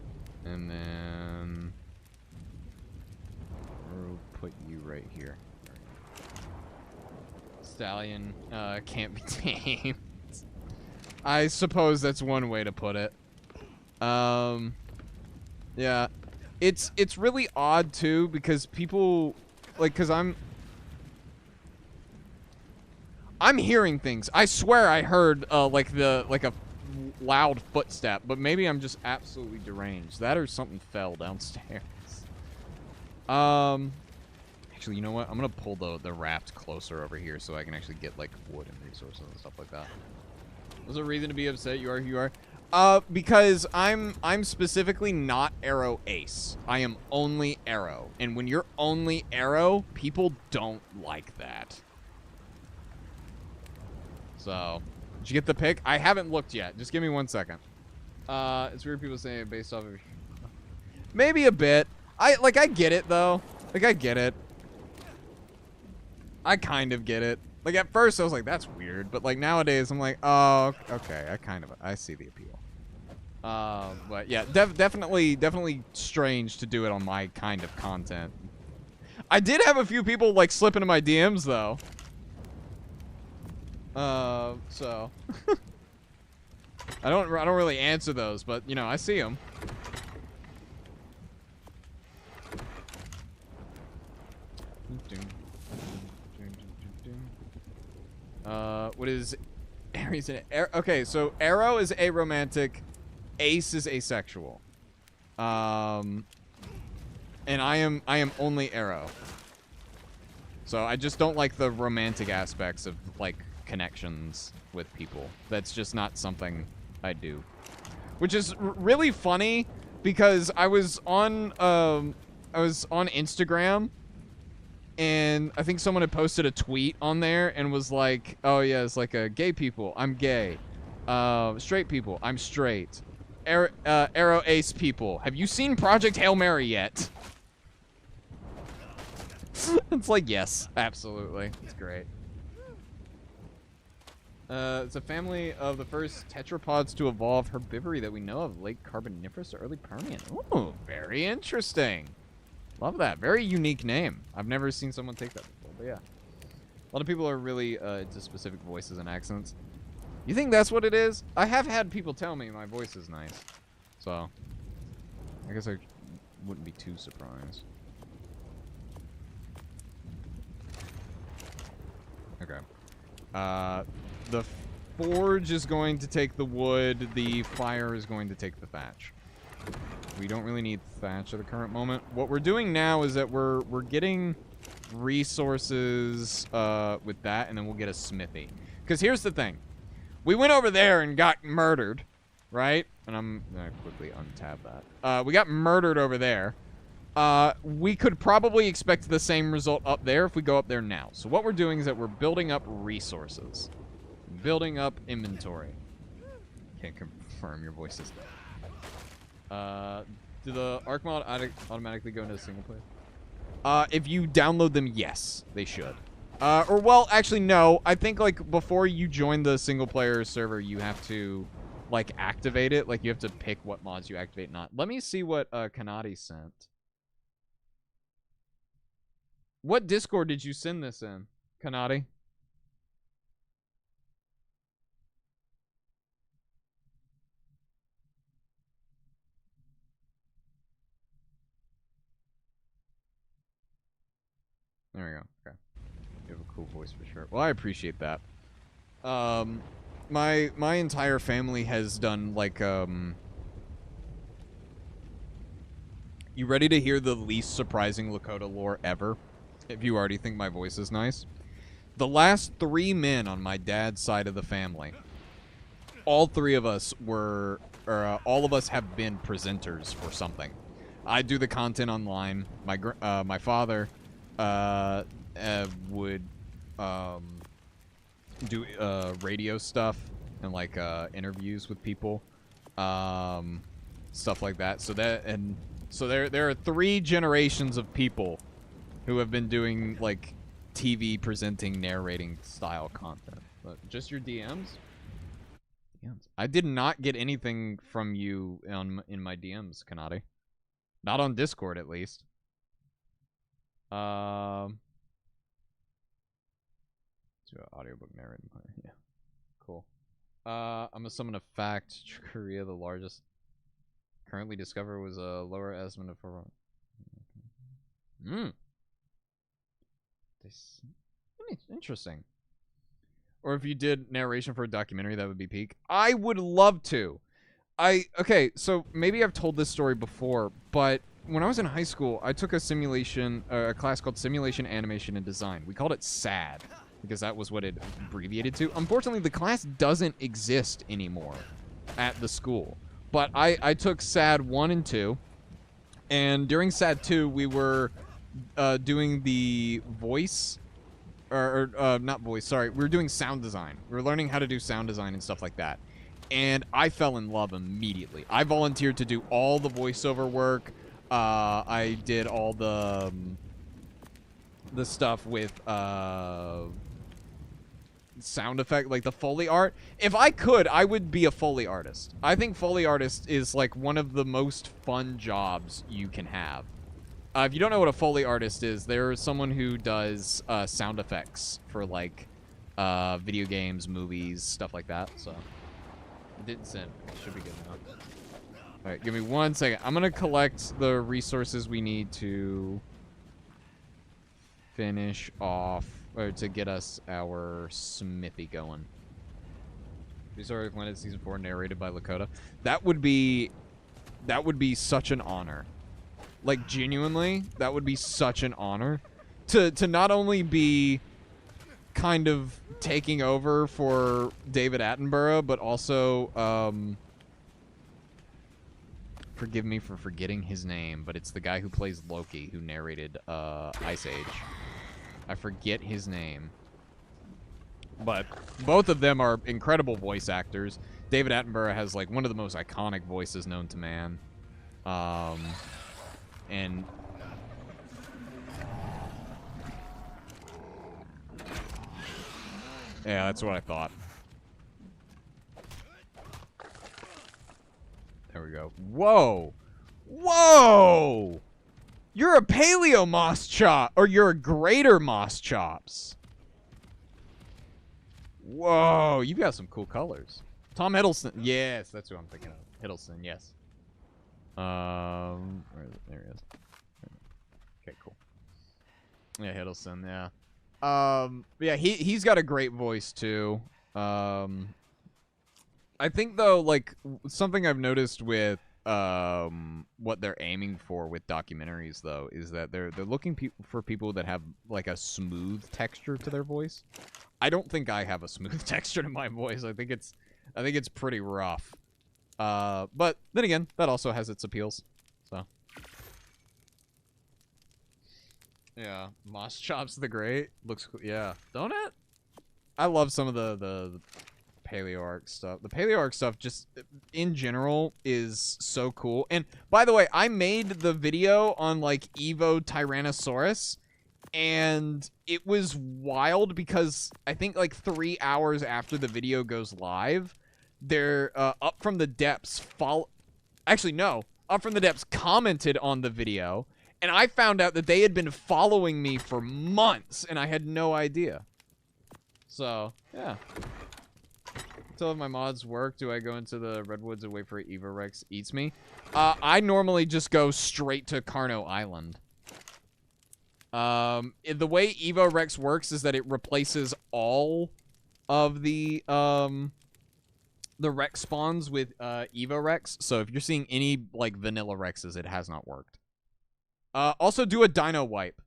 and then we'll put you right here. Stallion can't be tamed. I suppose that's one way to put it. Yeah. It's really odd too, because people like, cause I'm hearing things. I swear I heard like a loud footstep, but maybe I'm just absolutely deranged. That or something fell downstairs. Actually, you know what? I'm gonna pull the raft closer over here so I can actually get like wood and resources and stuff like that. There's a reason to be upset. You are who you are. Because I'm specifically not Arrow Ace. I am only Arrow. And when you're only Arrow, people don't like that. So, did you get the pick? I haven't looked yet. Just give me 1 second. It's weird people saying it based off of... Maybe a bit. I get it, though. Like, I get it. I kind of get it. Like, at first, I was like, that's weird. But, like, nowadays, I'm like, oh, okay. I see the appeal. But, yeah, definitely strange to do it on my kind of content. I did have a few people, like, slip into my DMs, though. So. I don't really answer those, but, you know, I see them. What is Aries in it? Okay, so Arrow is aromantic, Ace is asexual. And I am only Arrow. So I just don't like the romantic aspects of like connections with people. That's just not something I do. Which is really funny because I was on Instagram. And I think someone had posted a tweet on there and was like, oh, yeah, it's like gay people. I'm gay. Straight people. I'm straight. Arrow Ace people. Have you seen Project Hail Mary yet? It's like, yes, absolutely. It's great. It's a family of the first tetrapods to evolve herbivory that we know of. Late Carboniferous or early Permian. Ooh, very interesting. Love that. Very unique name. I've never seen someone take that before, but yeah. A lot of people are really into specific voices and accents. You think that's what it is? I have had people tell me my voice is nice. So, I guess I wouldn't be too surprised. Okay. The forge is going to take the wood. The fire is going to take the thatch. We don't really need thatch at the current moment. What we're doing now is that we're getting resources with that, and then we'll get a smithy. Because here's the thing. We went over there and got murdered, right? And I'm going to quickly untab that. We got murdered over there. We could probably expect the same result up there if we go up there now. So what we're doing is that we're building up resources. Building up inventory. Can't confirm your voices. Do the Arc mod automatically go into single player? If you download them, yes, they should. Or, well, actually, no. I think, like, before you join the single player server, you have to, like, activate it. Like, you have to pick what mods you activate, not. Let me see what, Kanati sent. What Discord did you send this in, Kanati? There we go. Okay. You have a cool voice for sure. Well, I appreciate that. My entire family has done like You ready to hear the least surprising Lakota lore ever? If you already think my voice is nice. The last 3 men on my dad's side of the family, all 3 of us were, or all of us have been presenters for something. I do the content online. My father would do radio stuff and like interviews with people, stuff like that. So there are 3 generations of people who have been doing like TV presenting, narrating style content. But just your DMs? DMs. I did not get anything from you in my DMs, Kanati. Not on Discord, at least. To audiobook narrating. Yeah. Cool. I'm gonna summon a fact. Korea, the largest currently discovered, was a lower estimate of 4. Interesting. Or if you did narration for a documentary, that would be peak. I would love to. Okay, so maybe I've told this story before, but when I was in high school, I took a class called Simulation, Animation, and Design. We called it SAD because that was what it abbreviated to. Unfortunately, the class doesn't exist anymore at the school. But I took SAD 1 and 2, and during SAD 2, we were doing the voice, not voice, sorry. We were doing sound design. We were learning how to do sound design and stuff like that. And I fell in love immediately. I volunteered to do all the voiceover work. I did all the stuff with sound effect, like the Foley art. If I could, I would be a Foley artist. I think Foley artist is like one of the most fun jobs you can have. If you don't know what a Foley artist is, there's someone who does sound effects for like video games, movies, stuff like that. So it didn't send. It should be good now. All right, give me 1 second. I'm gonna collect the resources we need to finish off, or to get us our smithy going. Restored Planet Season 4 narrated by Lakota. That would be such an honor. Like, genuinely, that would be such an honor to not only be kind of taking over for David Attenborough, but also forgive me for forgetting his name, but it's the guy who plays Loki, who narrated Ice Age. I forget his name. But both of them are incredible voice actors. David Attenborough has, like, one of the most iconic voices known to man. And yeah, that's what I thought. There we go. Whoa! Whoa! You're a paleo moss chop, or you're a greater moss chops. Whoa, you've got some cool colors. Tom Hiddleston. Yes, that's who I'm thinking of. Hiddleston, yes. Where is it? There he is. Okay, cool. Yeah, Hiddleston, yeah. Yeah, he's got a great voice, too. I think, though, like, something I've noticed with, what they're aiming for with documentaries, though, is that they're looking for people that have, like, a smooth texture to their voice. I don't think I have a smooth texture to my voice. I think it's pretty rough. But then again, that also has its appeals. So yeah, Moss Chops the Great looks cool. Yeah, don't it? I love some of the paleoarc stuff. The paleoarc stuff, just in general, is so cool. And by the way, I made the video on like Evo Tyrannosaurus, and it was wild because I think like 3 hours after the video goes live, they're Up From the Depths Up From the Depths commented on the video, and I found out that they had been following me for months, and I had no idea. So, yeah. Until my mods work, do I go into the Redwoods and wait for Evo Rex eats me? I normally just go straight to Carno Island. The way Evo Rex works is that it replaces all of the Rex spawns with Evo Rex. So if you're seeing any like vanilla Rexes, it has not worked. Also do a dino wipe.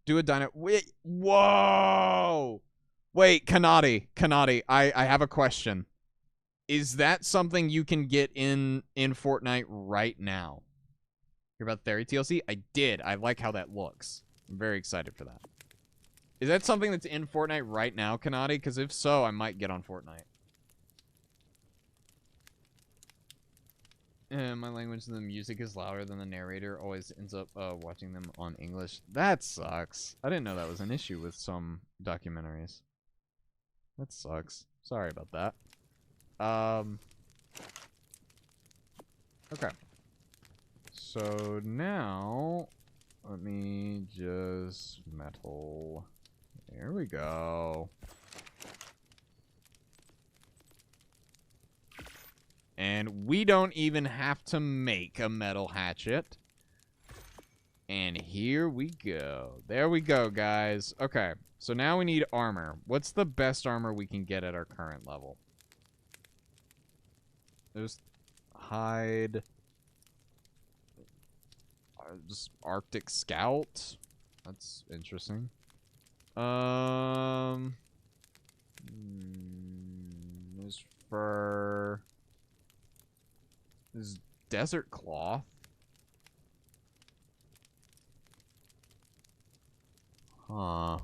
Wait, whoa! Wait, Kanati, I have a question. Is that something you can get in Fortnite right now? Hear about Theory TLC? I did. I like how that looks. I'm very excited for that. Is that something that's in Fortnite right now, Kanati? Because if so, I might get on Fortnite. My language and the music is louder than the narrator. Always ends up watching them on English. That sucks. I didn't know that was an issue with some documentaries. That sucks. Sorry about that. Okay. So now, let me just metal. There we go. And we don't even have to make a metal hatchet. And here we go. There we go, guys. Okay, so now we need armor. What's the best armor we can get at our current level? There's hide. Just Arctic Scout. That's interesting. This fur. This desert cloth. Huh.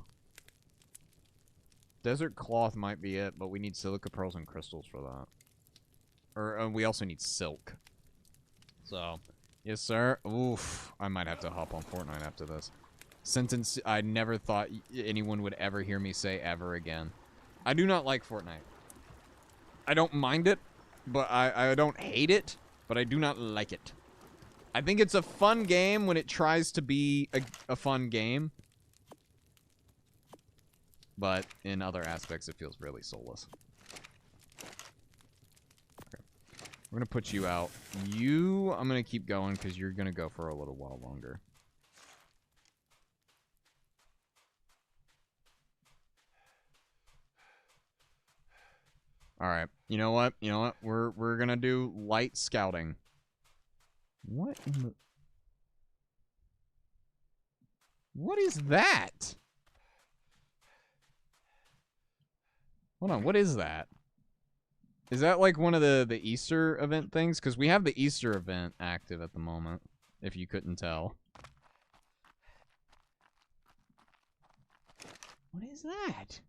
Desert cloth might be it, but we need silica pearls and crystals for that. Or we also need silk. So, yes, sir. Oof. I might have to hop on Fortnite after this. Sentence I never thought anyone would ever hear me say ever again. I do not like Fortnite. I don't mind it, but I don't hate it, but I do not like it. I think it's a fun game when it tries to be a fun game. But in other aspects, it feels really soulless. Okay. We're going to put you out. I'm going to keep going because you're going to go for a little while longer. All right. You know what? You know what? We're going to do light scouting. What in the... What is that? Hold on, what is that? Is that like one of the Easter event things? Because we have the Easter event active at the moment, if you couldn't tell. What is that?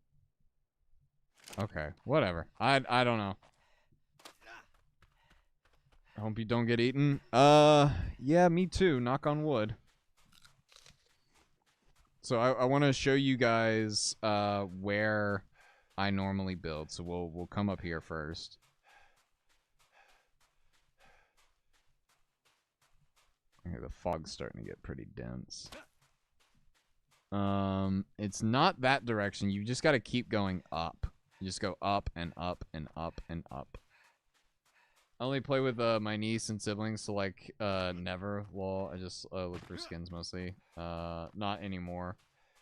Okay, whatever. I don't know. I hope you don't get eaten. Yeah, me too. Knock on wood. So I want to show you guys where I normally build. So we'll come up here first. Okay, the fog's starting to get pretty dense. It's not that direction. You just got to keep going up. You just go up and up and up and up. I only play with my niece and siblings, so like never. Well, I just look for skins mostly. Not anymore.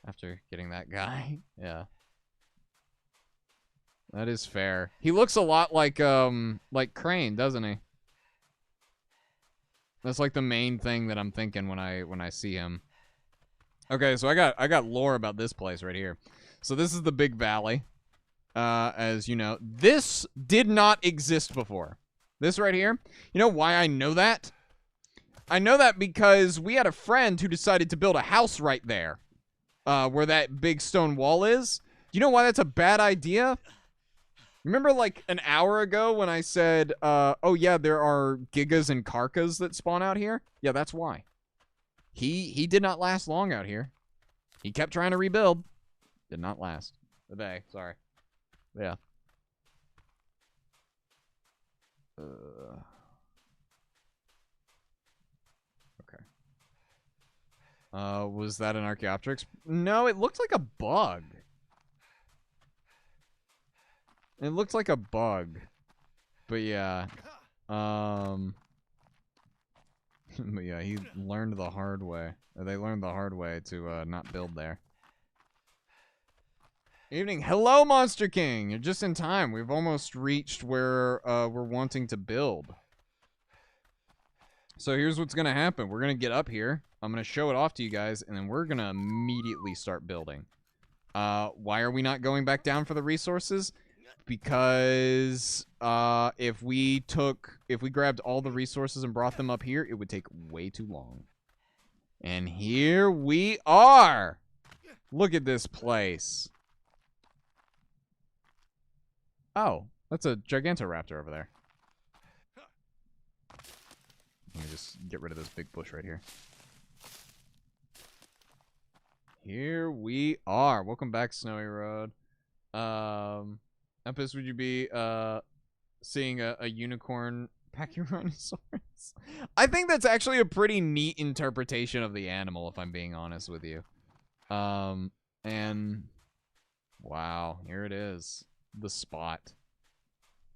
After getting that guy, yeah. That is fair. He looks a lot like Crane, doesn't he? That's like the main thing that I'm thinking when I see him. Okay, so I got lore about this place right here. So this is the Big Valley. As you know, this did not exist before. This right here. You know why I know that? I know that because we had a friend who decided to build a house right there. Where that big stone wall is. Do you know why that's a bad idea? Remember like an hour ago when I said, oh yeah, there are Gigas and Karkas that spawn out here? Yeah, that's why. He did not last long out here. He kept trying to rebuild. Did not last. The day, sorry. Yeah. Okay. Was that an Archaeopteryx? No, it looked like a bug. It looks like a bug. But yeah. But yeah, he learned the hard way. Or they learned the hard way to not build there. Evening. Hello, Monster King! You're just in time. We've almost reached where we're wanting to build. So here's what's going to happen. We're going to get up here. I'm going to show it off to you guys, and then we're going to immediately start building. Why are we not going back down for the resources? Because if we grabbed all the resources and brought them up here, it would take way too long. And here we are! Look at this place. Oh, that's a Gigantoraptor over there. Let me just get rid of this big bush right here. Here we are. Welcome back, Snowy Road. How pissed would you be seeing a unicorn Pachyrhinosaurus? I think that's actually a pretty neat interpretation of the animal, if I'm being honest with you. And wow, here it is. The spot.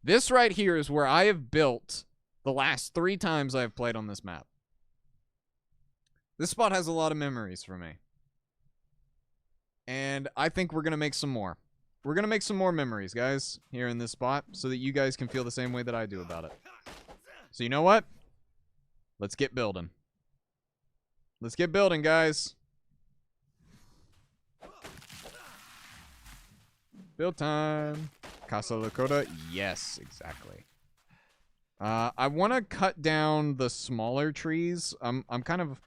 This right here is where I have built the last 3 times I've played on this map. This spot has a lot of memories for me. And I think we're going to make some more. We're going to make some more memories, guys, here in this spot, so that you guys can feel the same way that I do about it. So you know what? Let's get building. Let's get building, guys. Build time. Casa Lakota? Yes, exactly. I want to cut down the smaller trees. I'm kind of...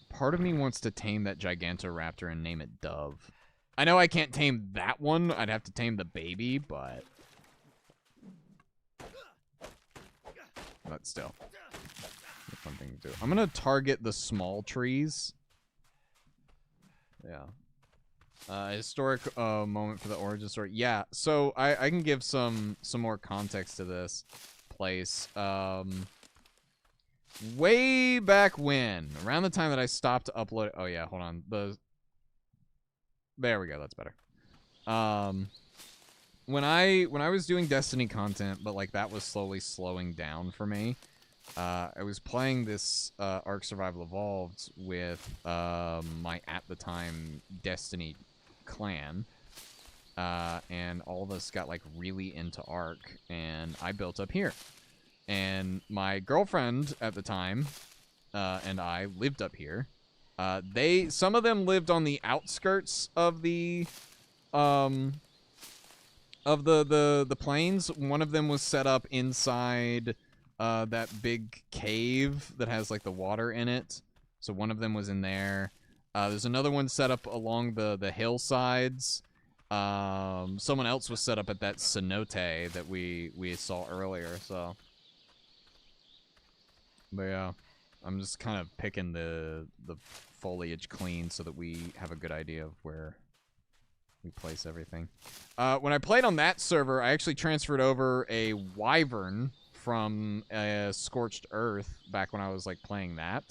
Part of me wants to tame that Gigantoraptor and name it Dove. I know I can't tame that one. I'd have to tame the baby, but... But still. It's a fun thing to do. I'm going to target the small trees. Yeah. Historic moment for the origin story. Yeah, so I can give some more context to this place. Way back when, around the time that I stopped uploading. Oh yeah, hold on. There we go. That's better. When I was doing Destiny content, but like that was slowing down for me. I was playing this Ark Survival Evolved with my at the time Destiny clan, and all of us got like really into Ark, and I built up here. And my girlfriend at the time and I lived up here. Some of them lived on the outskirts of the plains. One of them was set up inside that big cave that has like the water in it. So one of them was in there. There's another one set up along the hillsides. Someone else was set up at that cenote that we saw earlier. So. But yeah, I'm just kind of picking the foliage clean so that we have a good idea of where we place everything. When I played on that server, I actually transferred over a wyvern from Scorched Earth back when I was like playing that.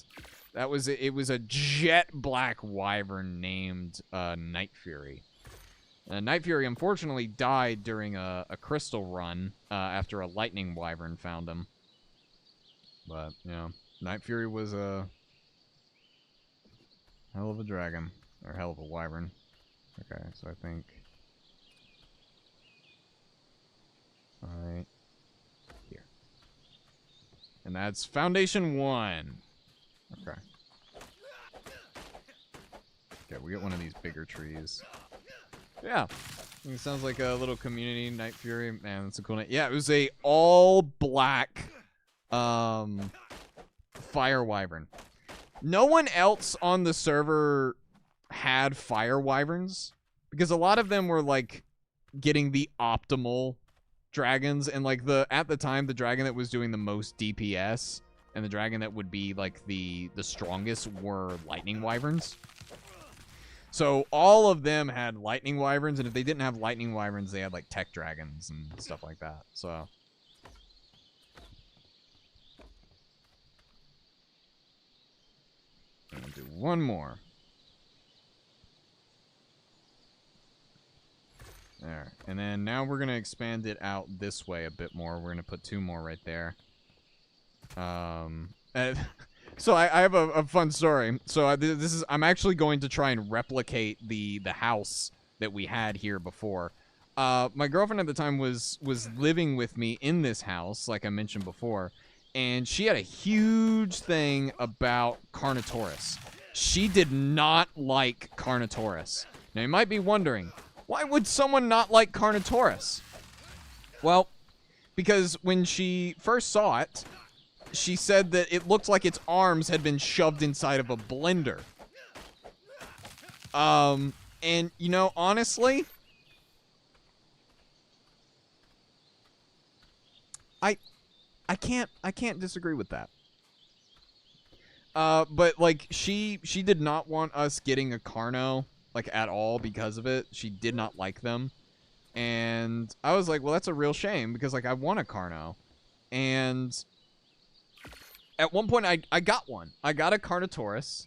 It was a jet black wyvern named Night Fury. Night Fury unfortunately died during a crystal run after a lightning wyvern found him. But, you know, Night Fury was a hell of a dragon. Or hell of a wyvern. Okay, so I think... Alright. Here. And that's Foundation 1. Okay. Okay, we get one of these bigger trees. Yeah. It sounds like a little community, Night Fury. Man, that's a cool name. Yeah, it was a all-black... fire wyvern. No one else on the server had fire wyverns because a lot of them were like getting the optimal dragons, and like at the time the dragon that was doing the most DPS and the dragon that would be like the strongest were lightning wyverns. So all of them had lightning wyverns, and if they didn't have lightning wyverns, they had like tech dragons and stuff like that. So I'm gonna do one more. There. And then now we're gonna expand it out this way a bit more. We're gonna put 2 more right there. So I have a fun story. So I'm actually going to try and replicate the house that we had here before. My girlfriend at the time was living with me in this house, like I mentioned before. And she had a huge thing about Carnotaurus. She did not like Carnotaurus. Now, you might be wondering, why would someone not like Carnotaurus? Well, because when she first saw it, she said that it looked like its arms had been shoved inside of a blender. And, you know, honestly... I can't disagree with that. But like she did not want us getting a Carno like at all because of it. She did not like them. And I was like, well, that's a real shame because like I want a Carno. And at one point I got one. I got a Carnotaurus.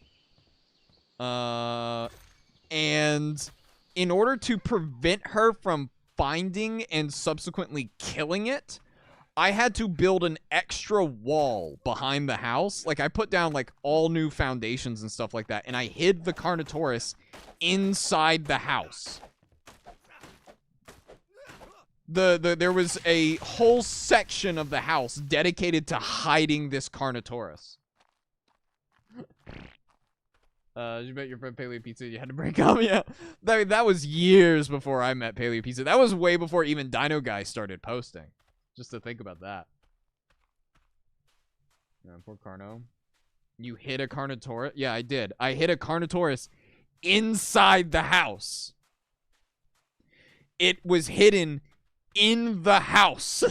And in order to prevent her from finding and subsequently killing it, I had to build an extra wall behind the house. Like, I put down, like, all new foundations and stuff like that, and I hid the Carnotaurus inside the house. There was a whole section of the house dedicated to hiding this Carnotaurus. You met your friend Paleo Pizza, you had to break up. Yeah, that was years before I met Paleo Pizza. That was way before even Dino Guy started posting. Just to think about that. Yeah, poor Carno. You hit a Carnotaurus? Yeah, I did. I hit a Carnotaurus inside the house. It was hidden in the house.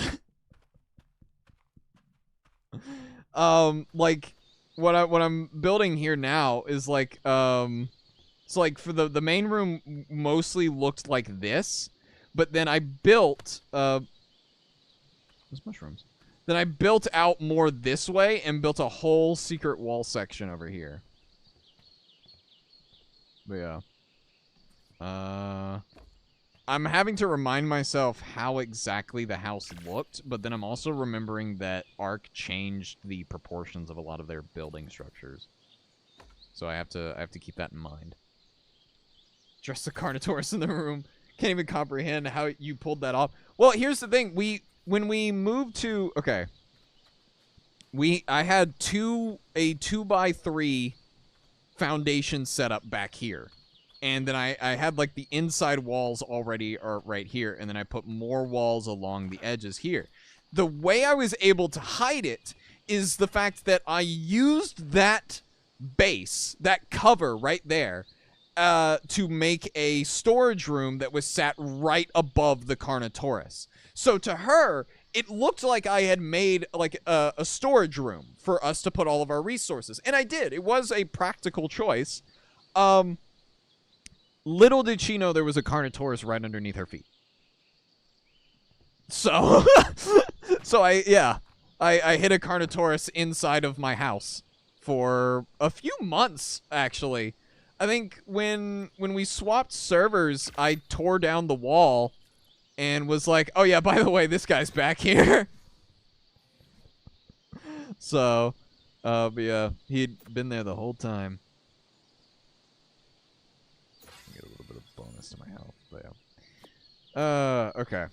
Like what I'm building here now is like so like for the main room mostly looked like this, but then I built there's mushrooms. Then I built out more this way and built a whole secret wall section over here. But yeah. I'm having to remind myself how exactly the house looked, but then I'm also remembering that Ark changed the proportions of a lot of their building structures. So I have to keep that in mind. Dress the Carnotaurus in the room. Can't even comprehend how you pulled that off. Well, here's the thing. When we moved to I had a 2x3 foundation set up back here. And then I had like the inside walls already are right here, and then I put more walls along the edges here. The way I was able to hide it is the fact that I used that base, that cover right there, to make a storage room that was sat right above the Carnotaurus. So to her, it looked like I had made like a storage room for us to put all of our resources. And I did. It was a practical choice. Little did she know there was a Carnotaurus right underneath her feet. So, I hit a Carnotaurus inside of my house for a few months, actually. I think when we swapped servers, I tore down the wall and was like, oh yeah, by the way, this guy's back here. So, but yeah, he'd been there the whole time. Get a little bit of bonus to my health, but yeah. Okay.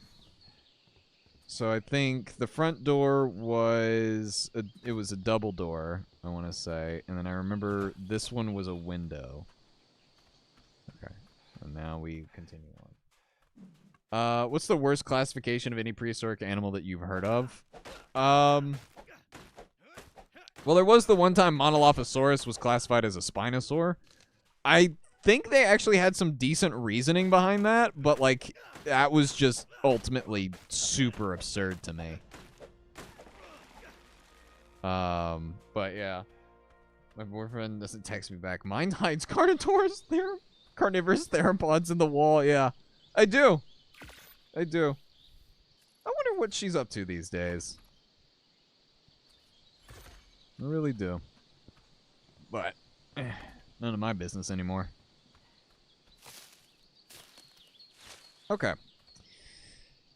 So I think the front door was it was a double door, I want to say, and then I remember this one was a window. Okay, and now we continue on. What's the worst classification of any prehistoric animal that you've heard of? Well, there was the one time Monolophosaurus was classified as a Spinosaur. I think they actually had some decent reasoning behind that, but like that was just ultimately super absurd to me. But yeah. My boyfriend doesn't text me back. Mine hides carnivores, carnivorous theropods in the wall. Yeah, I do. I do. I wonder what she's up to these days. I really do. But none of my business anymore. Okay.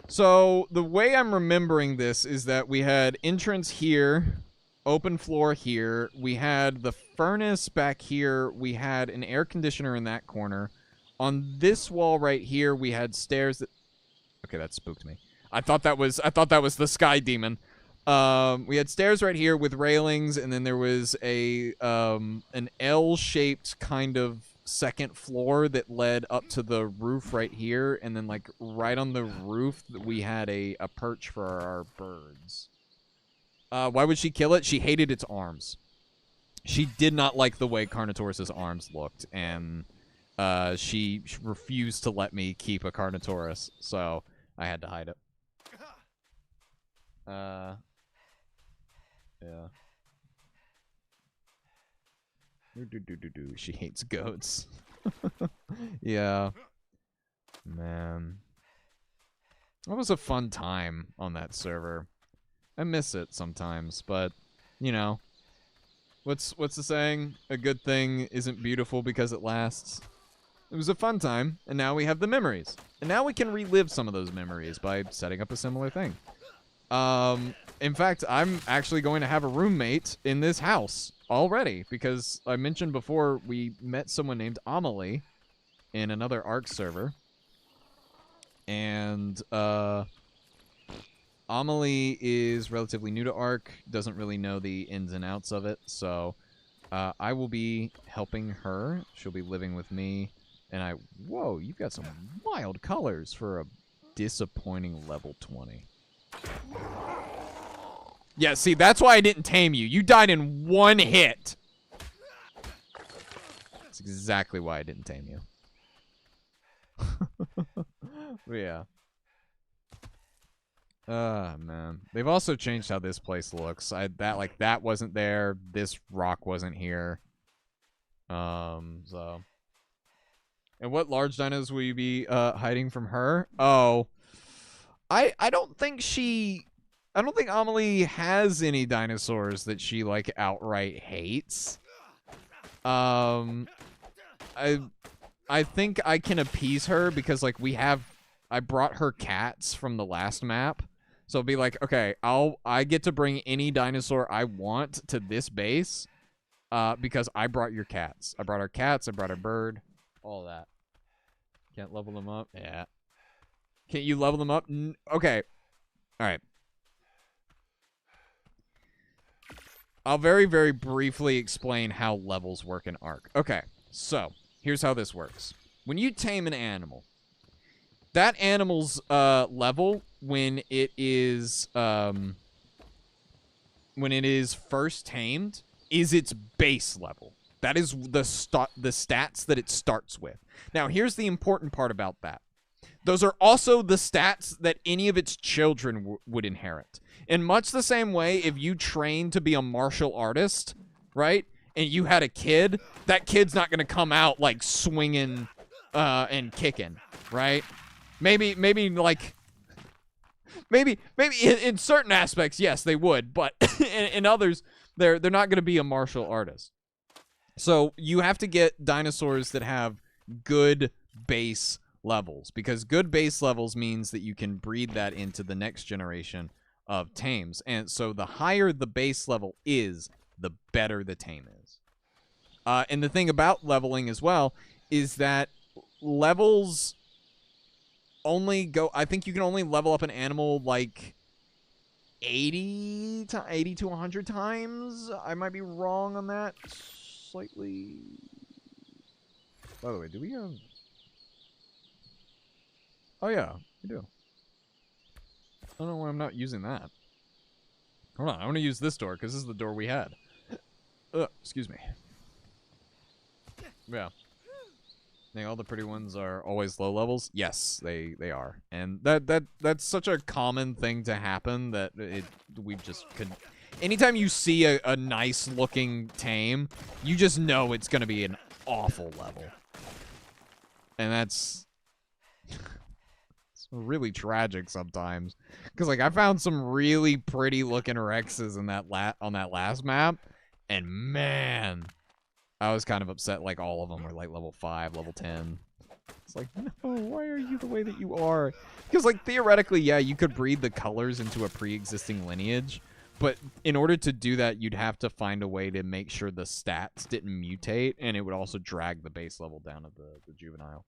So the way I'm remembering this is that we had entrance here, open floor here, we had the furnace back here, we had an air conditioner in that corner. On this wall right here, we had stairs that... Okay, that spooked me. I thought that was the sky demon. We had stairs right here with railings, and then there was a an L-shaped kind of second floor that led up to the roof right here, and then like right on the roof we had a perch for our birds. Why would she kill it? She hated its arms. She did not like the way Carnotaurus's arms looked, and she refused to let me keep a Carnotaurus, so I had to hide it. Yeah. She hates goats. Yeah. Man. That was a fun time on that server. I miss it sometimes, but, you know. What's the saying? A good thing isn't beautiful because it lasts. It was a fun time, and now we have the memories. And now we can relive some of those memories by setting up a similar thing. In fact, I'm actually going to have a roommate in this house already, because I mentioned before we met someone named Amelie in another Ark server. And, Amelie is relatively new to Ark, doesn't really know the ins and outs of it, so I will be helping her. She'll be living with me. And whoa, you've got some wild colors for a disappointing level 20. Yeah, see, that's why I didn't tame you. You died in one hit. That's exactly why I didn't tame you. Yeah. Man. They've also changed how this place looks. That wasn't there. This rock wasn't here. So. And what large dinos will you be hiding from her? Oh. I don't think Amelie has any dinosaurs that she like outright hates. I think I can appease her because like I brought her cats from the last map. So it'll be like, okay, I get to bring any dinosaur I want to this base because I brought your cats. I brought our cats, I brought our bird, all that. Can't level them up? Yeah. Can't you level them up? Okay. All right. I'll very, very briefly explain how levels work in Ark. Okay, so here's how this works. When you tame an animal, that animal's level when it is first tamed is its base level. That is the stats that it starts with. Now, here's the important part about that. Those are also the stats that any of its children would inherit. In much the same way, if you train to be a martial artist, right, and you had a kid, that kid's not going to come out, like, swinging and kicking, right? Maybe in certain aspects, yes, they would, but in others, they're not going to be a martial artist. So you have to get dinosaurs that have good base levels, because good base levels means that you can breed that into the next generation of tames. And so the higher the base level is, the better the tame is. And the thing about leveling as well is that levels only go, I think you can only level up an animal like 80 to 100 times. I might be wrong on that slightly. By the way, do we have... Oh, yeah, we do. I don't know why I'm not using that. Hold on, I want to use this door, because this is the door we had. Excuse me. Yeah. I think all the pretty ones are always low levels. Yes, they are. And that's such a common thing to happen that we just could... Anytime you see a nice-looking tame, you just know it's going to be an awful level. And that's... really tragic sometimes, because like I found some really pretty looking Rexes in that on that last map, and man, I was kind of upset. Like all of them were like level 5, level 10. It's like, no, why are you the way that you are? Because like theoretically, yeah, you could breed the colors into a pre-existing lineage, but in order to do that, you'd have to find a way to make sure the stats didn't mutate, and it would also drag the base level down of the juvenile.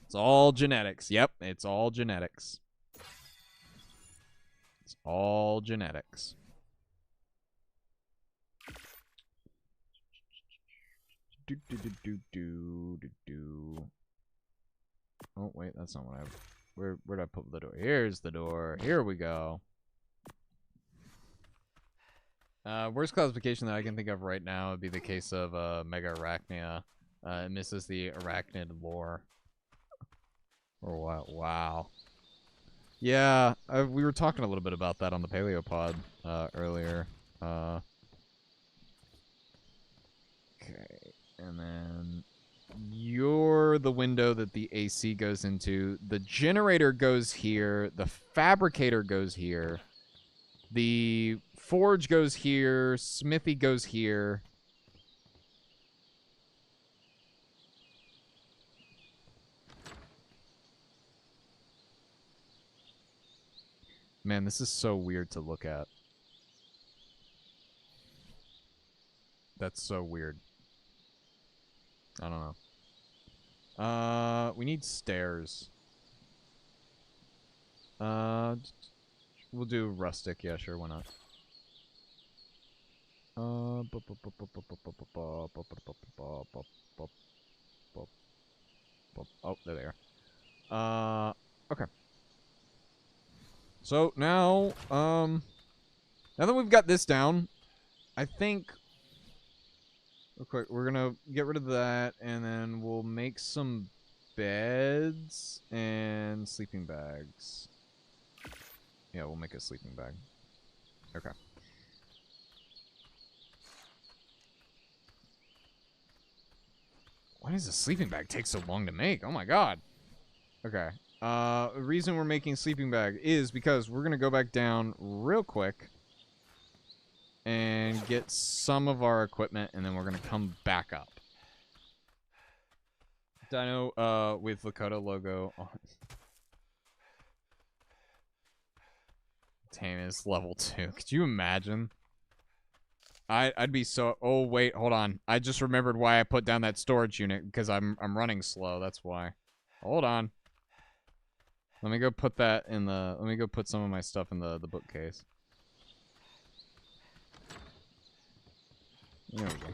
It's all genetics. Yep, it's all genetics. It's all genetics. Oh, wait, that's not what where'd I put the door? Here's the door. Here we go. Worst classification that I can think of right now would be the case of Mega Arachnia. It misses the arachnid lore. Or what? Wow. Yeah, we were talking a little bit about that on the Paleopod earlier. Okay, and then you're the window that the AC goes into. The generator goes here. The fabricator goes here. The forge goes here. Smithy goes here. Man, this is so weird to look at. That's so weird. I don't know. We need stairs. We'll do rustic. Yeah, sure, why not? Oh, there they are. Okay. So now, now that we've got this down, I think, real quick, we're gonna get rid of that, and then we'll make some beds and sleeping bags. Yeah, we'll make a sleeping bag. Okay. Why does a sleeping bag take so long to make? Oh my god. Okay. The reason we're making a sleeping bag is because we're gonna go back down real quick and get some of our equipment, and then we're gonna come back up. Dino, with Lakota logo on. Tames level 2. Could you imagine? I'd be so. Oh wait, hold on. I just remembered why I put down that storage unit, because I'm running slow. That's why. Hold on. Let me go put that in the. Let me go put some of my stuff in the bookcase. There we go.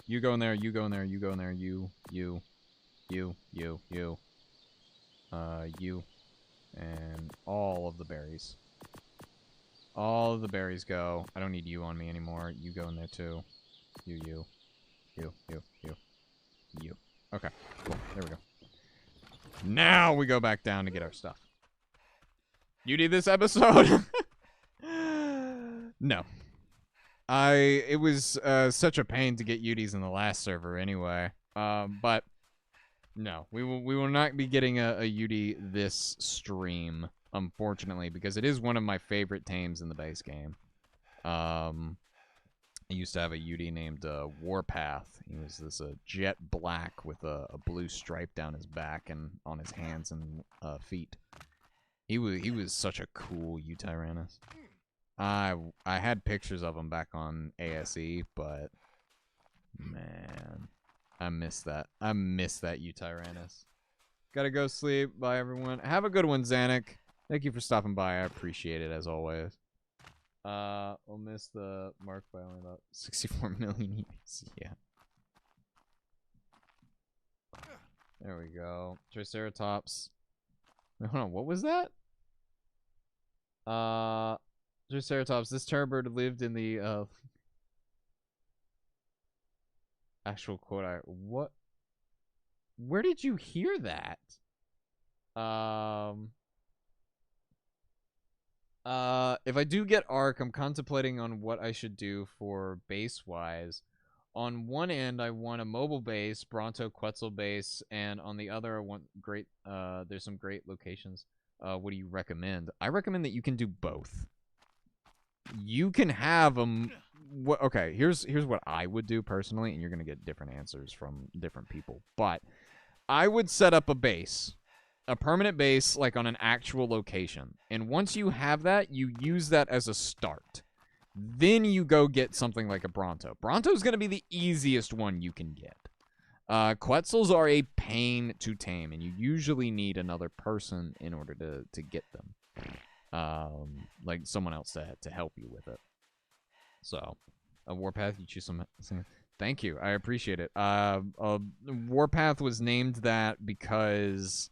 You go in there. You go in there. You go in there. You. You. And all of the berries. All of the berries go. I don't need you on me anymore. You go in there too. You. Okay, cool. There we go. Now we go back down to get our stuff. You need this episode? No. It was such a pain to get UDs in the last server anyway. But no, we will not be getting a UD this stream, unfortunately, because it is one of my favorite tames in the base game. I used to have a UD named Warpath. He was this jet black with a blue stripe down his back and on his hands and feet. He was such a cool U-Tyrannus. I had pictures of him back on ASE, but man, I miss that. I miss that U-Tyrannus. Gotta go sleep. Bye, everyone. Have a good one, Zanuck. Thank you for stopping by. I appreciate it, as always. We'll miss the mark by only about 64 million years. Yeah. There we go. Triceratops. Wait, hold on. What was that? Triceratops. This terror bird lived in the, actual quote. What? Where did you hear that? If I do get Arc, I'm contemplating on what I should do for base-wise. On one end, I want a mobile base, Bronto Quetzal base, and on the other, I want great, there's some great locations. What do you recommend? I recommend that you can do both. You can have them. Okay, here's what I would do personally, and you're gonna get different answers from different people. But I would set up a base, a permanent base, like on an actual location, and once you have that, you use that as a start. Then you go get something like a Bronto. Bronto's gonna be the easiest one you can get. Quetzals are a pain to tame, and you usually need another person in order to get them. Like someone else to help you with it. So, Warpath, you choose some. Thank you, I appreciate it. Warpath was named that because,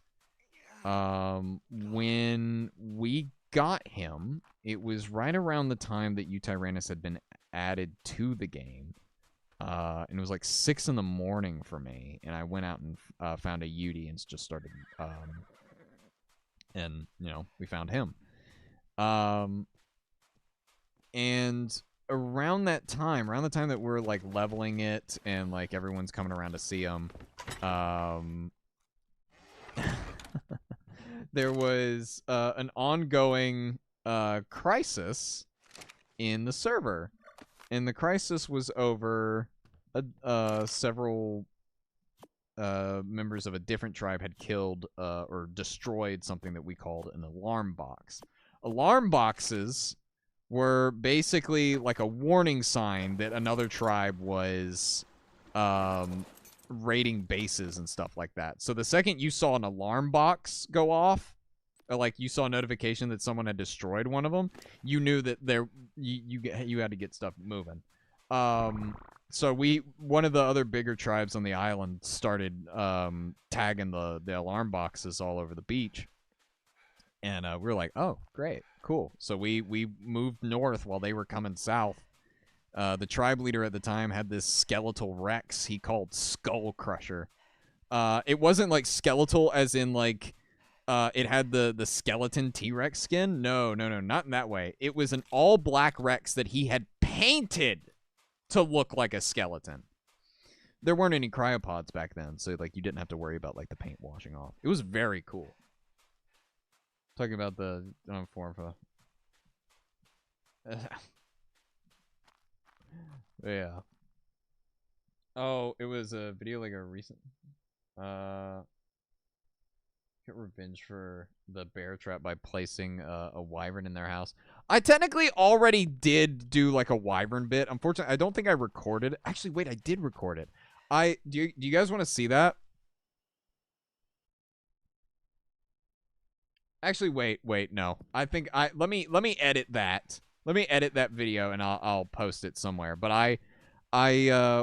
when we got him, it was right around the time that U-Tyrannus had been added to the game. And it was like 6 in the morning for me, and I went out and found a UD and just started, and, you know, we found him. And around that time, around the time that we're, like, leveling it and, like, everyone's coming around to see him, there was an ongoing crisis in the server. And the crisis was over several members of a different tribe had killed or destroyed something that we called an alarm box. Alarm boxes were basically like a warning sign that another tribe was raiding bases and stuff like that. So the second you saw an alarm box go off, like you saw a notification that someone had destroyed one of them, you knew that you had to get stuff moving. So one of the other bigger tribes on the island started tagging the alarm boxes all over the beach. And we were like, oh, great, cool. So we moved north while they were coming south. The tribe leader at the time had this skeletal Rex he called Skull Crusher. It wasn't like skeletal as in like it had the skeleton T-Rex skin. No, not in that way. It was an all-black Rex that he had painted to look like a skeleton. There weren't any cryopods back then, so like you didn't have to worry about like the paint washing off. It was very cool. Talking about the form for yeah. Oh, it was a video like a recent get revenge for the bear trap by placing a wyvern in their house. I technically already did do like a wyvern bit. Unfortunately, I don't think I recorded. Actually, wait, I did record it. Do you guys want to see that? Actually, wait, no. I think let me edit that. Let me edit that video and I'll post it somewhere. But I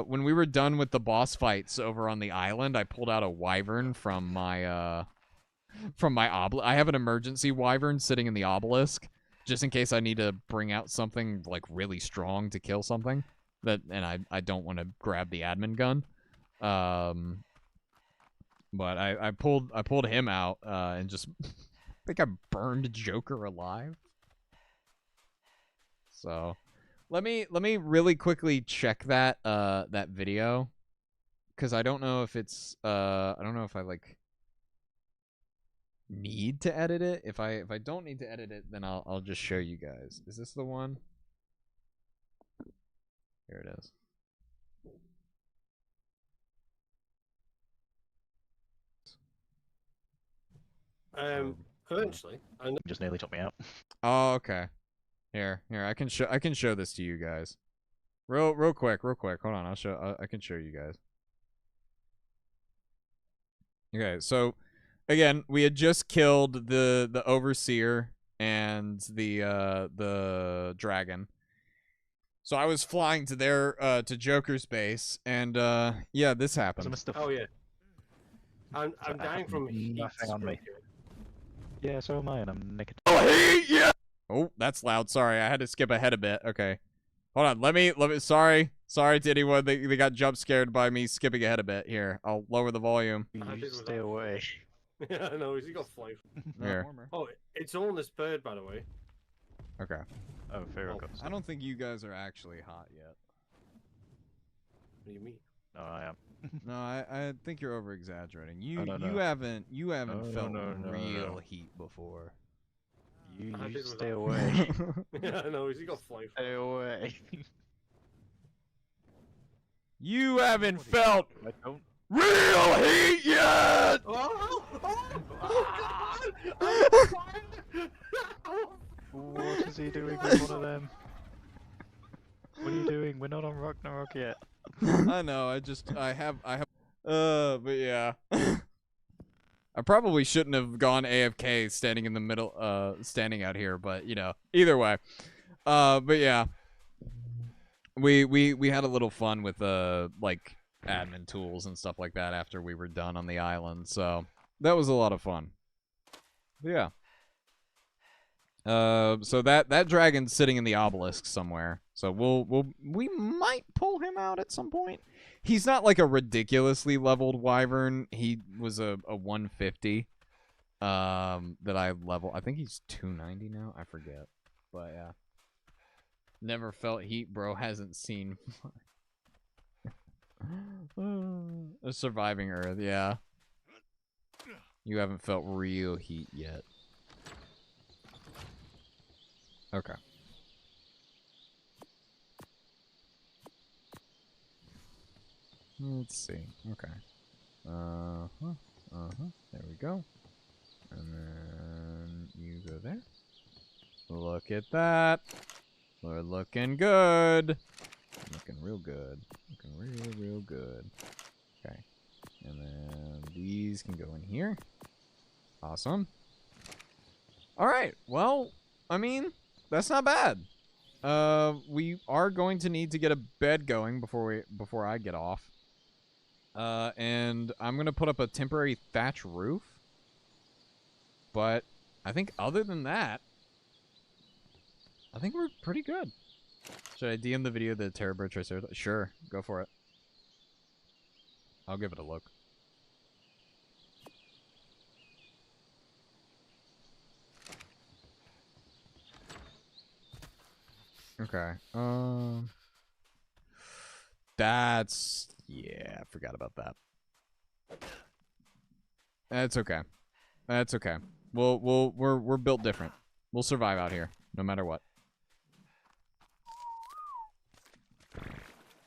when we were done with the boss fights over on the island, I pulled out a wyvern from my obelisk. I have an emergency wyvern sitting in the obelisk just in case I need to bring out something like really strong to kill something and I don't want to grab the admin gun. But I pulled him out and just I think I burned Joker alive. So, let me really quickly check that that video, because I don't know if it's I don't know if I like need to edit it. If I don't need to edit it, then I'll just show you guys. Is this the one? Here it is. Eventually, I know. Just nearly took me out. Oh, okay. Here, I can show this to you guys. Real quick. Hold on, I can show you guys. Okay, so again, we had just killed the overseer and the dragon. So I was flying to their to Joker's base, and yeah, this happened. Oh yeah. I'm dying from heat. Nothing on me. Yeah, so am I, and I'm naked. Oh, hey, yeah. Oh, that's loud. Sorry, I had to skip ahead a bit. Okay, hold on. Let me. Sorry to anyone. They got jump scared by me skipping ahead a bit. Here, I'll lower the volume. You stay away. Yeah, I know. He's got flight. Here. Oh, it's on this bird, by the way. Okay. Oh, fair enough. I don't think you guys are actually hot yet. What do you mean? No, I am. No, I think you're over exaggerating. You no. you haven't felt no, real heat before. You did stay that. away. Yeah, I know. He's got flight. Stay away. You haven't felt I don't. real heat yet. Oh God! What is he doing with one of them? What are you doing? We're not on Ragnarok yet. I know. I have. But yeah. I probably shouldn't have gone AFK standing in the middle, standing out here, but you know, either way. But yeah. We had a little fun with like admin tools and stuff like that after we were done on the island, so that was a lot of fun. But yeah. So that dragon's sitting in the obelisk somewhere. So we might pull him out at some point. He's not like a ridiculously leveled wyvern. He was a 150. That I level. I think he's 290 now. I forget. But yeah. Never felt heat, bro. Hasn't seen a surviving Earth. Yeah. You haven't felt real heat yet. Okay. Let's see. Okay. There we go. And then you go there. Look at that. We're looking good. Looking real good. Looking real good. Okay. And then these can go in here. Awesome. All right. Well, I mean, that's not bad. We are going to need to get a bed going before I get off. And I'm gonna put up a temporary thatch roof. But I think other than that, I think we're pretty good. Should I DM the video of the Terror Bird Triceratops? Sure, go for it. I'll give it a look. Okay. That's yeah, I forgot about that. That's okay. That's okay. We're built different. We'll survive out here, no matter what.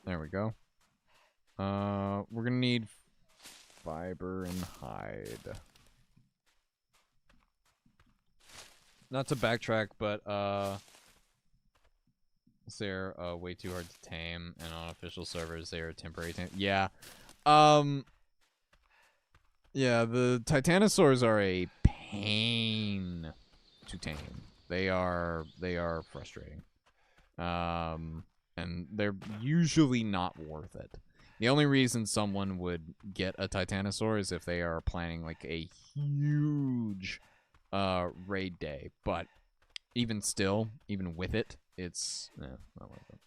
There we go. We're gonna need fiber and hide. Not to backtrack, but they're way too hard to tame, and on official servers they are temporary tame. Yeah. Yeah, the Titanosaurs are a pain to tame. They are frustrating. And they're usually not worth it. The only reason someone would get a Titanosaur is if they are planning like a huge raid day, but even still, even with it, it's not worth it.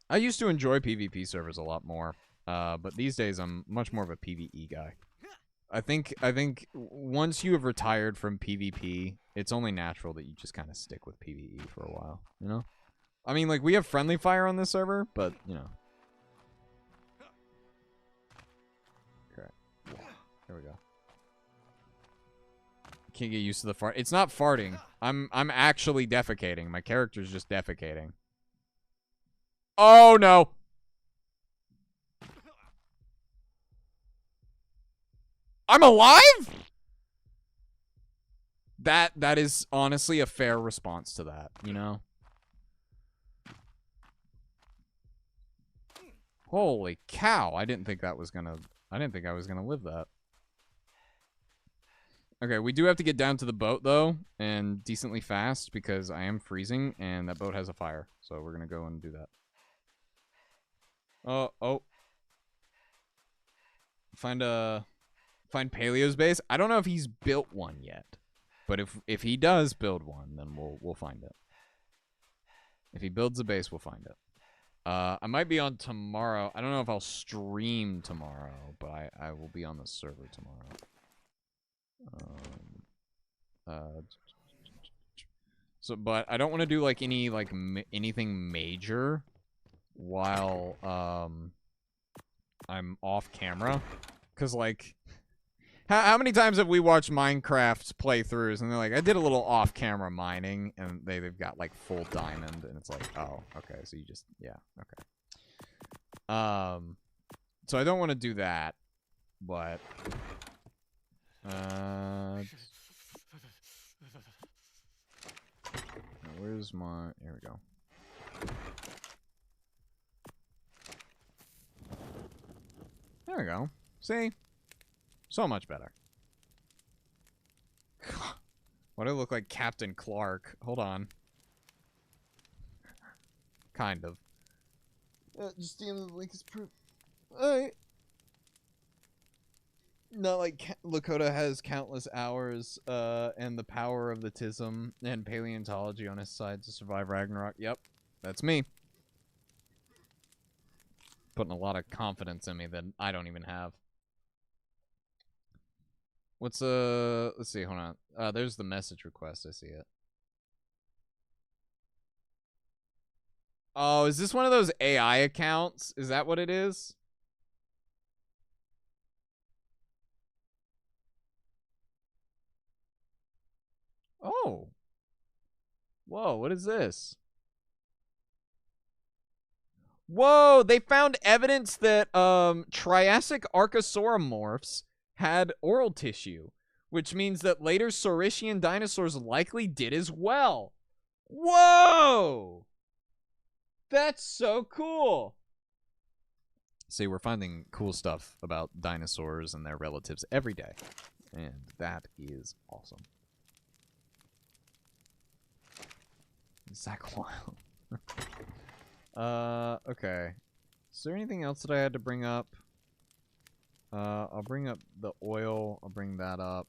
I used to enjoy PvP servers a lot more, but these days I'm much more of a PvE guy. I think once you have retired from PvP, it's only natural that you just kind of stick with PvE for a while, you know? I mean, like, we have friendly fire on this server, but, you know. Okay. There we go. Can't get used to the fart. It's not farting. I'm actually defecating. My character's just defecating. Oh, no! I'm alive?! That is honestly a fair response to that, you know? Holy cow, I didn't think I was gonna live that. Okay, we do have to get down to the boat, though, and decently fast, because I am freezing, and that boat has a fire. So we're gonna go and do that. Oh. Find Paleo's base. I don't know if he's built one yet. But if he does build one, then we'll find it. If he builds a base, we'll find it. I might be on tomorrow. I don't know if I'll stream tomorrow, but I will be on the server tomorrow. But I don't want to do like anything major while I'm off camera, cause like how many times have we watched Minecraft playthroughs and they're like, I did a little off camera mining, and they've got like full diamond, and it's like, oh, okay, so you just okay. So I don't want to do that, but where's my... Here we go. There we go. See? So much better. Why do I look like Captain Clark? Hold on. Kind of. Just the end of the link is proof. Alright. Not like Lakota has countless hours and the power of the Tism and paleontology on his side to survive Ragnarok. Yep, that's me. Putting a lot of confidence in me that I don't even have. What's let's see, hold on. There's the message request, I see it. Oh, is this one of those AI accounts? Is that what it is? Oh. Whoa, what is this? Whoa, they found evidence that Triassic archosauromorphs had oral tissue, which means that later Saurischian dinosaurs likely did as well. Whoa! That's so cool. See, we're finding cool stuff about dinosaurs and their relatives every day. And that is awesome. Zach Wild. Okay. Is there anything else that I had to bring up? I'll bring up the oil. I'll bring that up.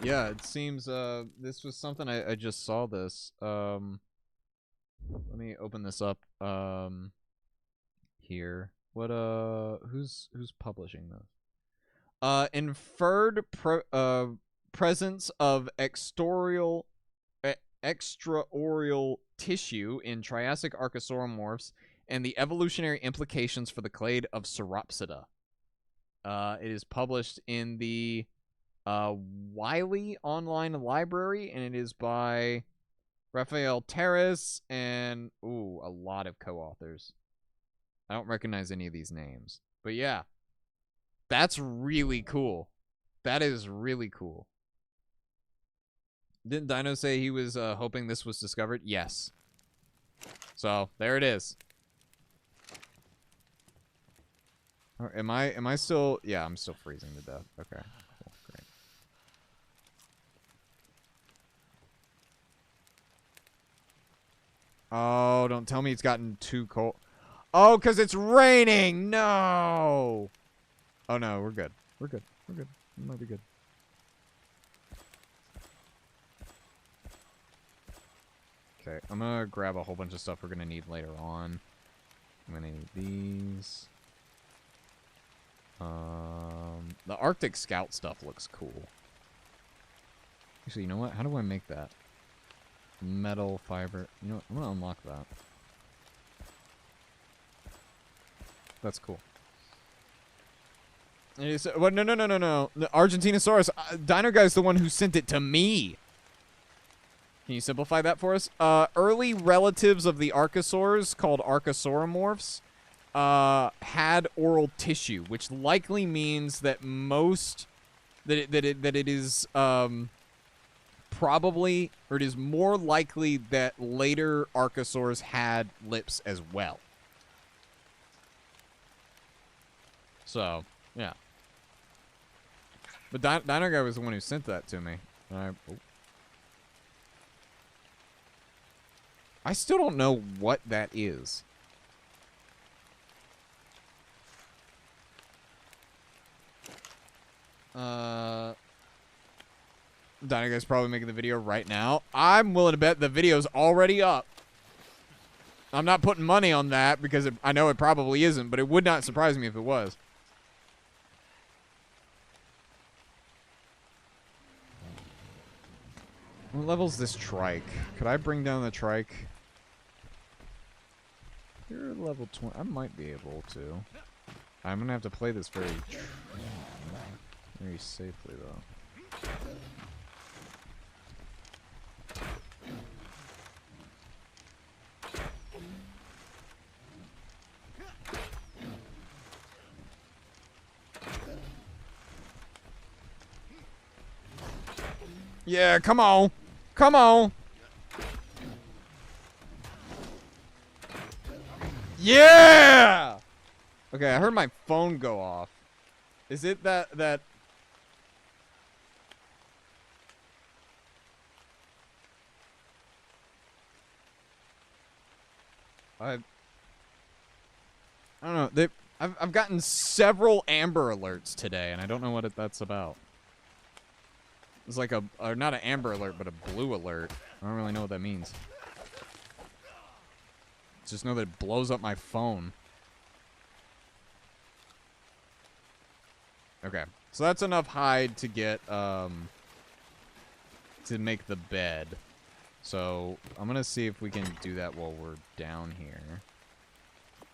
Yeah, it seems, this was something I just saw this. Let me open this up, here. What, who's publishing this? Inferred presence of extraoral tissue in Triassic archosauromorphs and the evolutionary implications for the clade of Sauropsida. It is published in the Wiley Online Library, and it is by Rafael Terrace and, ooh, a lot of co-authors. I don't recognize any of these names. But yeah, that's really cool. That is really cool. Didn't Dino say he was hoping this was discovered? Yes. So, there it is. Am I still... Yeah, I'm still freezing to death. Okay, cool, great. Oh, don't tell me it's gotten too cold. Oh, because it's raining! No! Oh, no, we're good. We're good. We're good. We might be good. Okay, I'm gonna grab a whole bunch of stuff we're gonna need later on. I'm gonna need these. The Arctic Scout stuff looks cool. Actually, you know what? How do I make that? Metal, fiber. You know what? I'm gonna unlock that. That's cool. What? No. The Argentinosaurus. Dino Guy's the one who sent it to me. Can you simplify that for us? Early relatives of the archosaurs, called archosauromorphs, had oral tissue, which likely means that it is probably, or it is more likely that later archosaurs had lips as well. So, yeah. But Dino Guy was the one who sent that to me. I still don't know what that is. Dino Guy's probably making the video right now. I'm willing to bet the video's already up. I'm not putting money on that because I know it probably isn't, but it would not surprise me if it was. What level's this trike? Could I bring down the trike? You're level 20. I might be able to. I'm gonna have to play this very safely, though. Yeah, come on. Come on. Yeah! Okay, I heard my phone go off. Is it that... I don't know. I've gotten several Amber Alerts today, and I don't know what that's about. It's like not an Amber Alert, but a Blue Alert. I don't really know what that means. Just know that it blows up my phone. Okay, so that's enough hide to get, to make the bed. So, I'm gonna see if we can do that while we're down here.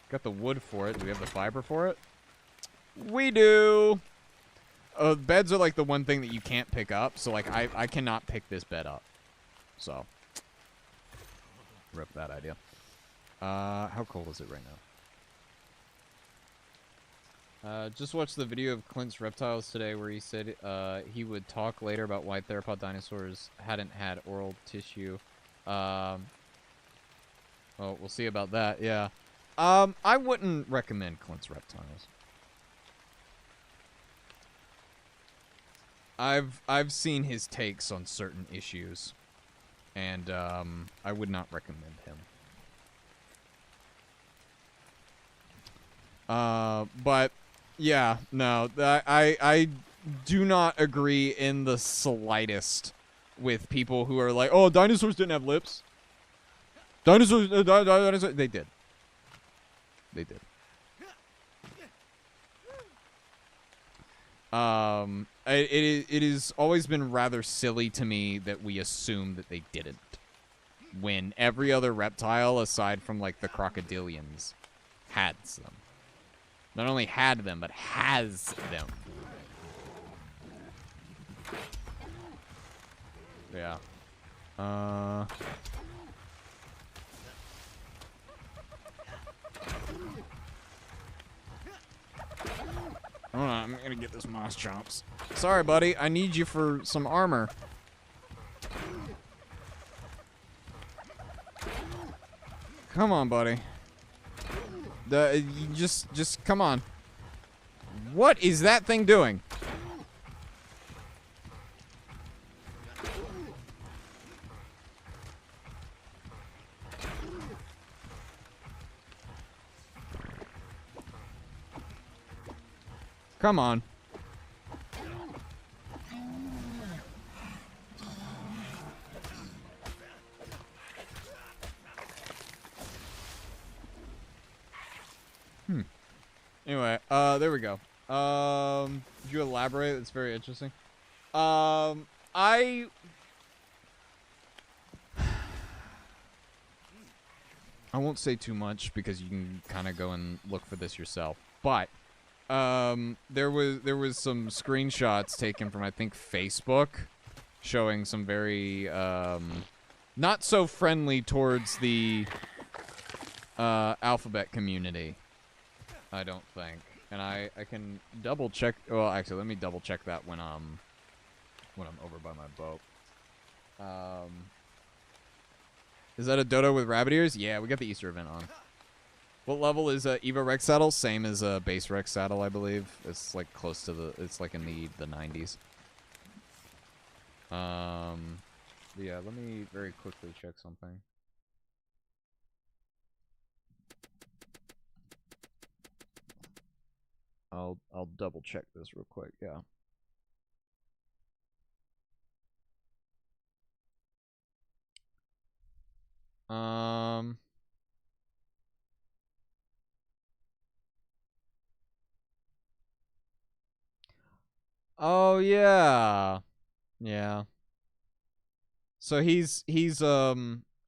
Got the wood for it. Do we have the fiber for it? We do! Beds are like the one thing that you can't pick up, so like I cannot pick this bed up. So, rip that idea. How cold is it right now? Just watched the video of Clint's Reptiles today where he said he would talk later about why theropod dinosaurs hadn't had oral tissue. Well, we'll see about that, yeah. I wouldn't recommend Clint's reptiles. I've seen his takes on certain issues, and I would not recommend him. But yeah, no, I do not agree in the slightest with people who are like, oh, dinosaurs didn't have lips. Dinosaurs, dinosaurs, they did. They did. It has always been rather silly to me that we assume that they didn't, when every other reptile aside from like the crocodilians had them. Not only had them, but has them. Yeah. Hold on, I'm gonna get this moss chomps. Sorry, buddy. I need you for some armor. Come on, buddy. You just come on. What is that thing doing? Come on. Anyway, there we go. Could you elaborate? It's very interesting. I won't say too much because you can kind of go and look for this yourself. But there was some screenshots taken from I think Facebook showing some very not so friendly towards the alphabet community. I don't think. And I can double check. Well, actually, let me double check that when I'm over by my boat. Is that a dodo with rabbit ears? Yeah, we got the Easter event on. What level is Eva Rex saddle? Same as base Rex saddle, I believe. It's like close to the. It's like in the 90s. Yeah. Let me very quickly check something. I'll double check this real quick, yeah. Oh yeah. Yeah. So he's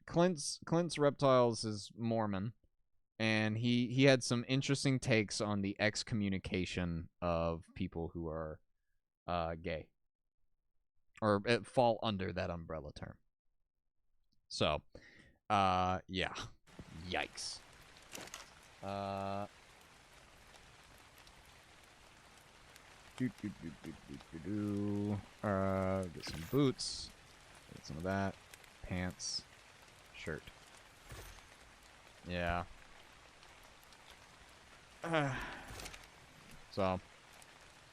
Clint's Reptiles is Mormon. And he had some interesting takes on the excommunication of people who are gay. Or fall under that umbrella term. So, yeah. Yikes. Get some boots. Get some of that. Pants. Shirt. Yeah. So,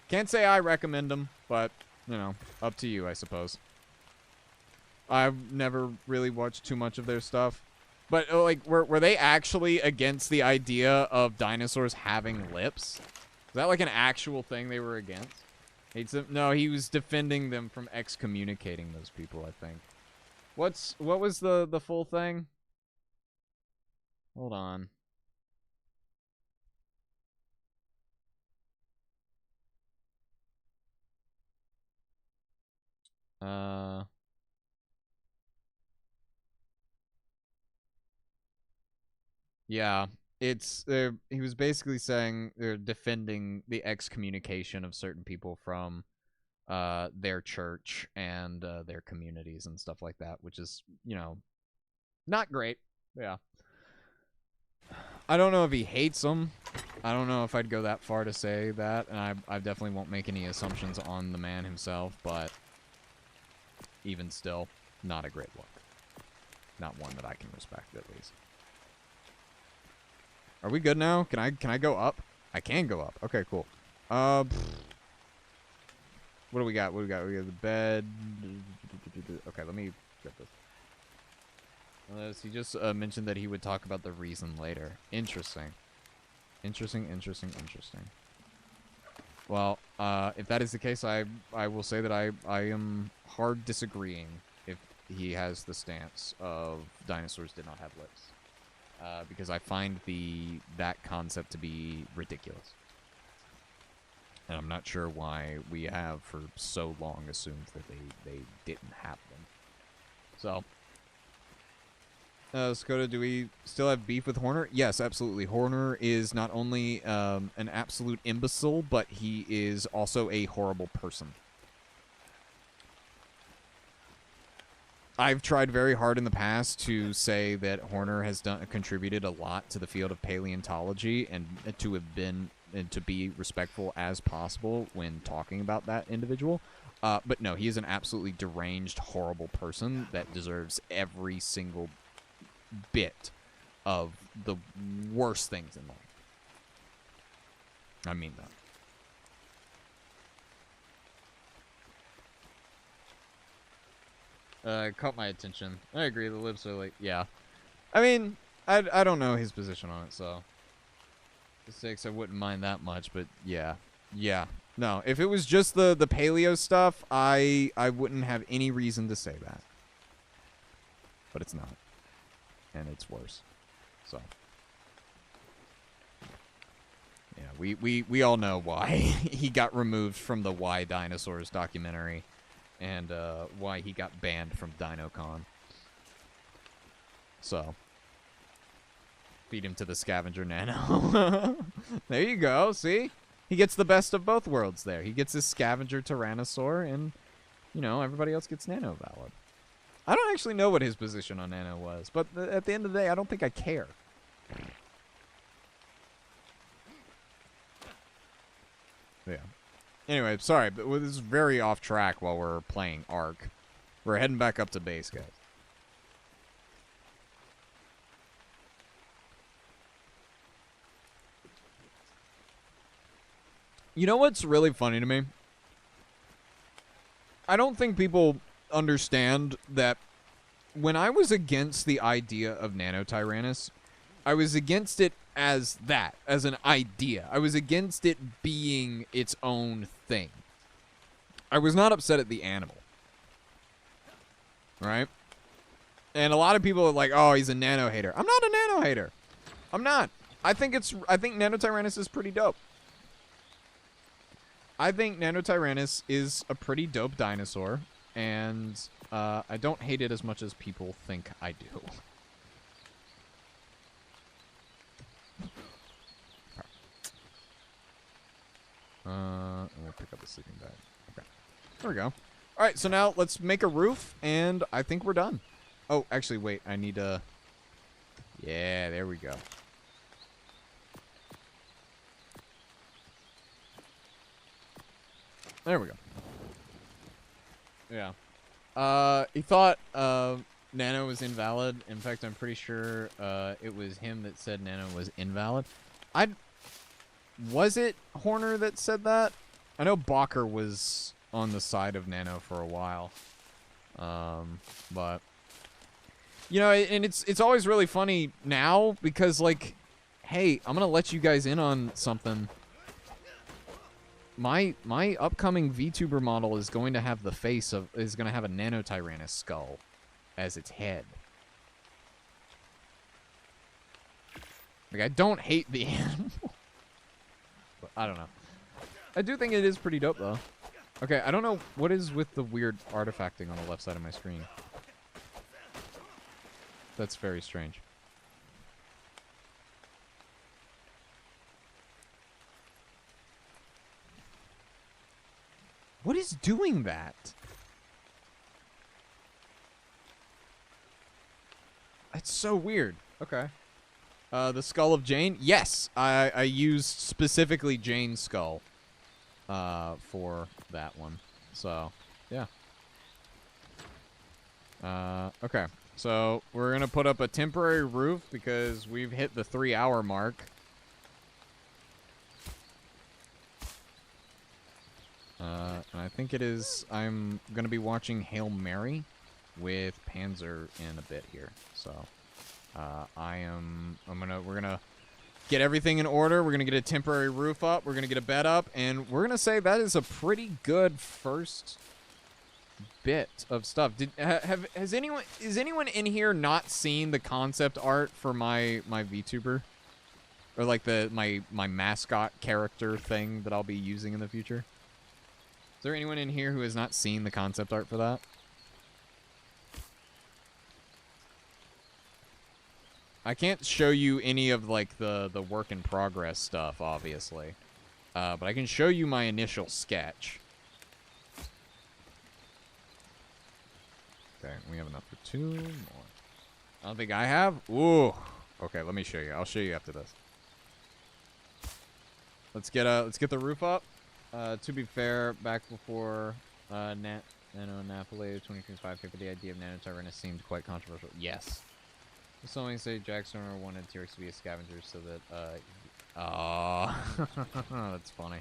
can't say I recommend them, but, you know, up to you, I suppose. I've never really watched too much of their stuff. But, like, were they actually against the idea of dinosaurs having lips? Is that, like, an actual thing they were against? No, he was defending them from excommunicating those people, I think. What was the full thing? Hold on. Yeah, he was basically saying they're defending the excommunication of certain people from their church and their communities and stuff like that, which is, you know, not great. Yeah. I don't know if he hates them. I don't know if I'd go that far to say that, and I definitely won't make any assumptions on the man himself, but even still, not a great look. Not one that I can respect, at least. Are we good now? Can I go up? I can go up. Okay, cool. What do we got? What do we got? We got the bed. Okay, let me get this. He just mentioned that he would talk about the reason later. Interesting. Interesting. Well, if that is the case, I will say that I am hard disagreeing if he has the stance of dinosaurs did not have lips. Because I find that concept to be ridiculous. And I'm not sure why we have for so long assumed that they didn't have them. So, Skoda, do we still have beef with Horner? Yes, absolutely. Horner is not only an absolute imbecile, but he is also a horrible person. I've tried very hard in the past to say that Horner has contributed a lot to the field of paleontology and to be respectful as possible when talking about that individual. But no, he is an absolutely deranged, horrible person that deserves every single bit of the worst things in life. I mean that. Caught my attention. I agree, the lips are like, yeah. I mean, I don't know his position on it, so. The 6, I wouldn't mind that much, but yeah. Yeah. No, if it was just the paleo stuff, I wouldn't have any reason to say that. But it's not. And it's worse. So. Yeah, we all know why he got removed from the Why Dinosaurs documentary. And why he got banned from DinoCon. So. Feed him to the scavenger nano. There you go, see? He gets the best of both worlds there. He gets his scavenger tyrannosaur, and, you know, everybody else gets nano valid. I don't actually know what his position on nano was, but at the end of the day, I don't think I care. Yeah. Anyway, sorry, but this is very off track while we're playing Ark. We're heading back up to base, guys. You know what's really funny to me? I don't think people understand that when I was against the idea of Nanotyrannus, I was against it as that, as an idea. I was against it being its own thing. I was not upset at the animal. Right? And a lot of people are like, oh, he's a nano hater. I'm not a nano hater. I'm not. I think Nanotyrannus is pretty dope. I think Nanotyrannus is a pretty dope dinosaur, and I don't hate it as much as people think I do. And we'll pick up the sleeping bag. Okay. There we go. Alright, so now let's make a roof, and I think we're done. Oh, actually, wait. I need to... Yeah, there we go. There we go. Yeah. He thought Nano was invalid. In fact, I'm pretty sure it was him that said Nano was invalid. Was it Horner that said that? I know Bacher was on the side of Nano for a while. But you know, and it's always really funny now because, like, hey, I'm gonna let you guys in on something. My upcoming VTuber model is going to have the face of is going to have a Nanotyrannus skull as its head. Like, I don't hate the animal. But I don't know. I do think it is pretty dope though. Okay, I don't know what is with the weird artifacting on the left side of my screen. That's very strange. What is doing that? That's so weird. Okay. The skull of Jane? Yes, I used specifically Jane's skull for that one. So, yeah. Okay. So, we're going to put up a temporary roof because we've hit the 3-hour mark. And I think it is. I'm gonna be watching Hail Mary with Panzer in a bit here. So, we're gonna get everything in order. We're gonna get a temporary roof up. We're gonna get a bed up, and we're gonna say that is a pretty good first bit of stuff. Is anyone in here not seen the concept art for my VTuber? Or like my mascot character thing that I'll be using in the future? Is there anyone in here who has not seen the concept art for that? I can't show you any of like the work in progress stuff, obviously. But I can show you my initial sketch. Okay, we have enough for 2 more. I don't think I have. Ooh. Okay, let me show you. I'll show you after this. Let's get the roof up. To be fair, back before Nano Napoli 2025 paper, the idea of Nano Tyrannus seemed quite controversial. Yes. Something say Jack Stoner wanted T-Rex to be a scavenger so that that's funny.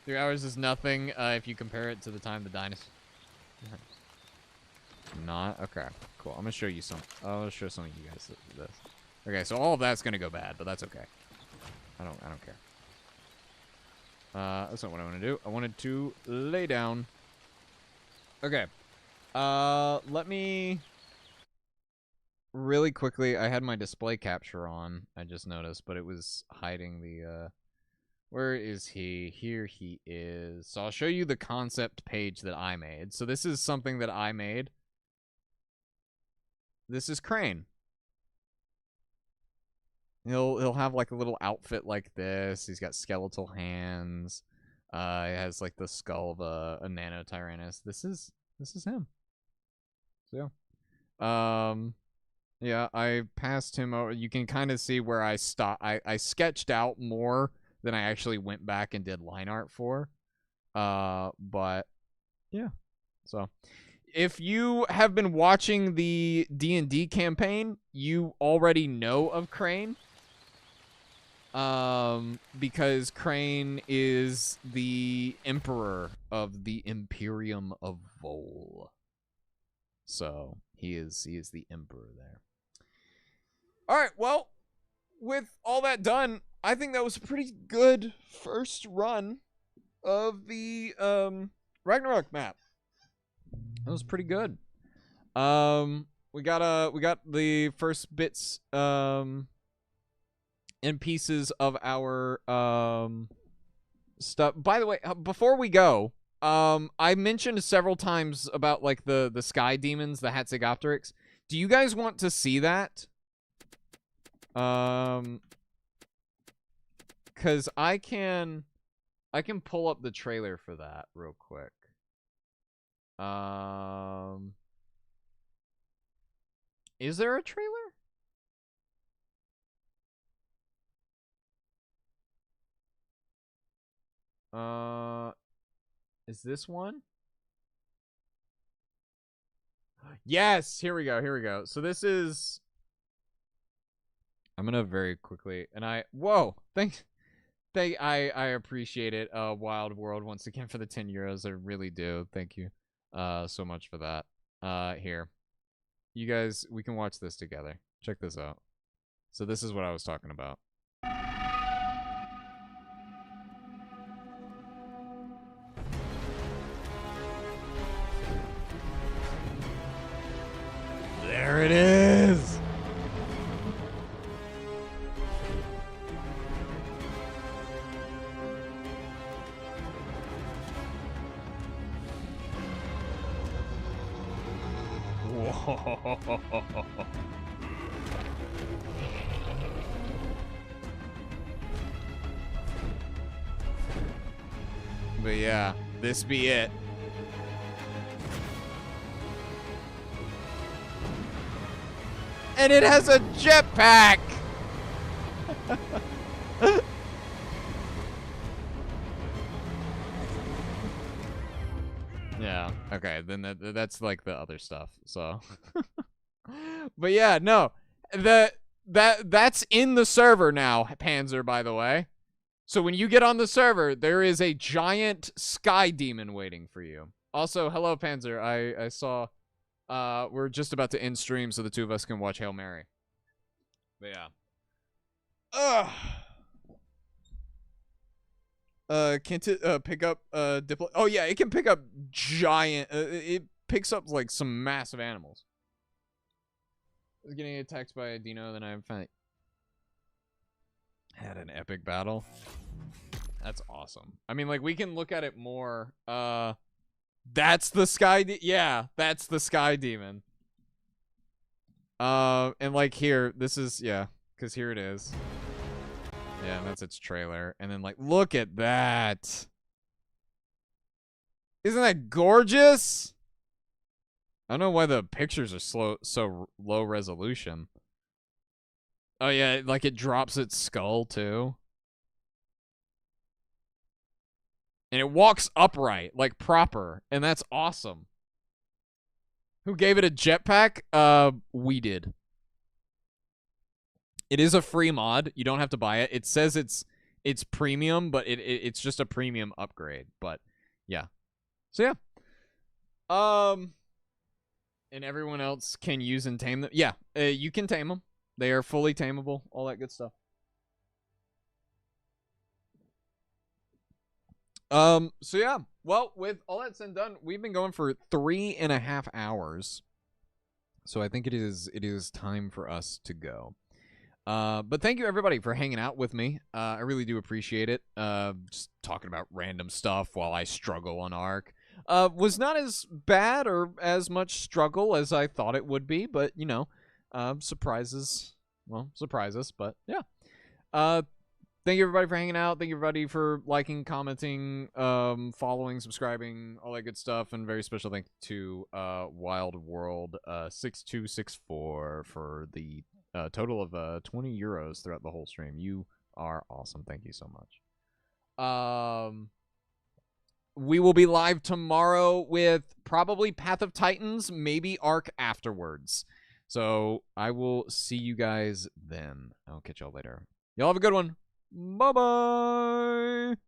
3 hours is nothing if you compare it to the time the dinosaur. Not okay. Cool. I'm gonna show you some. I'll show some of you guys this. Okay, so all of that's gonna go bad, but that's okay. I don't care. That's not what I want to do. I wanted to lay down. Okay. Let me really quickly. I had my display capture on. I just noticed, but it was hiding the. Where is he? Here he is. So I'll show you the concept page that I made. So this is something that I made. This is Crane. He'll have like a little outfit like this. He's got skeletal hands. He has like the skull of a Nano Tyrannus. This is him. So yeah, I passed him over. You can kind of see where I stopped. I sketched out more than I actually went back and did line art for. But yeah. So if you have been watching the D&D campaign, you already know of Crane. Because Crane is the emperor of the Imperium of Vol. So he is the emperor there. All right, well, with all that done, I think that was a pretty good first run of the Ragnarok map. That was pretty good. We got the first bits and pieces of our stuff. By the way, before we go, I mentioned several times about like the sky demons, the Hatzegopteryx. Do you guys want to see that? Cause I can pull up the trailer for that real quick. Is there a trailer? Is this one? Yes, here we go. So this is. I'm gonna very quickly, and whoa, thanks. I appreciate it, Wild World, once again for the 10 euros. I really do. Thank you, so much for that. Here, you guys, we can watch this together. Check this out. So this is what I was talking about. There it is. Whoa. But yeah, this be it. And it has a jetpack! Yeah, okay, then that's like the other stuff, so. But yeah, no. That's in the server now, Panzer, by the way. So when you get on the server, there is a giant sky demon waiting for you. Also, hello, Panzer. I saw... we're just about to end stream so the two of us can watch Hail Mary. But yeah. Ugh. Can't it pick up diplo? Oh yeah, it can pick up giant. It picks up like some massive animals. I was getting attacked by a dino, then I finally had an epic battle. That's awesome. I mean, like we can look at it more. That's the sky. Yeah, that's the sky demon. And like here, this is because here it is. Yeah, and that's its trailer. And then, like, look at that. Isn't that gorgeous? I don't know why the pictures are so low resolution. Oh, yeah, like it drops its skull, too. And it walks upright, like proper. And that's awesome. Who gave it a jetpack? We did. It is a free mod. You don't have to buy it. It says it's premium, but it's just a premium upgrade. But yeah. So yeah. And everyone else can use and tame them. Yeah, you can tame them. They are fully tameable. All that good stuff. So yeah. Well, with all that said and done, we've been going for 3.5 hours. So I think it is time for us to go. But thank you everybody for hanging out with me. I really do appreciate it. Just talking about random stuff while I struggle on Ark. Was not as bad or as much struggle as I thought it would be, but you know, surprises. Well, surprises, but yeah. Thank you everybody for hanging out. Thank you everybody for liking, commenting, following, subscribing, all that good stuff. And very special thank you to Wild World 6264 for the total of 20 euros throughout the whole stream. You are awesome. Thank you so much. We will be live tomorrow with probably Path of Titans, maybe Ark afterwards. So I will see you guys then. I'll catch y'all later. Y'all have a good one. Bye-bye.